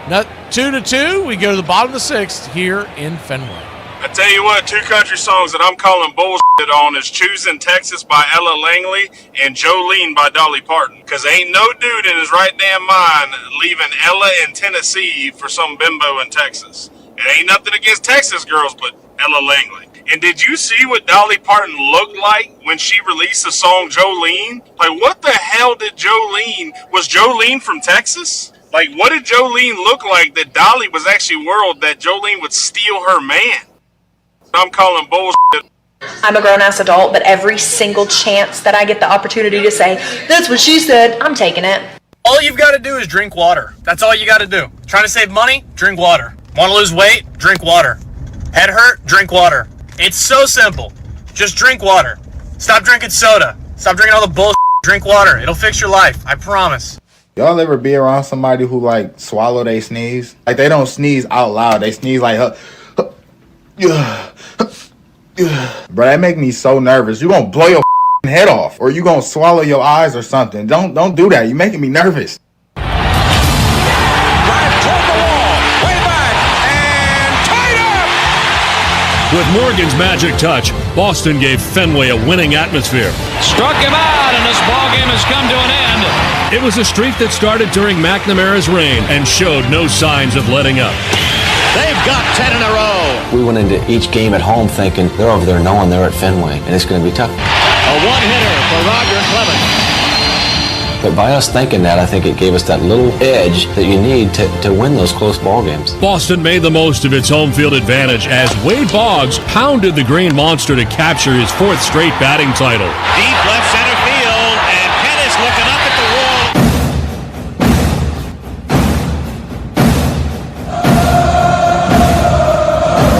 Now, 2-2, we go to the bottom of the 6th here in Fenway. I tell you what, 2 country songs that I'm calling bullshit on is Choosing Texas by Ella Langley and Jolene by Dolly Parton. Because ain't no dude in his right damn mind leaving Ella in Tennessee for some bimbo in Texas. It ain't nothing against Texas girls, but Ella Langley. And did you see what Dolly Parton looked like when she released the song Jolene? Like, what the hell did Jolene... Was Jolene from Texas? Like, what did Jolene look like that Dolly was actually worried that Jolene would steal her man? I'm calling bullshit. I'm a grown-ass adult, but every single chance that I get the opportunity to say, that's what she said, I'm taking it. All you've got to do is drink water. That's all you got to do. Trying to save money? Drink water. Want to lose weight? Drink water. Head hurt? Drink water. It's so simple. Just drink water. Stop drinking soda. Stop drinking all the bullshit. Drink water. It'll fix your life. I promise. Y'all ever be around somebody who, like, swallow they sneeze? Like, they don't sneeze out loud. They sneeze like, bro, that make me so nervous. You gonna blow your head off, or you gonna swallow your eyes or something. Don't do that. You're making me nervous. With Morgan's magic touch, Boston gave Fenway a winning atmosphere. Struck him out, and this ballgame has come to an end. It was a streak that started during McNamara's reign and showed no signs of letting up. They've got 10 in a row. We went into each game at home thinking they're over there knowing they're at Fenway, and it's going to be tough. A one-hitter for Roger Clemens. But by us thinking that, I think it gave us that little edge that you need to win those close ball games. Boston made the most of its home field advantage as Wade Boggs pounded the Green Monster to capture his 4th straight batting title. Deep left center field, and Pettis looking up at the wall.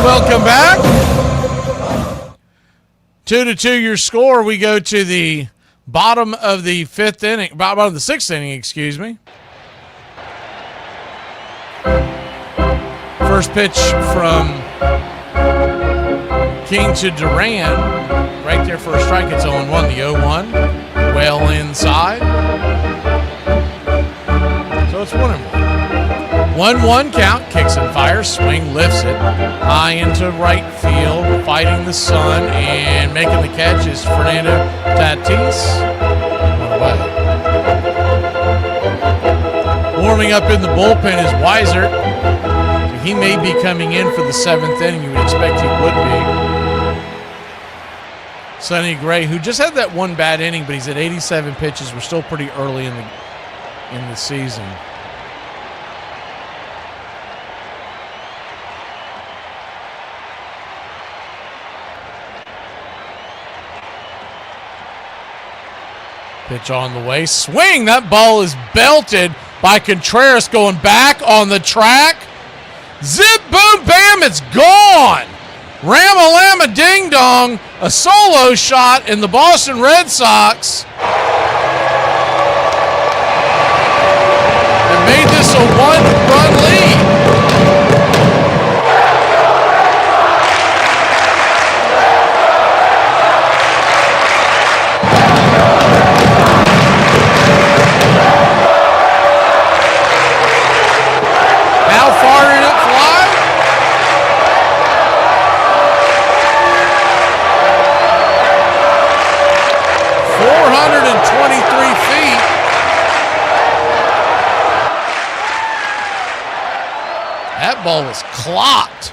Welcome back. 2-2 your score. We go to the bottom of the 5th inning, bottom of the 6th inning, excuse me. First pitch from King to Duran. Right there for a strike. It's 0-1. The 0-1. Well inside. So it's 1-1. 1-1 count, kicks and fires, swing, lifts it. High into right field, fighting the sun, and making the catch is Fernando Tatis. One away. Warming up in the bullpen is Weiser. He may be coming in for the 7th inning. You would expect he would be. Sonny Gray, who just had that one bad inning, but he's at 87 pitches. We're still pretty early in the season. Pitch on the way. Swing! That ball is belted by Contreras going back on the track. Zip, boom, bam, it's gone! Ram-a-lamma ding-dong, a solo shot in the Boston Red Sox. It made this a one-run lead. How far did it fly? That ball was clocked.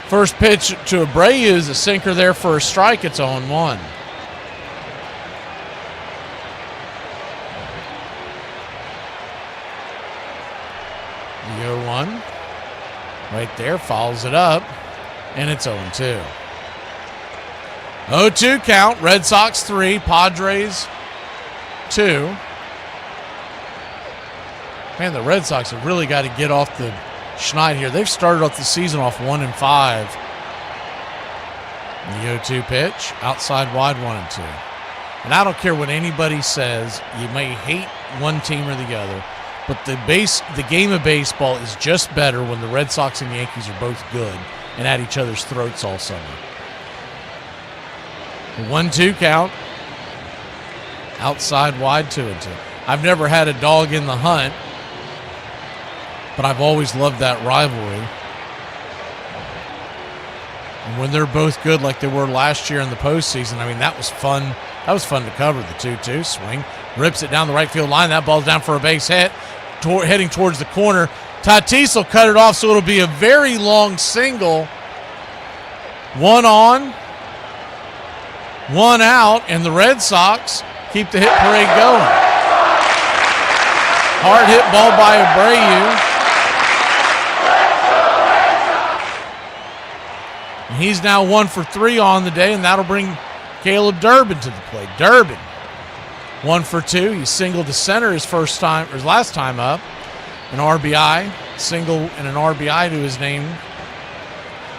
First pitch to Abreu is a sinker there for a strike. It's 0-1. The 0-1. Right there, follows it up, and it's 0-2. 0-2 count, Red Sox 3, Padres 2. Man, the Red Sox have really got to get off the schneid here. They've started off the season off 1-5. The 0-2 pitch, outside wide 1-2. And I don't care what anybody says, you may hate one team or the other, but the game of baseball is just better when the Red Sox and Yankees are both good and at each other's throats all summer. 1-2 count. Outside wide 2-2. I've never had a dog in the hunt, but I've always loved that rivalry. And when they're both good like they were last year in the postseason, I mean, that was fun. That was fun to cover. The 2-2 swing. Rips it down the right field line. That ball's down for a base hit. Heading towards the corner. Tatis will cut it off, so it'll be a very long single. 1 on, 1 out, and the Red Sox keep the hit parade going. Hard hit ball by Abreu. And he's now 1 for 3 on the day, and that'll bring Caleb Durbin to the plate. Durbin, 1 for 2. He singled to center his last time up. An RBI, single and an RBI to his name.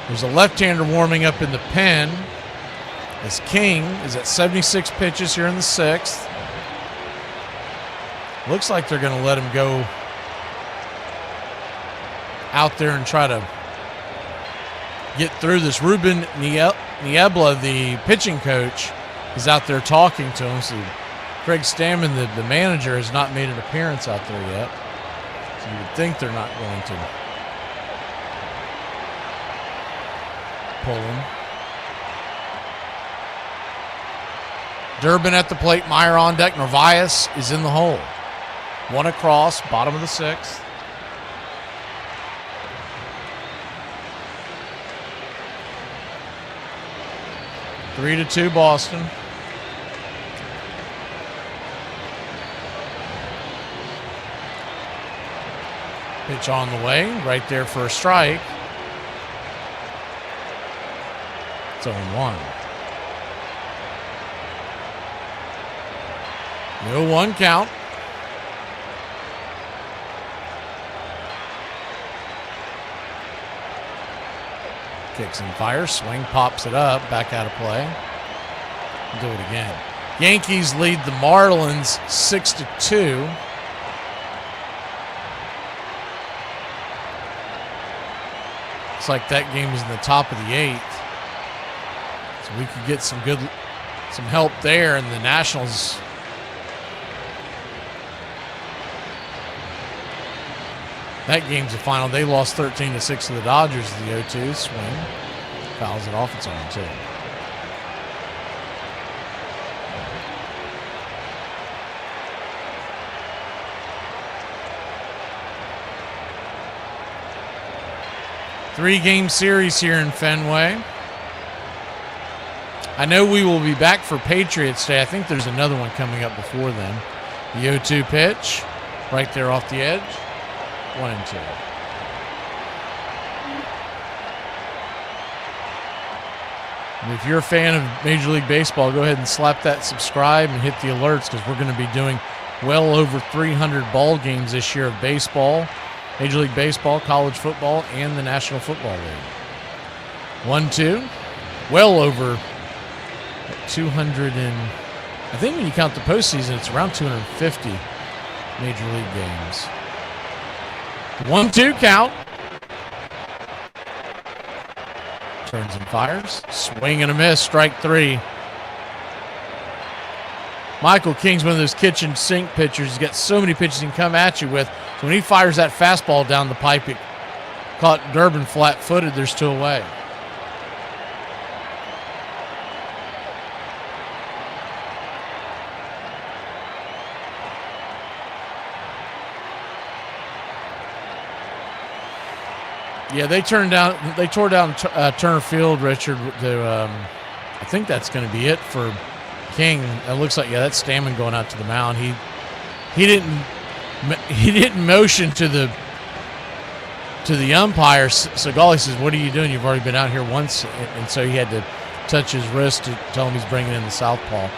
There's a left-hander warming up in the pen as King is at 76 pitches here in the 6th. Looks like they're going to let him go out there and try to get through this. Ruben Niebla, the pitching coach, is out there talking to him. So Craig Stammen, the manager, has not made an appearance out there yet. So you would think they're not going to pull him. Durbin at the plate, Meyer on deck. Narvaez is in the hole. 1 across, bottom of the 6th. Three to 2 Boston. Pitch on the way, right there for a strike. It's 0-1. No 1 count. Kicks and fires, swing, pops it up, back out of play. Do it again. Yankees lead the Marlins 6-2. Looks like that game is in the top of the 8th. As We could get some help there, and the Nationals. That game's the final. They lost 13-6 to the Dodgers. The 0-2 swing fouls it off. It's on 2. Three-game series here in Fenway. I know we will be back for Patriots Day. I think there's another one coming up before then. The 0-2 pitch, right there off the edge. 1-2. And if you're a fan of Major League Baseball, go ahead and slap that subscribe and hit the alerts, because we're going to be doing well over 300 ball games this year of baseball, Major League Baseball, college football, and the National Football League. 1-2. Well over 200 and I think when you count the postseason, it's around 250 Major League games. 1-2 count. Turns and fires. Swing and a miss. Strike 3. Michael King's one of those kitchen sink pitchers. He's got so many pitches he can come at you with. So when he fires that fastball down the pipe, it caught Durbin flat-footed. There's 2 away. Yeah, they tore down Turner Field, Richard. I think that's going to be it for King. It looks like, yeah, that's Stammen going out to the mound. He didn't motion to the umpire. Segali says, "What are you doing? You've already been out here once," and so he had to touch his wrist to tell him he's bringing in the southpaw.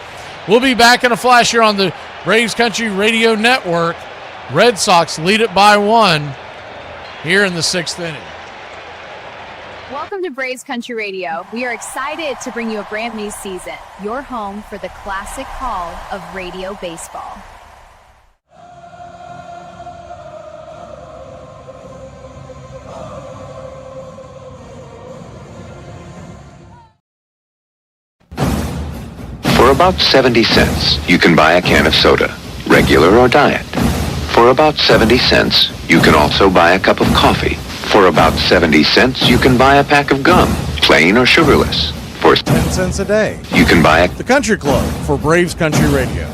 We'll be back in a flash here on the Braves Country Radio Network. Red Sox lead it by 1 here in the 6th inning. Welcome to Braves Country Radio. We are excited to bring you a brand new season, your home for the classic call of radio baseball. For about 70 cents, you can buy a can of soda, regular or diet. For about 70 cents, you can also buy a cup of coffee. For about 70 cents, you can buy a pack of gum, plain or sugarless. For 10 cents a day, you can buy the Country Club for Braves Country Radio.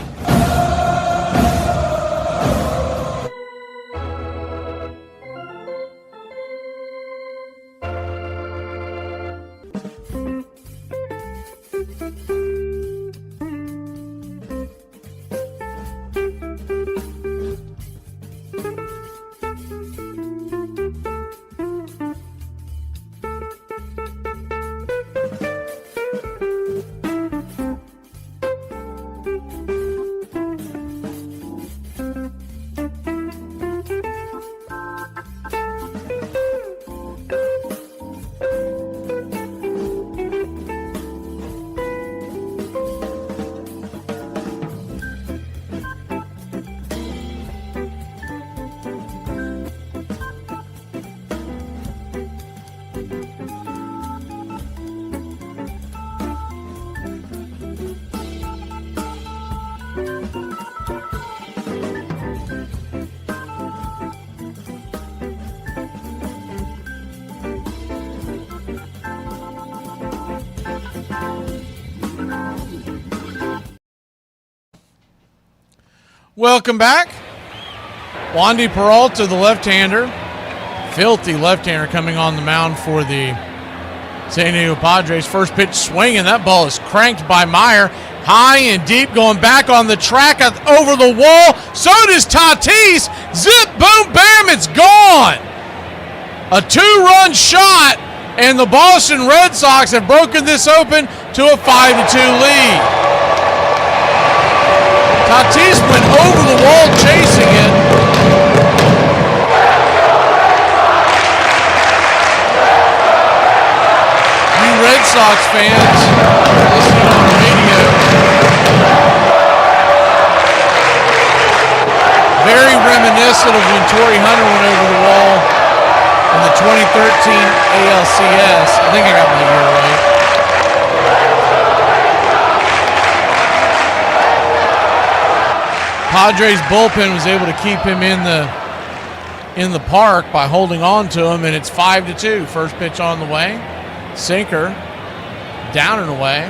Welcome back. Wandy Peralta, the left-hander. Filthy left-hander coming on the mound for the San Diego Padres. First pitch swinging. That ball is cranked by Meyer. High and deep, going back on the track over the wall. So does Tatis. Zip, boom, bam, it's gone. A 2-run shot, and the Boston Red Sox have broken this open to a 5-2 lead. Tatis went over the wall chasing it. You Red Sox fans listening on the radio, very reminiscent of when Torrey Hunter went over the wall in the 2013 ALCS. I think I got my year right. Padres bullpen was able to keep him in the park by holding on to him, and it's 5-2. First pitch on the way. Sinker down and away.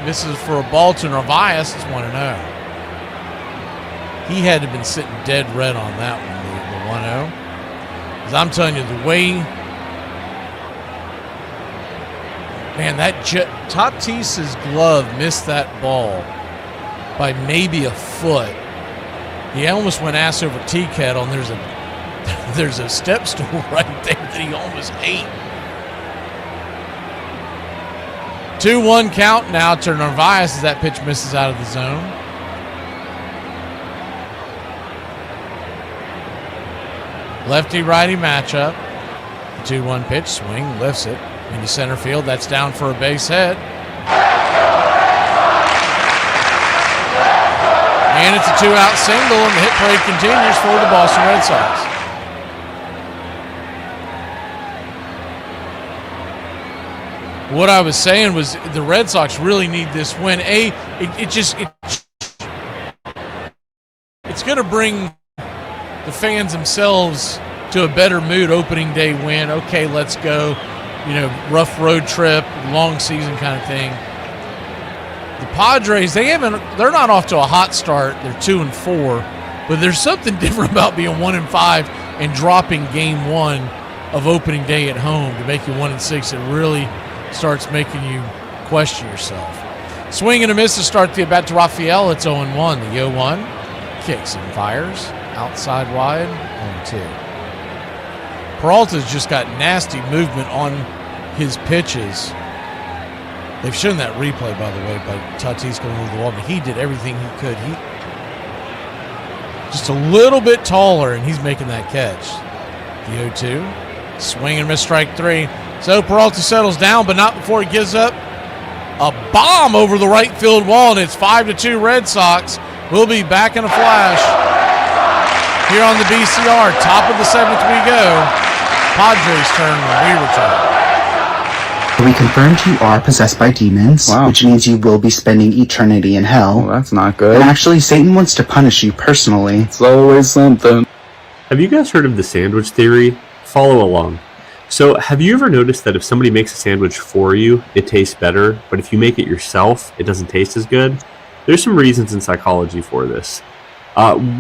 Misses for a ball to Narvaez. It's 1-0. He had to have been sitting dead red on that one, the 1-0. Because I'm telling you, the way, man, that Tatis's glove missed that ball by maybe a foot. He almost went ass over tea kettle, and there's a step stool right there that he almost ate. 2-1 count now to Narvaez as that pitch misses out of the zone. Lefty-righty matchup. The 2-1 pitch, swing, lifts it into center field. That's down for a base hit. And it's a 2-out single, and the hit parade continues for the Boston Red Sox. What I was saying was the Red Sox really need this win. It's going to bring the fans themselves to a better mood. Opening day win. Okay, let's go. Rough road trip, long season kind of thing. The Padres, they're not off to a hot start. They're 2-4, but there's something different about being 1-5 and dropping game one of opening day at home to make you 1-6. It really starts making you question yourself. Swing and a miss to start the at-bat to Rafael. It's 0-1. The 0-1 kicks and fires. Outside wide, 0-2. Peralta's just got nasty movement on his pitches. They've shown that replay, by the way, by Tatis going over the wall, but he did everything he could. He just a little bit taller, and he's making that catch. The 0-2. Swing and miss, strike 3. So Peralta settles down, but not before he gives up a bomb over the right field wall, and it's 5-2 Red Sox. We'll be back in a flash here on the BCR. Top of the 7th we go. Padres turn when we return. We confirmed you are possessed by demons, which means you will be spending eternity in hell. Well, that's not good. And actually, Satan wants to punish you personally. It's always something. Have you guys heard of the sandwich theory? Follow along. So, have you ever noticed that if somebody makes a sandwich for you, it tastes better, but if you make it yourself, it doesn't taste as good? There's some reasons in psychology for this.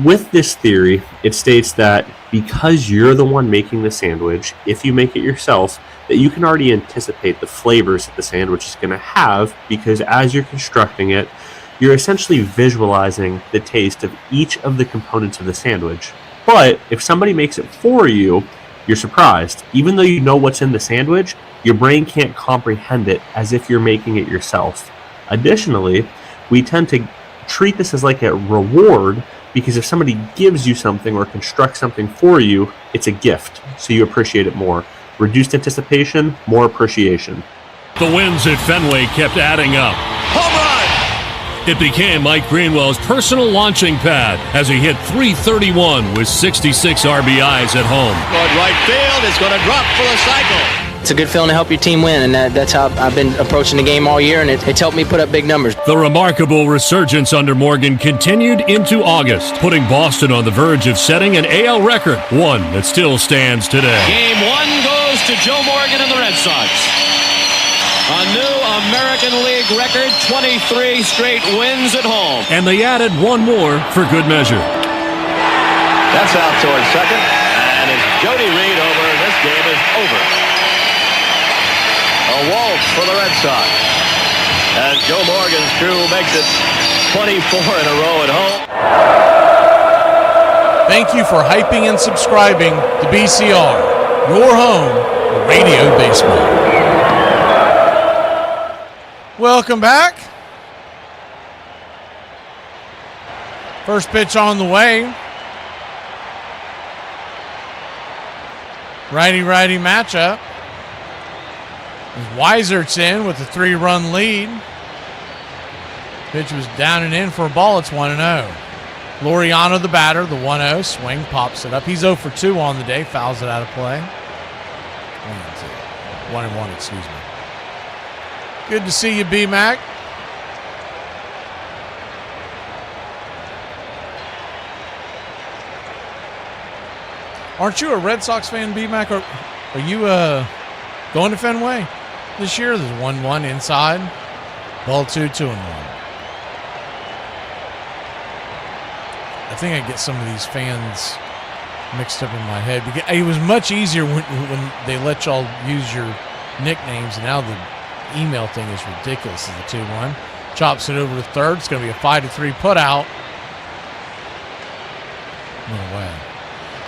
With this theory, it states that because you're the one making the sandwich, if you make it yourself, that you can already anticipate the flavors that the sandwich is going to have, because as you're constructing it, you're essentially visualizing the taste of each of the components of the sandwich. But if somebody makes it for you, you're surprised. Even though you know what's in the sandwich, your brain can't comprehend it as if you're making it yourself. Additionally, we tend to treat this as like a reward, because if somebody gives you something or constructs something for you, it's a gift, so you appreciate it more. Reduced anticipation, more appreciation. The wins at Fenway kept adding up. Home run! It became Mike Greenwell's personal launching pad as he hit .331 with 66 RBIs at home. Toward right field, it's going to drop for the cycle. It's a good feeling to help your team win, and that's how I've been approaching the game all year, and it's helped me put up big numbers. The remarkable resurgence under Morgan continued into August, putting Boston on the verge of setting an AL record, one that still stands today. Game 1 goes to Joe Morgan and the Red Sox. A new American League record, 23 straight wins at home. And they added one more for good measure. That's out towards second, and as Jody Reed over, this game is over. A waltz for the Red Sox. And Joe Morgan's crew makes it 24 in a row at home. Thank you for hyping and subscribing to BCR, your home for radio baseball. Welcome back. First pitch on the way. Righty-righty matchup. Weisert's in with a 3-run lead. Pitch was down and in for a ball. It's 1-0. Laureano, the batter, the 1-0. Swing, pops it up. He's 0 for 2 on the day. Fouls it out of play. 1-1, excuse me. Good to see you, B-Mac. Aren't you a Red Sox fan, B-Mac? Or are you going to Fenway this year? There's 1-1 inside. Ball 2-1. I think I get some of these fans mixed up in my head. Because it was much easier when they let y'all use your nicknames, and now the email thing is ridiculous. Is the 2-1. Chops it over to third. It's going to be a 5-3 put out. No way.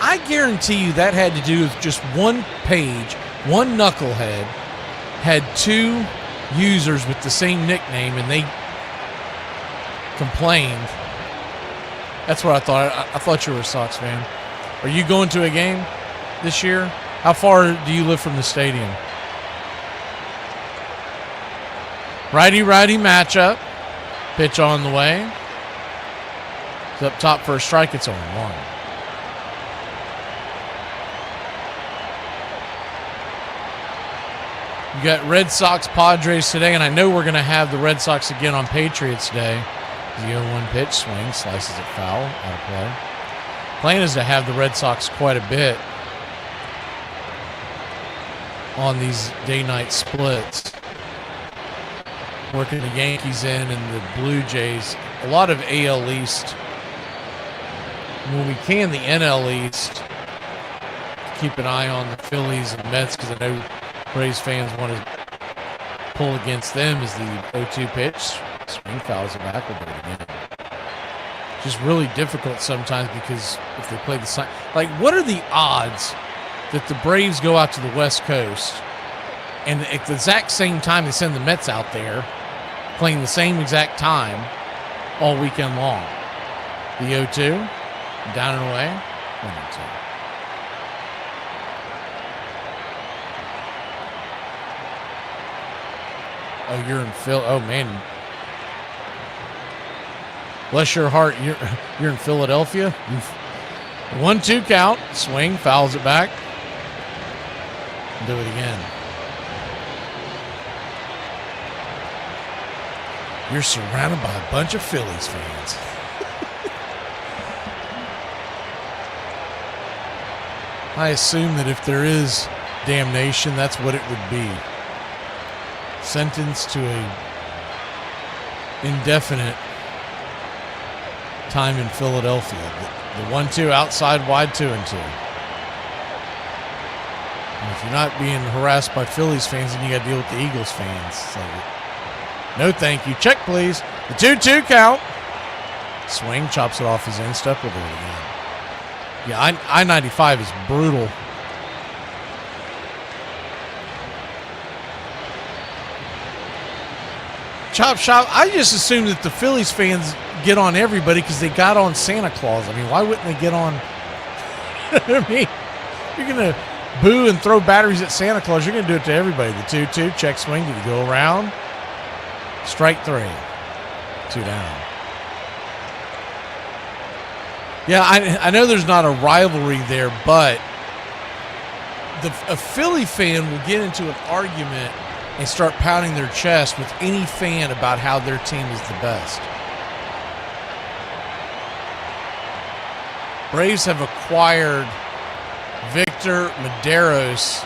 I guarantee you that had to do with just one page, one knucklehead had two users with the same nickname, and they complained. That's what I thought. I thought you were a Sox fan. Are you going to a game this year? How far do you live from the stadium? Righty-righty matchup. Pitch on the way. It's up top for a strike. It's on 1. You got Red Sox Padres today, and I know we're going to have the Red Sox again on Patriots Day. The 0-1 pitch swing, slices it foul, out of play. Plan is to have the Red Sox quite a bit on these day-night splits. Working the Yankees in and the Blue Jays. A lot of AL East. When we can, the NL East. Keep an eye on the Phillies and Mets, because I know Braves fans want to pull against them as the 0-2 pitch. Swing fouls it back. We'll do it again. Just really difficult sometimes, because if they play the same, like, what are the odds that the Braves go out to the West Coast and at the exact same time they send the Mets out there playing the same exact time all weekend long? The 0-2, down and away, 1-2. Oh, you're in Phil. Oh, man. Bless your heart. You're in Philadelphia. 1-2 count. Swing. Fouls it back. Do it again. You're surrounded by a bunch of Phillies fans. I assume that if there is damnation, that's what it would be. Sentenced to a indefinite time in Philadelphia. The 1-2 outside wide, 2-2. And if you're not being harassed by Phillies fans, then you got to deal with the Eagles fans. So, no thank you. Check, please. The 2-2 count. Swing, chops it off his instep. We'll do it again. Yeah, I-95 is brutal. Chop shop. I just assumed that the Phillies fans get on everybody because they got on Santa Claus. I mean, why wouldn't they get on? I mean, you're going to boo and throw batteries at Santa Claus. You're going to do it to everybody. The 2-2, check swing. Did he go around? Strike 3. 2 down. Yeah, I know there's not a rivalry there, but a Philly fan will get into an argument and start pounding their chest with any fan about how their team is the best. Braves have acquired Victor Medeiros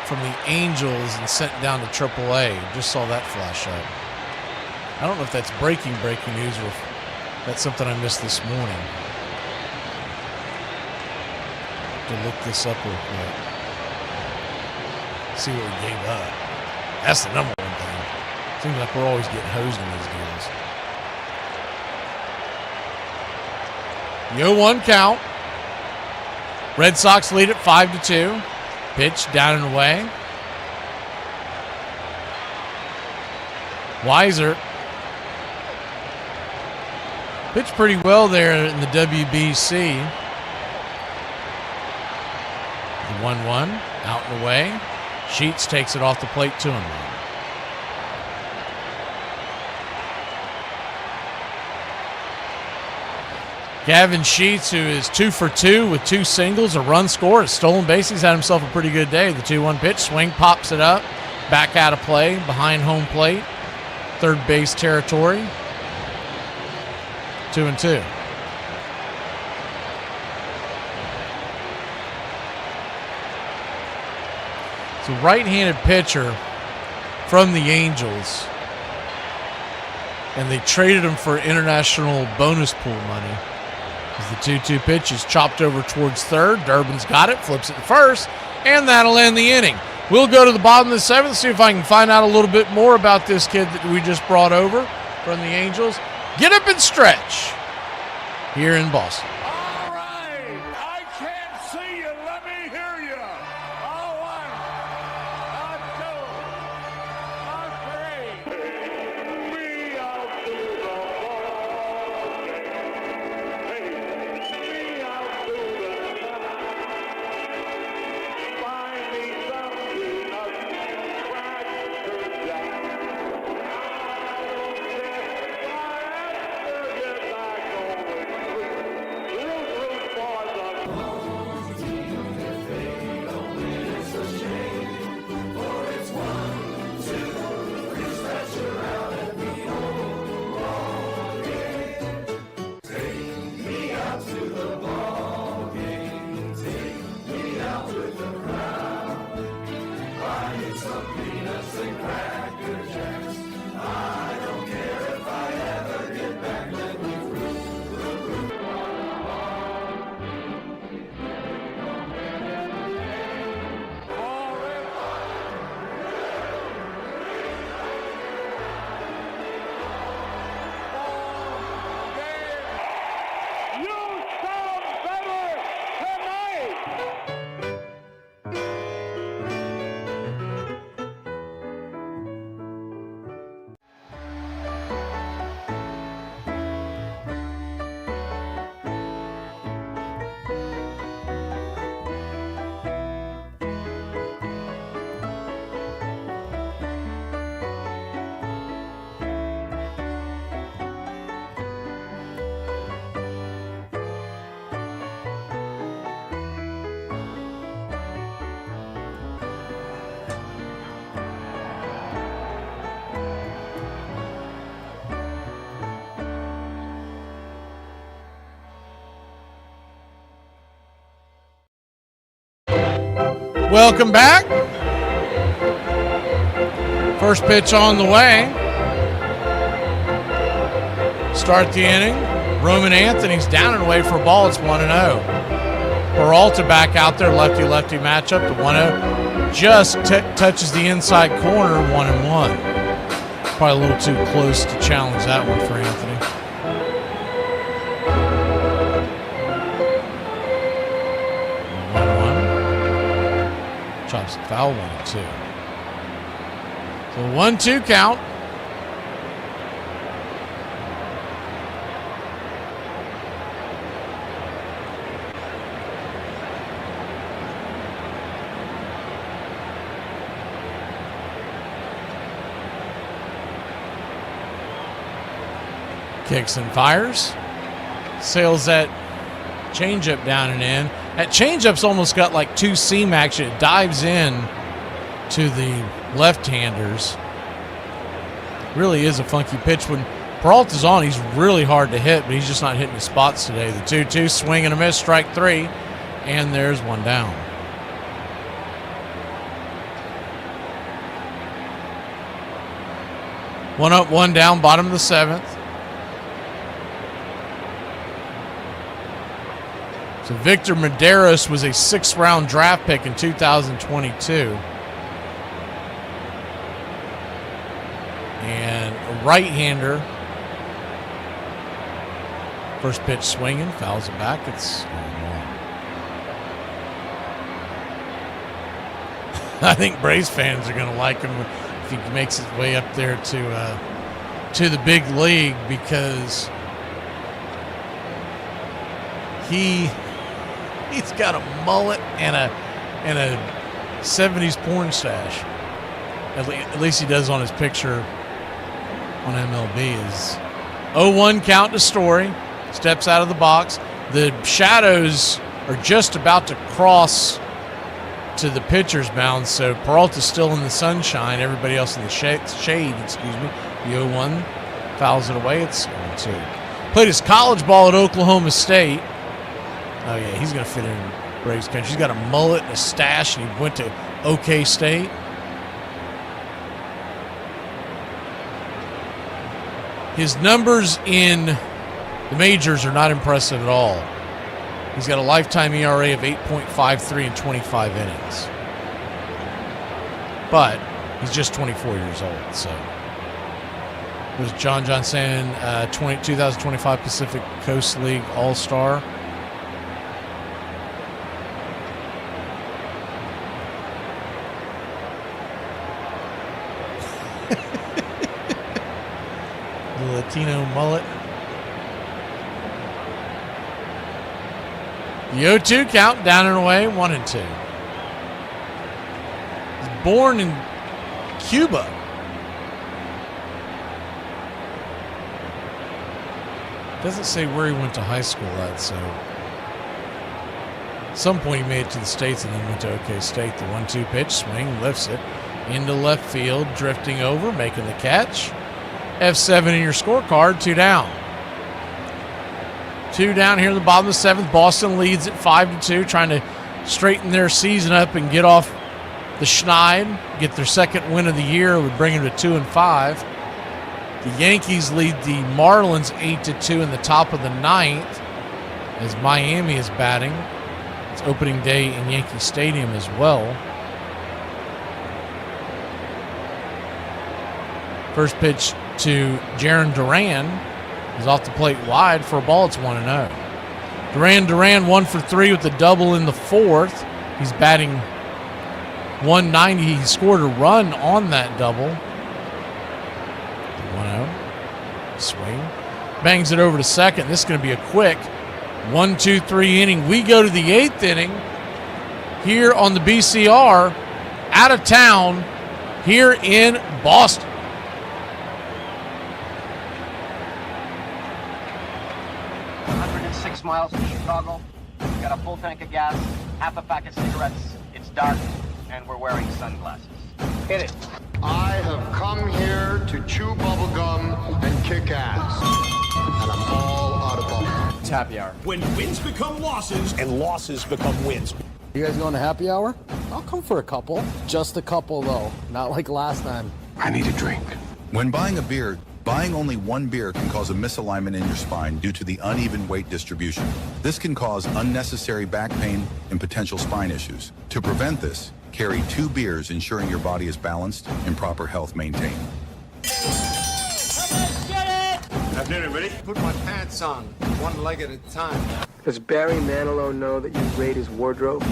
from the Angels and sent down to AAA. Just saw that flash up. I don't know if that's breaking news or if that's something I missed this morning. To look this up real quick. See what we gave up. That's the number one thing. Seems like we're always getting hosed in these deals. 0-1 count. Red Sox lead at 5-2. Pitch down and away. Weiser pitched pretty well there in the WBC. The 1-1 out and away. Sheets takes it off the plate, 2-1. Gavin Sheets, who is 2 for 2 with 2 singles, a run score, a stolen base. He's had himself a pretty good day. The 2-1 pitch, swing, pops it up, back out of play, behind home plate, third base territory. 2-2. It's a right-handed pitcher from the Angels, and they traded him for international bonus pool money. As the 2-2 pitch is chopped over towards third. Durbin's got it, flips it to first, and that'll end the inning. We'll go to the bottom of the seventh, see if I can find out a little bit more about this kid that we just brought over from the Angels. Get up and stretch here in Boston. Welcome back. First pitch on the way. Start the inning. Roman Anthony's down and away for a ball. It's 1-0. Peralta back out there. Lefty-lefty matchup. The 1-0 just touches the inside corner. 1-1. Probably a little too close to challenge that one for Anthony. Chops the foul 1-2. So 1-2 count. Kicks and fires. Sails that changeup down and in. That changeup's almost got like two seam action. It dives in to the left-handers. Really is a funky pitch. When Peralta's on, he's really hard to hit, but he's just not hitting his spots today. The 2-2, swing and a miss, strike three, and there's one down. One up, one down, bottom of the seventh. So Victor Medeiros was a 6th-round draft pick in 2022. And a right-hander. First pitch swinging, fouls it back. It's I think Braves fans are going to like him if he makes his way up there to the big league, because he's got a mullet and a 70s porn stash. At least he does on his picture on MLB. Is 0-1 count to Story. Steps out of the box. The shadows are just about to cross to the pitcher's mound, so Peralta's still in the sunshine. Everybody else in the shade, excuse me. The 0-1 fouls it away. It's 0-2. Played his college ball at Oklahoma State. Oh, yeah, he's going to fit in Braves country. He's got a mullet and a stash, and he went to OK State. His numbers in the majors are not impressive at all. He's got a lifetime ERA of 8.53 in 25 innings. But he's just 24 years old, so. It was John Johnson, 2025 Pacific Coast League All-Star. The Latino mullet. The 0-2 count, down and away, 1-2. He's born in Cuba. Doesn't say where he went to high school at, so at some point he made it to the States and then went to OK State. The 1-2 pitch, swing, lifts it into left field, drifting over, making the catch. F7 in your scorecard, 2 down. 2 down here in the bottom of the 7th. Boston leads at 5-2, trying to straighten their season up and get off the schneid, get their second win of the year. It would bring them to 2-5. The Yankees lead the Marlins 8-2 in the top of the 9th as Miami is batting. It's opening day in Yankee Stadium as well. First pitch to Jarren Duran is off the plate wide for a ball. It's 1-0. Duran 1 for 3 with the double in the 4th. He's batting 190. He scored a run on that double. 1-0. Swing. Bangs it over to second. This is going to be a quick 1-2-3 inning. We go to the 8th inning here on the BCR, out of town, here in Boston. Miles to Chicago. We've got a full tank of gas, half a pack of cigarettes. It's dark, and we're wearing sunglasses. Hit it. I have come here to chew bubblegum and kick ass. And I'm all out of bubblegum. It's happy hour. When wins become losses and losses become wins. You guys going to happy hour? I'll come for a couple. Just a couple, though. Not like last time. I need a drink. When buying a beer, buying only one beer can cause a misalignment in your spine due to the uneven weight distribution. This can cause unnecessary back pain and potential spine issues. To prevent this, carry 2 beers, ensuring your body is balanced and proper health maintained. Afternoon, everybody. Put my pants on, one leg at a time. Does Barry Manilow know that you raid his wardrobe?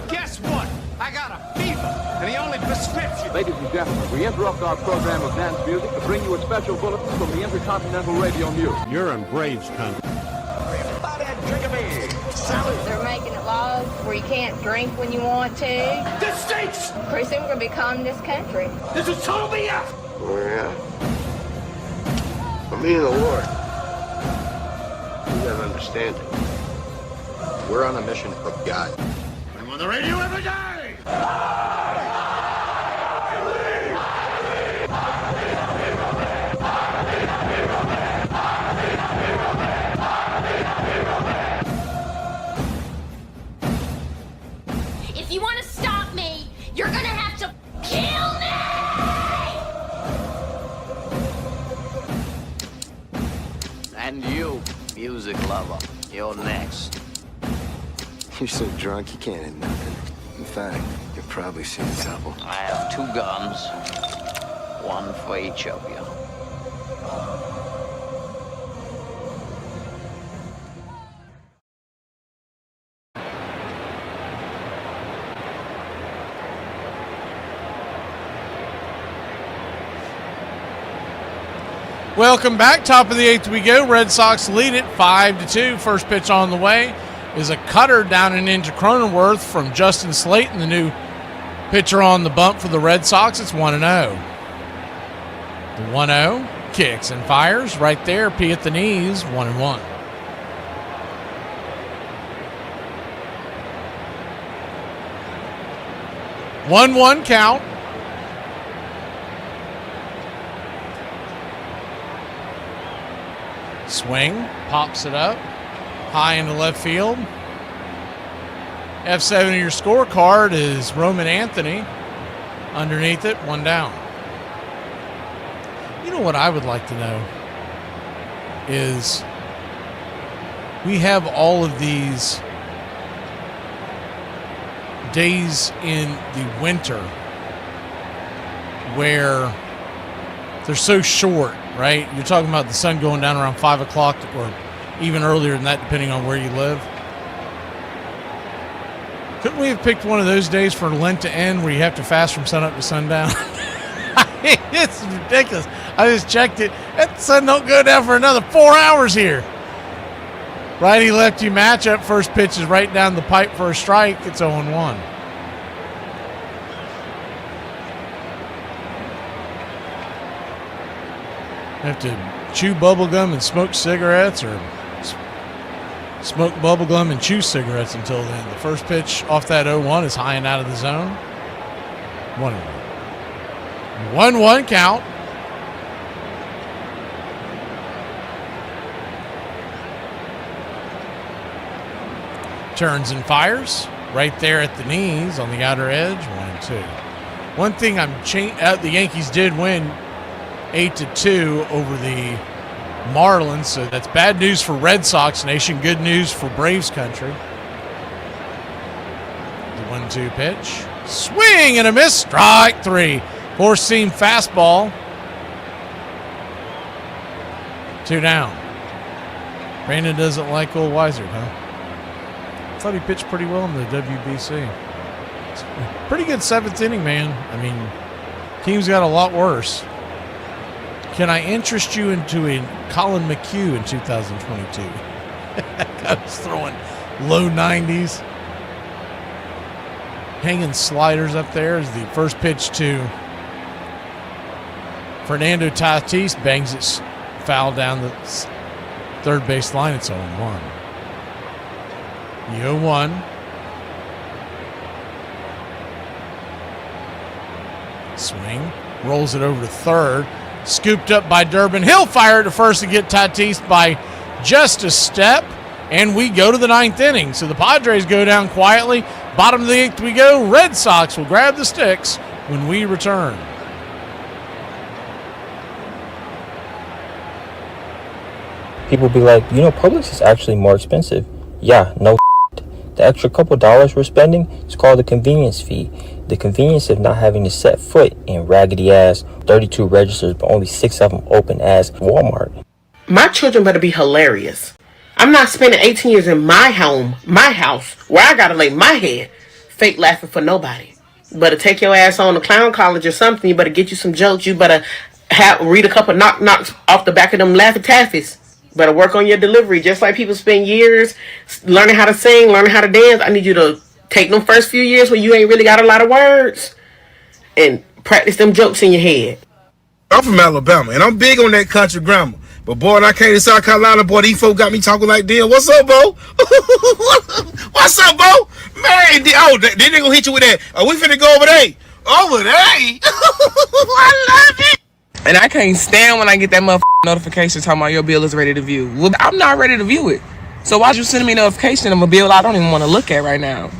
Guess what? I got a fever, and the only prescription... Ladies and gentlemen, we interrupt our program of dance music to bring you a special bulletin from the Intercontinental Radio News. You're in Braves country. Everybody drink a beer. Salute. They're making it laws where you can't drink when you want to. This stinks! Pretty soon we're going to be calling this country. This is total BS! Oh, yeah? For me and the Lord, you gotta understand it. We're on a mission from God. I'm on the radio every day! If you want to stop me, you're gonna have to kill me! And you, music lover, you're next. You're so drunk you can't hit nothing. In fact, you've probably seen trouble. I have 2 guns, one for each of you. Welcome back. Top of the 8th we go. Red Sox lead it 5-2. First pitch on the way is a cutter down and into Cronenworth from Justin Slate, and the new pitcher on the bump for the Red Sox. It's 1-0. The 1-0 kicks and fires right there. P at the knees. 1-1. One count. Swing, pops it up, high into left field. F7 of your scorecard is Roman Anthony. Underneath it, 1 down. You know what I would like to know is we have all of these days in the winter where they're so short, right? You're talking about the sun going down around 5 o'clock or even earlier than that, depending on where you live. Couldn't we have picked one of those days for Lent to end where you have to fast from sunup to sundown? It's ridiculous. I just checked it. That sun don't go down for another 4 hours here. Righty-lefty matchup. First pitch is right down the pipe for a strike. It's 0-1. Have to chew bubble gum and smoke cigarettes, or smoke bubble gum and chew cigarettes until then. The first pitch off that 0-1 is high and out of the zone. 1-1. 1-1 count. Turns and fires right there at the knees on the outer edge. 1-2. One thing the Yankees did win 8-2 over the Marlins, so that's bad news for Red Sox Nation, good news for Braves country. The 1-2 pitch. Swing and a miss. Strike 3. Four-seam fastball. 2 down. Brandon doesn't like old Weiser, huh? I thought he pitched pretty well in the WBC. Pretty good 7th inning, man. I mean, teams got a lot worse. Can I interest you into a Colin McHugh in 2022? I was throwing low 90s. Hanging sliders up there as the first pitch to Fernando Tatis bangs it foul down the third base line. It's 0-1. The 0-1. Swing. Rolls it over to third. Scooped up by Durbin. He'll fire to first to get Tatis by just a step. And we go to the 9th inning. So the Padres go down quietly. Bottom of the 8th we go. Red Sox will grab the sticks when we return. People be like, Publix is actually more expensive. Yeah, no. The extra couple dollars we're spending is called the convenience fee. The convenience of not having to set foot in raggedy-ass 32 registers, but only 6 of them open as Walmart. My children better be hilarious. I'm not spending 18 years in my home, my house, where I gotta lay my head, fake laughing for nobody. You better take your ass on to clown college or something. You better get you some jokes. You better read a couple knock-knocks off the back of them Laffy Taffies. Better work on your delivery. Just like people spend years learning how to sing, learning how to dance. I need you to take them first few years when you ain't really got a lot of words and practice them jokes in your head. I'm from Alabama, and I'm big on that country grammar. But boy, when I came to South Carolina, boy, these folks got me talking like this. What's up, Bo? What's up, Bo? Man, they gonna hit you with that. We finna go over there. Over there? I love it. And I can't stand when I get that motherfucking notification talking about your bill is ready to view. Well, I'm not ready to view it. So why'd you send me a notification of a bill I don't even want to look at right now?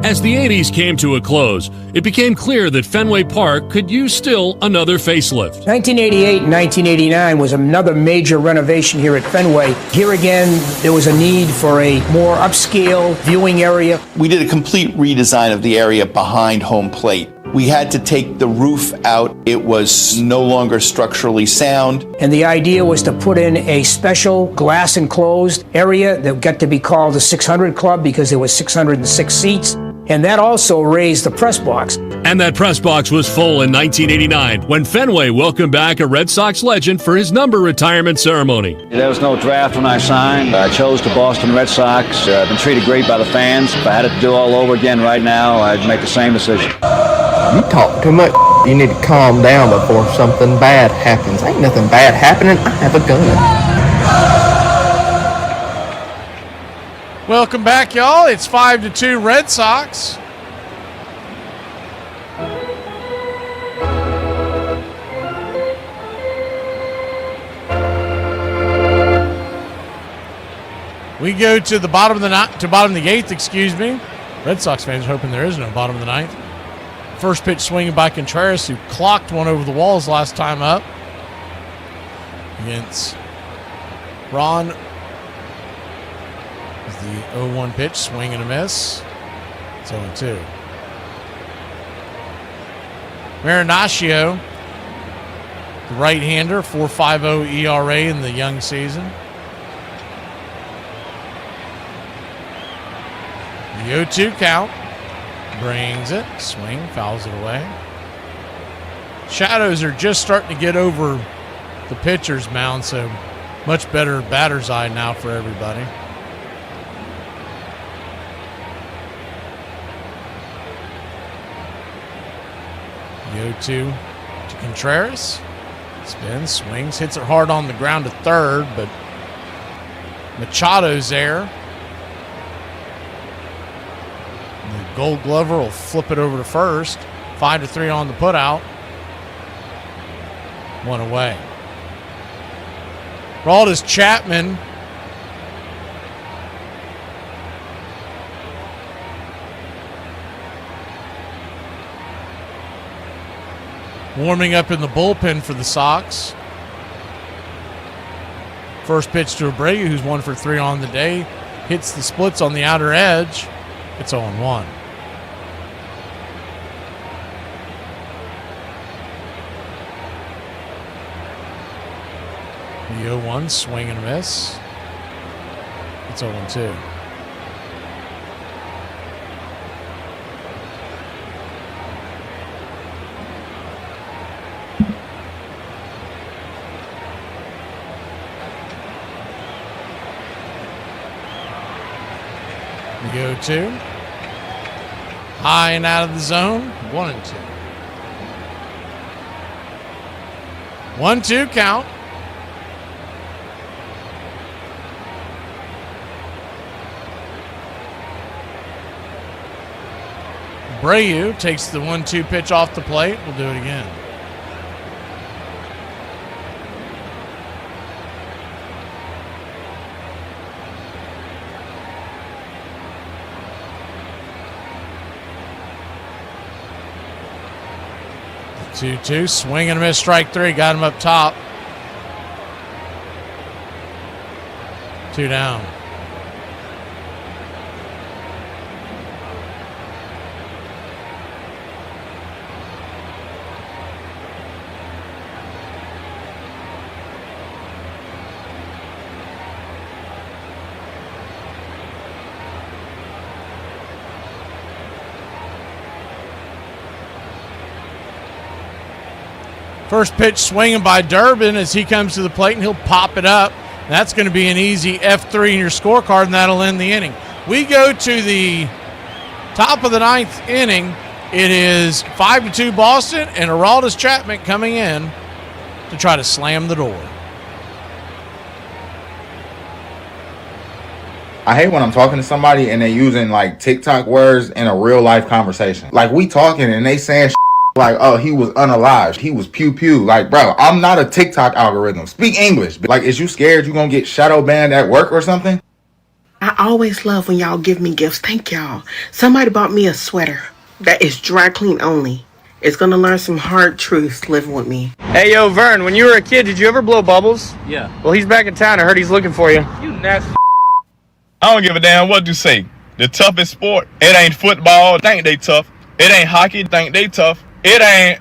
As the 80s came to a close, it became clear that Fenway Park could use still another facelift. 1988 and 1989 was another major renovation here at Fenway. Here again, there was a need for a more upscale viewing area. We did a complete redesign of the area behind home plate. We had to take the roof out. It was no longer structurally sound. And the idea was to put in a special glass enclosed area that got to be called the 600 Club because there was 606 seats. And that also raised the press box. And that press box was full in 1989 when Fenway welcomed back a Red Sox legend for his number retirement ceremony. There was no draft when I signed. I chose the Boston Red Sox. I've been treated great by the fans. If I had to do all over again right now, I'd make the same decision. You talk too much. You need to calm down before something bad happens. Ain't nothing bad happening. I have a gun. Welcome back, y'all. It's 5-2 Red Sox. We go to the bottom of the 8th, excuse me. Red Sox fans are hoping there is no bottom of the ninth. First pitch swinging by Contreras, who clocked one over the walls last time up against Ron. Is the 0-1 pitch, swing and a miss. It's 0-2. Marinaccio, the right-hander, 4.50 ERA in the young season. The 0-2 count. Brings it. Swing. Fouls it away. Shadows are just starting to get over the pitcher's mound, so much better batter's eye now for everybody. The 0-2 to Contreras. Spins, swings, hits it hard on the ground to third, but Machado's there. The Gold Glover will flip it over to first. 5-3 on the putout. One away. Aroldis Chapman warming up in the bullpen for the Sox. First pitch to Abreu, who's 1 for 3 on the day. Hits the splits on the outer edge. It's 0-1. The 0-1, swing and a miss. It's 0-2. The 0-2. High and out of the zone. 1-2. 1-2 count. Abreu takes the 1-2 pitch off the plate. We'll do it again. The 2-2, swing and a miss, strike 3. Got him up top. 2 down. First pitch swinging by Durbin as he comes to the plate, and he'll pop it up. That's going to be an easy F3 in your scorecard, and that'll end the inning. We go to the top of the 9th inning. It is 5-2 Boston, and Aroldis Chapman coming in to try to slam the door. I hate when I'm talking to somebody and they're using like TikTok words in a real life conversation. Like we talking and they saying like, oh, he was unalived. He was pew pew. Like, bro, I'm not a TikTok algorithm. Speak English. Like, is you scared you gonna get shadow banned at work or something? I always love when y'all give me gifts. Thank y'all. Somebody bought me a sweater that is dry clean only. It's gonna learn some hard truths living with me. Hey, yo, Vern, when you were a kid, did you ever blow bubbles? Yeah. Well, he's back in town. I heard he's looking for you. You nasty. I don't give a damn what you say. The toughest sport, it ain't football, think they tough. It ain't hockey, think they tough. It ain't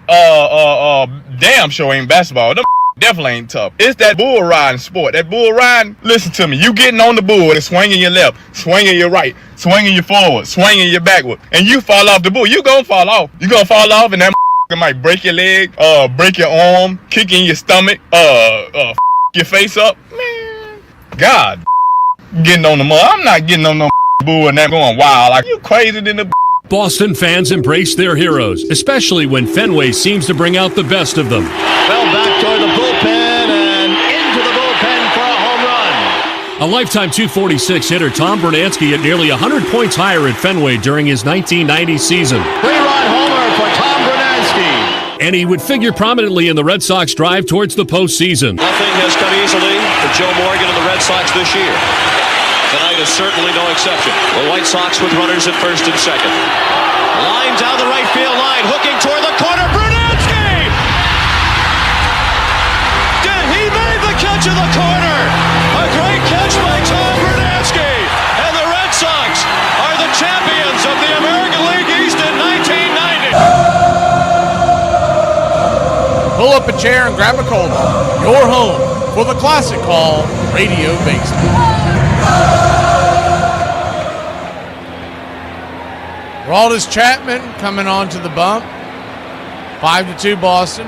damn sure ain't basketball. Them definitely ain't tough. It's that bull riding sport. That bull riding, listen to me. You getting on the bull and swinging your left, swinging your right, swinging your forward, swinging your backward, and you fall off the bull. You gonna fall off. You gonna fall off, and that might break your leg, break your arm, kick in your stomach, your face up. Man, God, getting on the mud. I'm not getting on no bull and that going wild. Like, you crazy than the. Boston fans embrace their heroes, especially when Fenway seems to bring out the best of them. Fell back toward the bullpen and into the bullpen for a home run. A lifetime .246 hitter, Tom Bernansky hit nearly 100 points higher at Fenway during his 1990 season. Three-run homer for Tom Bernansky. And he would figure prominently in the Red Sox drive towards the postseason. Nothing has come easily for Joe Morgan and the Red Sox this year. Tonight is certainly no exception. The White Sox with runners at first and second. Line down the right field line, hooking toward the corner. Brunansky! He made the catch in the corner. A great catch by Tom Brunansky. And the Red Sox are the champions of the American League East in 1990. Pull up a chair and grab a cold one. You're home for the classic call, Radio Baseball. Aroldis Chapman coming on to the bump. 5-2 Boston.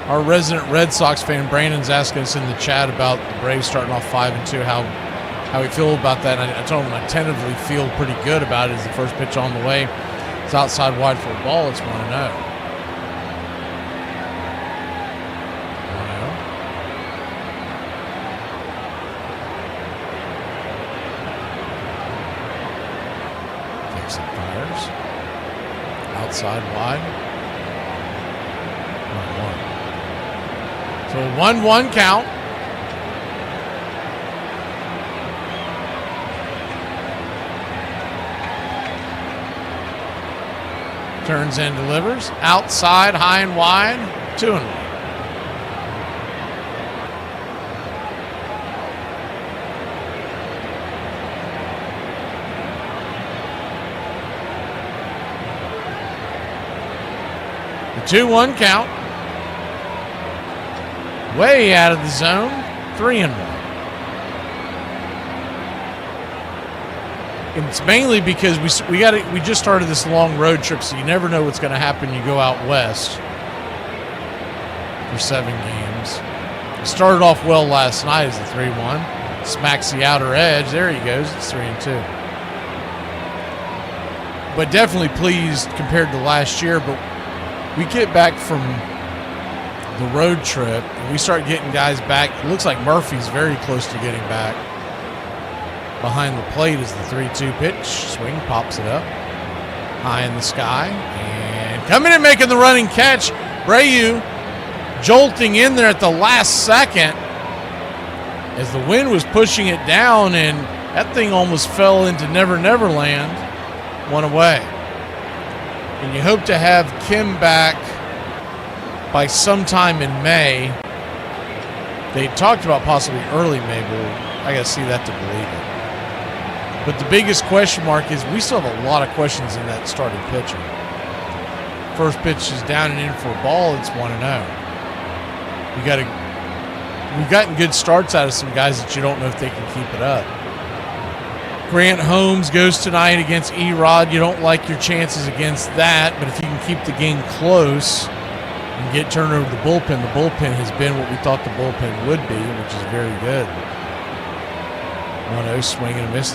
Our resident Red Sox fan Brandon's asking us in the chat about the Braves starting off 5-2, how we feel about that. And I told him I tentatively feel pretty good about it as the first pitch on the way. It's outside wide for a ball. It's 1-0. Outside wide. 1-1. So 1-1 count. Turns and delivers. Outside, high and wide. 2-1. The 2-1 count. Way out of the zone. 3-1. And it's mainly because we just started this long road trip, so you never know what's going to happen. You go out west for 7 games. It started off well last night as a 3-1. Smacks the outer edge. There he goes. It's 3-2. But definitely pleased compared to last year. But we get back from the road trip and we start getting guys back. It looks like Murphy's very close to getting back. Behind the plate is the 3-2 pitch. Swing, pops it up. High in the sky. And coming in making the running catch. Brayu jolting in there at the last second as the wind was pushing it down, and that thing almost fell into Never Never Land. 1 away. And you hope to have Kim back by sometime in May. They talked about possibly early May, but I got to see that to believe it. But the biggest question mark is we still have a lot of questions in that starting pitcher. First pitch is down and in for a ball. It's 1-0. We've gotten good starts out of some guys that you don't know if they can keep it up. Grant Holmes goes tonight against Erod. You don't like your chances against that, but if you can keep the game close and get turned over to the bullpen has been what we thought the bullpen would be, which is very good. 1-0, swing and a miss.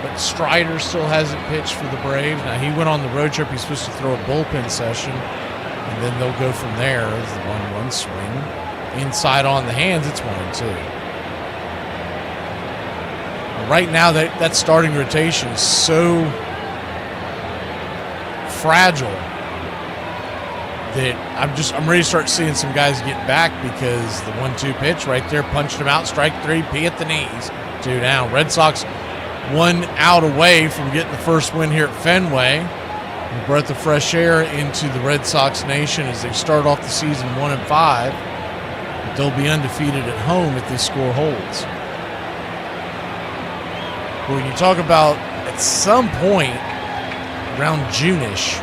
But Strider still hasn't pitched for the Braves. Now, he went on the road trip. He's supposed to throw a bullpen session, and then they'll go from there. It's the 1-1 swing. Inside on the hands, it's 1-2. Right now, that starting rotation is so fragile that I'm ready to start seeing some guys get back, because the 1-2 pitch right there punched him out. Strike 3, P at the knees. 2 down. Red Sox 1 out away from getting the first win here at Fenway. A breath of fresh air into the Red Sox nation as they start off the season 1-5. But they'll be undefeated at home if this score holds. But when you talk about at some point around June-ish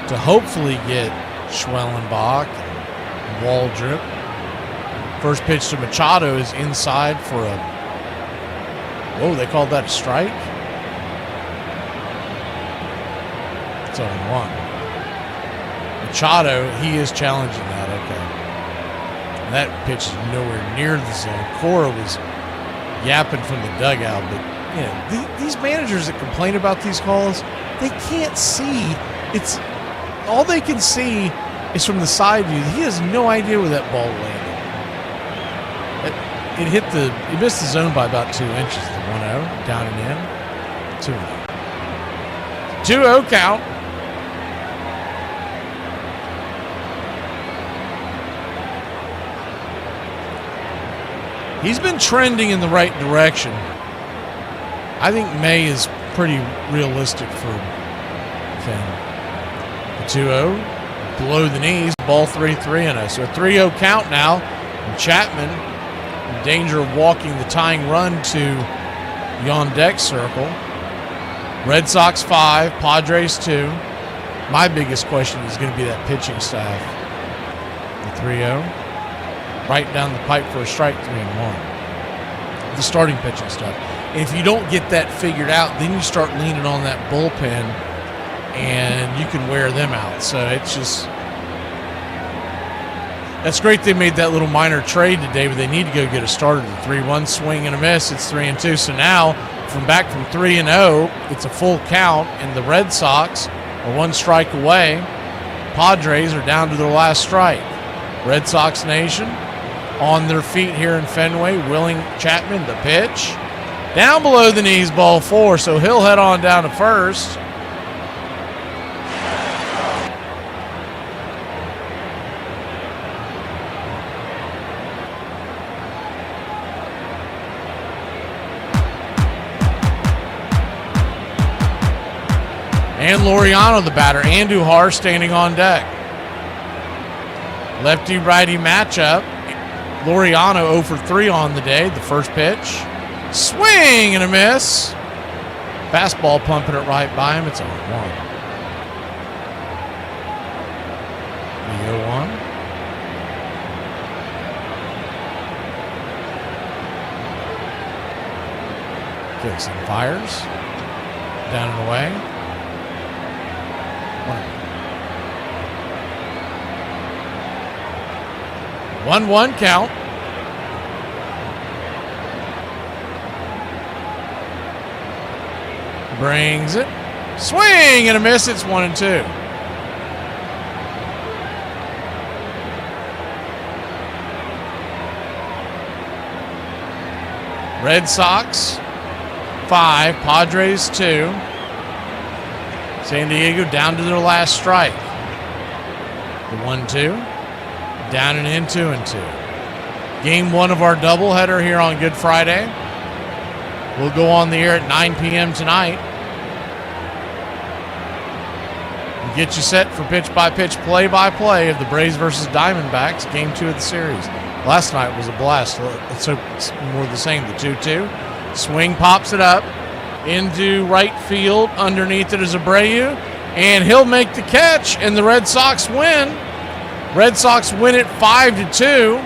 to hopefully get Schwellenbach and Waldrop. First pitch to Machado is inside for a... Whoa, they called that a strike? It's 0-1. Machado, he is challenging that, okay. And that pitch is nowhere near the zone. Cora was yapping from the dugout, but you know, these managers that complain about these calls, they can't see. It's all they can see is from the side view. He has no idea where that ball landed. It missed the zone by about 2 inches. The 1-0, down and in, 2-0. 2-0 count. He's been trending in the right direction. I think May is pretty realistic for Finn. The 2-0, below the knees, ball 3-3-0. So a 3-0 count now. And Chapman in danger of walking the tying run to the on-deck circle. Red Sox 5, Padres 2. My biggest question is going to be that pitching staff. The 3-0. Right down the pipe for a strike, 3-1. The starting pitching stuff. And if you don't get that figured out, then you start leaning on that bullpen, and you can wear them out. So it's just, that's great they made that little minor trade today, but they need to go get a starter. The 3-1 swing and a miss. It's 3-2. So now, from 3-0, it's a full count, and the Red Sox are one strike away. Padres are down to their last strike. Red Sox Nation on their feet here in Fenway. Willing Chapman, the pitch. Down below the knees, ball 4, so he'll head on down to first. And Laureano, the batter. Andujar standing on deck. Lefty-righty matchup. Laureano 0 for 3 on the day, the first pitch. Swing and a miss. Fastball pumping it right by him. It's 0-1. The 0-1. Gibson fires. Down and away. 1-1 count. Brings it. Swing and a miss. It's 1-2. Red Sox 5, Padres 2. San Diego down to their last strike. The 1-2. Down and in, 2-2. Game 1 of our doubleheader here on Good Friday. We'll go on the air at 9 p.m. tonight. And get you set for pitch-by-pitch, play-by-play of the Braves versus Diamondbacks, Game 2 of the series. Last night was a blast. Let's hope it's more the same. The 2-2. Swing pops it up into right field. Underneath it is Abreu. And he'll make the catch, and the Red Sox win. Red Sox win it 5-2. 2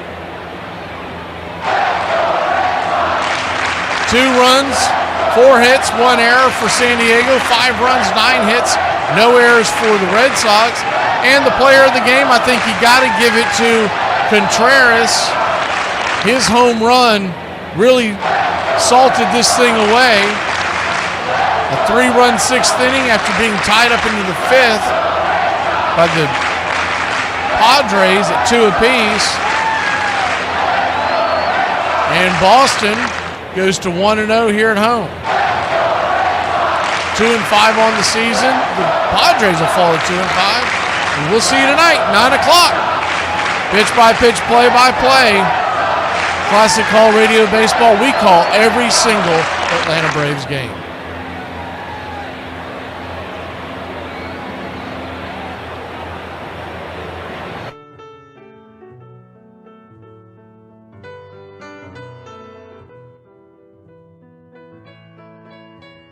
runs, 4 hits, 1 error for San Diego. 5 runs, 9 hits, no errors for the Red Sox. And the player of the game, I think you got to give it to Contreras. His home run really salted this thing away. A 3-run 6th inning after being tied up into the 5th by the Padres at 2 apiece. And Boston goes to 1-0 here at home. 2-5 on the season. The Padres will fall to 2-5. And we'll see you tonight, 9 o'clock. Pitch-by-pitch, play-by-play. Classic Call Radio Baseball. We call every single Atlanta Braves game.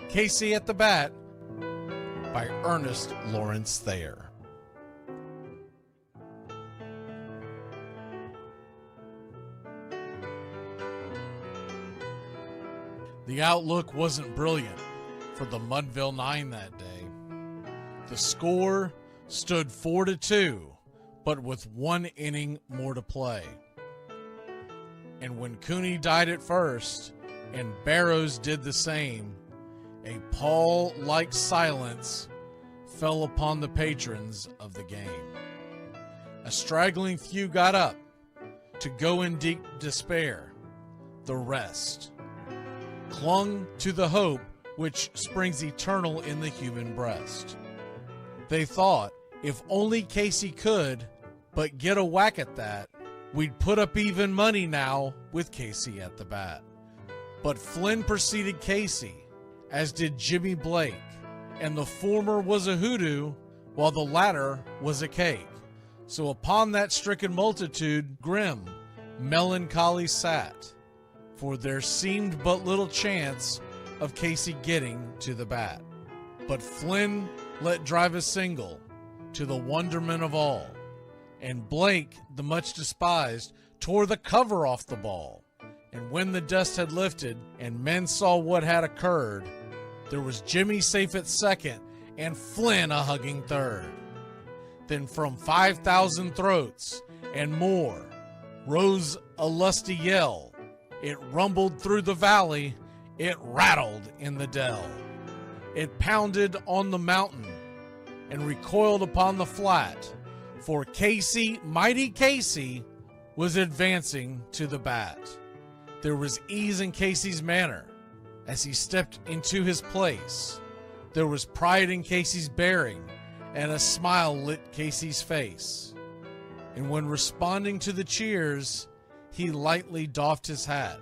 KC at the Bat by Ernest Lawrence Thayer. The outlook wasn't brilliant for the Mudville Nine that day. The score stood 4-2, but with 1 inning more to play. And when Cooney died at first and Barrows did the same, a pall-like silence fell upon the patrons of the game. A straggling few got up to go in deep despair. The rest clung to the hope which springs eternal in the human breast. They thought if only Casey could but get a whack at that, We'd put up even money now with Casey at the bat. But Flynn preceded Casey, as did Jimmy Blake, and the former was a hoodoo, while the latter was a cake. So upon that stricken multitude, grim, melancholy sat, for there seemed but little chance of Casey getting to the bat. But Flynn let drive a single, to the wonderment of all, and Blake, the much despised, tore the cover off the ball. And when the dust had lifted and men saw what had occurred, there was Jimmy safe at second and Flynn a hugging third. Then from 5,000 throats and more rose a lusty yell. It rumbled through the valley, it rattled in the dell. It pounded on the mountain and recoiled upon the flat, for Casey, mighty Casey, was advancing to the bat. There was ease in Casey's manner as he stepped into his place. There was pride in Casey's bearing, and a smile lit Casey's face. And when responding to the cheers, he lightly doffed his hat.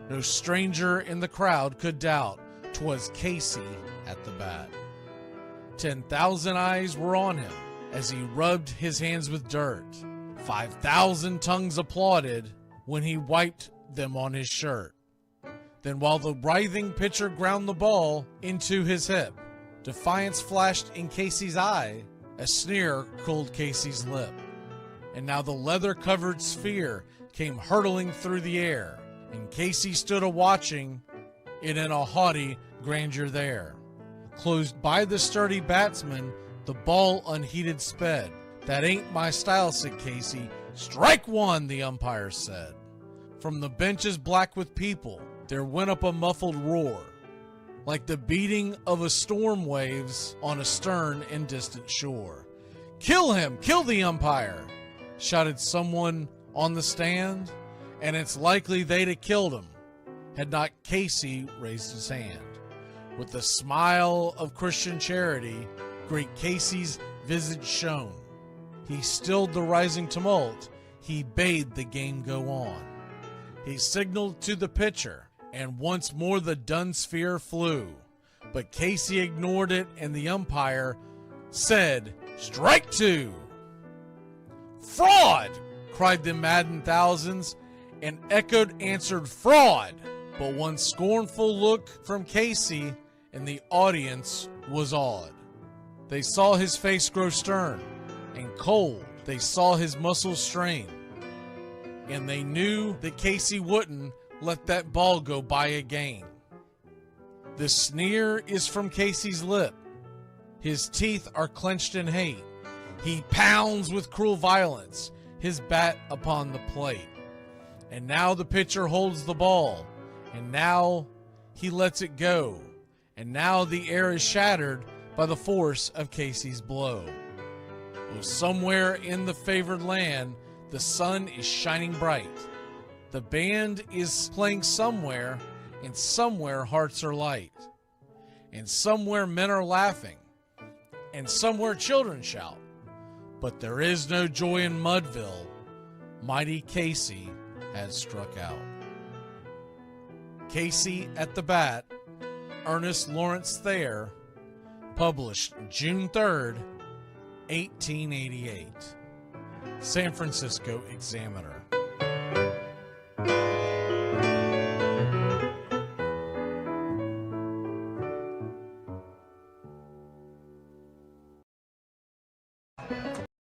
No stranger in the crowd could doubt 'twas Casey at the bat. 10,000 eyes were on him as he rubbed his hands with dirt. 5,000 tongues applauded when he wiped them on his shirt. Then while the writhing pitcher ground the ball into his hip, defiance flashed in Casey's eye, a sneer cooled Casey's lip. And now the leather-covered sphere came hurtling through the air, and Casey stood a-watching it in a haughty grandeur there. Closed by the sturdy batsman, the ball unheeded sped. "That ain't my style," said Casey. "Strike one," the umpire said. From the benches black with people, there went up a muffled roar, like the beating of a storm waves on a stern and distant shore. "Kill him! Kill the umpire!" shouted someone on the stand, and it's likely they'd have killed him had not Casey raised his hand. With a smile of Christian charity, great Casey's visage shone. He stilled the rising tumult, he bade the game go on. He signaled to the pitcher, and once more the dun sphere flew. But Casey ignored it, and the umpire said, "Strike two!" "Fraud!" cried the maddened thousands, and echoed answered, "Fraud!" But one scornful look from Casey, and the audience was awed. They saw his face grow stern and cold. They saw his muscles strain. And they knew that Casey wouldn't let that ball go by again. The sneer is from Casey's lip. His teeth are clenched in hate. He pounds with cruel violence, his bat upon the plate. And now the pitcher holds the ball, and now he lets it go. And now the air is shattered by the force of Casey's blow. Oh, somewhere in the favored land, the sun is shining bright. The band is playing somewhere, and somewhere hearts are light. And somewhere men are laughing, and somewhere children shout. But there is no joy in Mudville. Mighty Casey has struck out. Casey at the Bat, Ernest Lawrence Thayer, published June 3rd, 1888. San Francisco Examiner.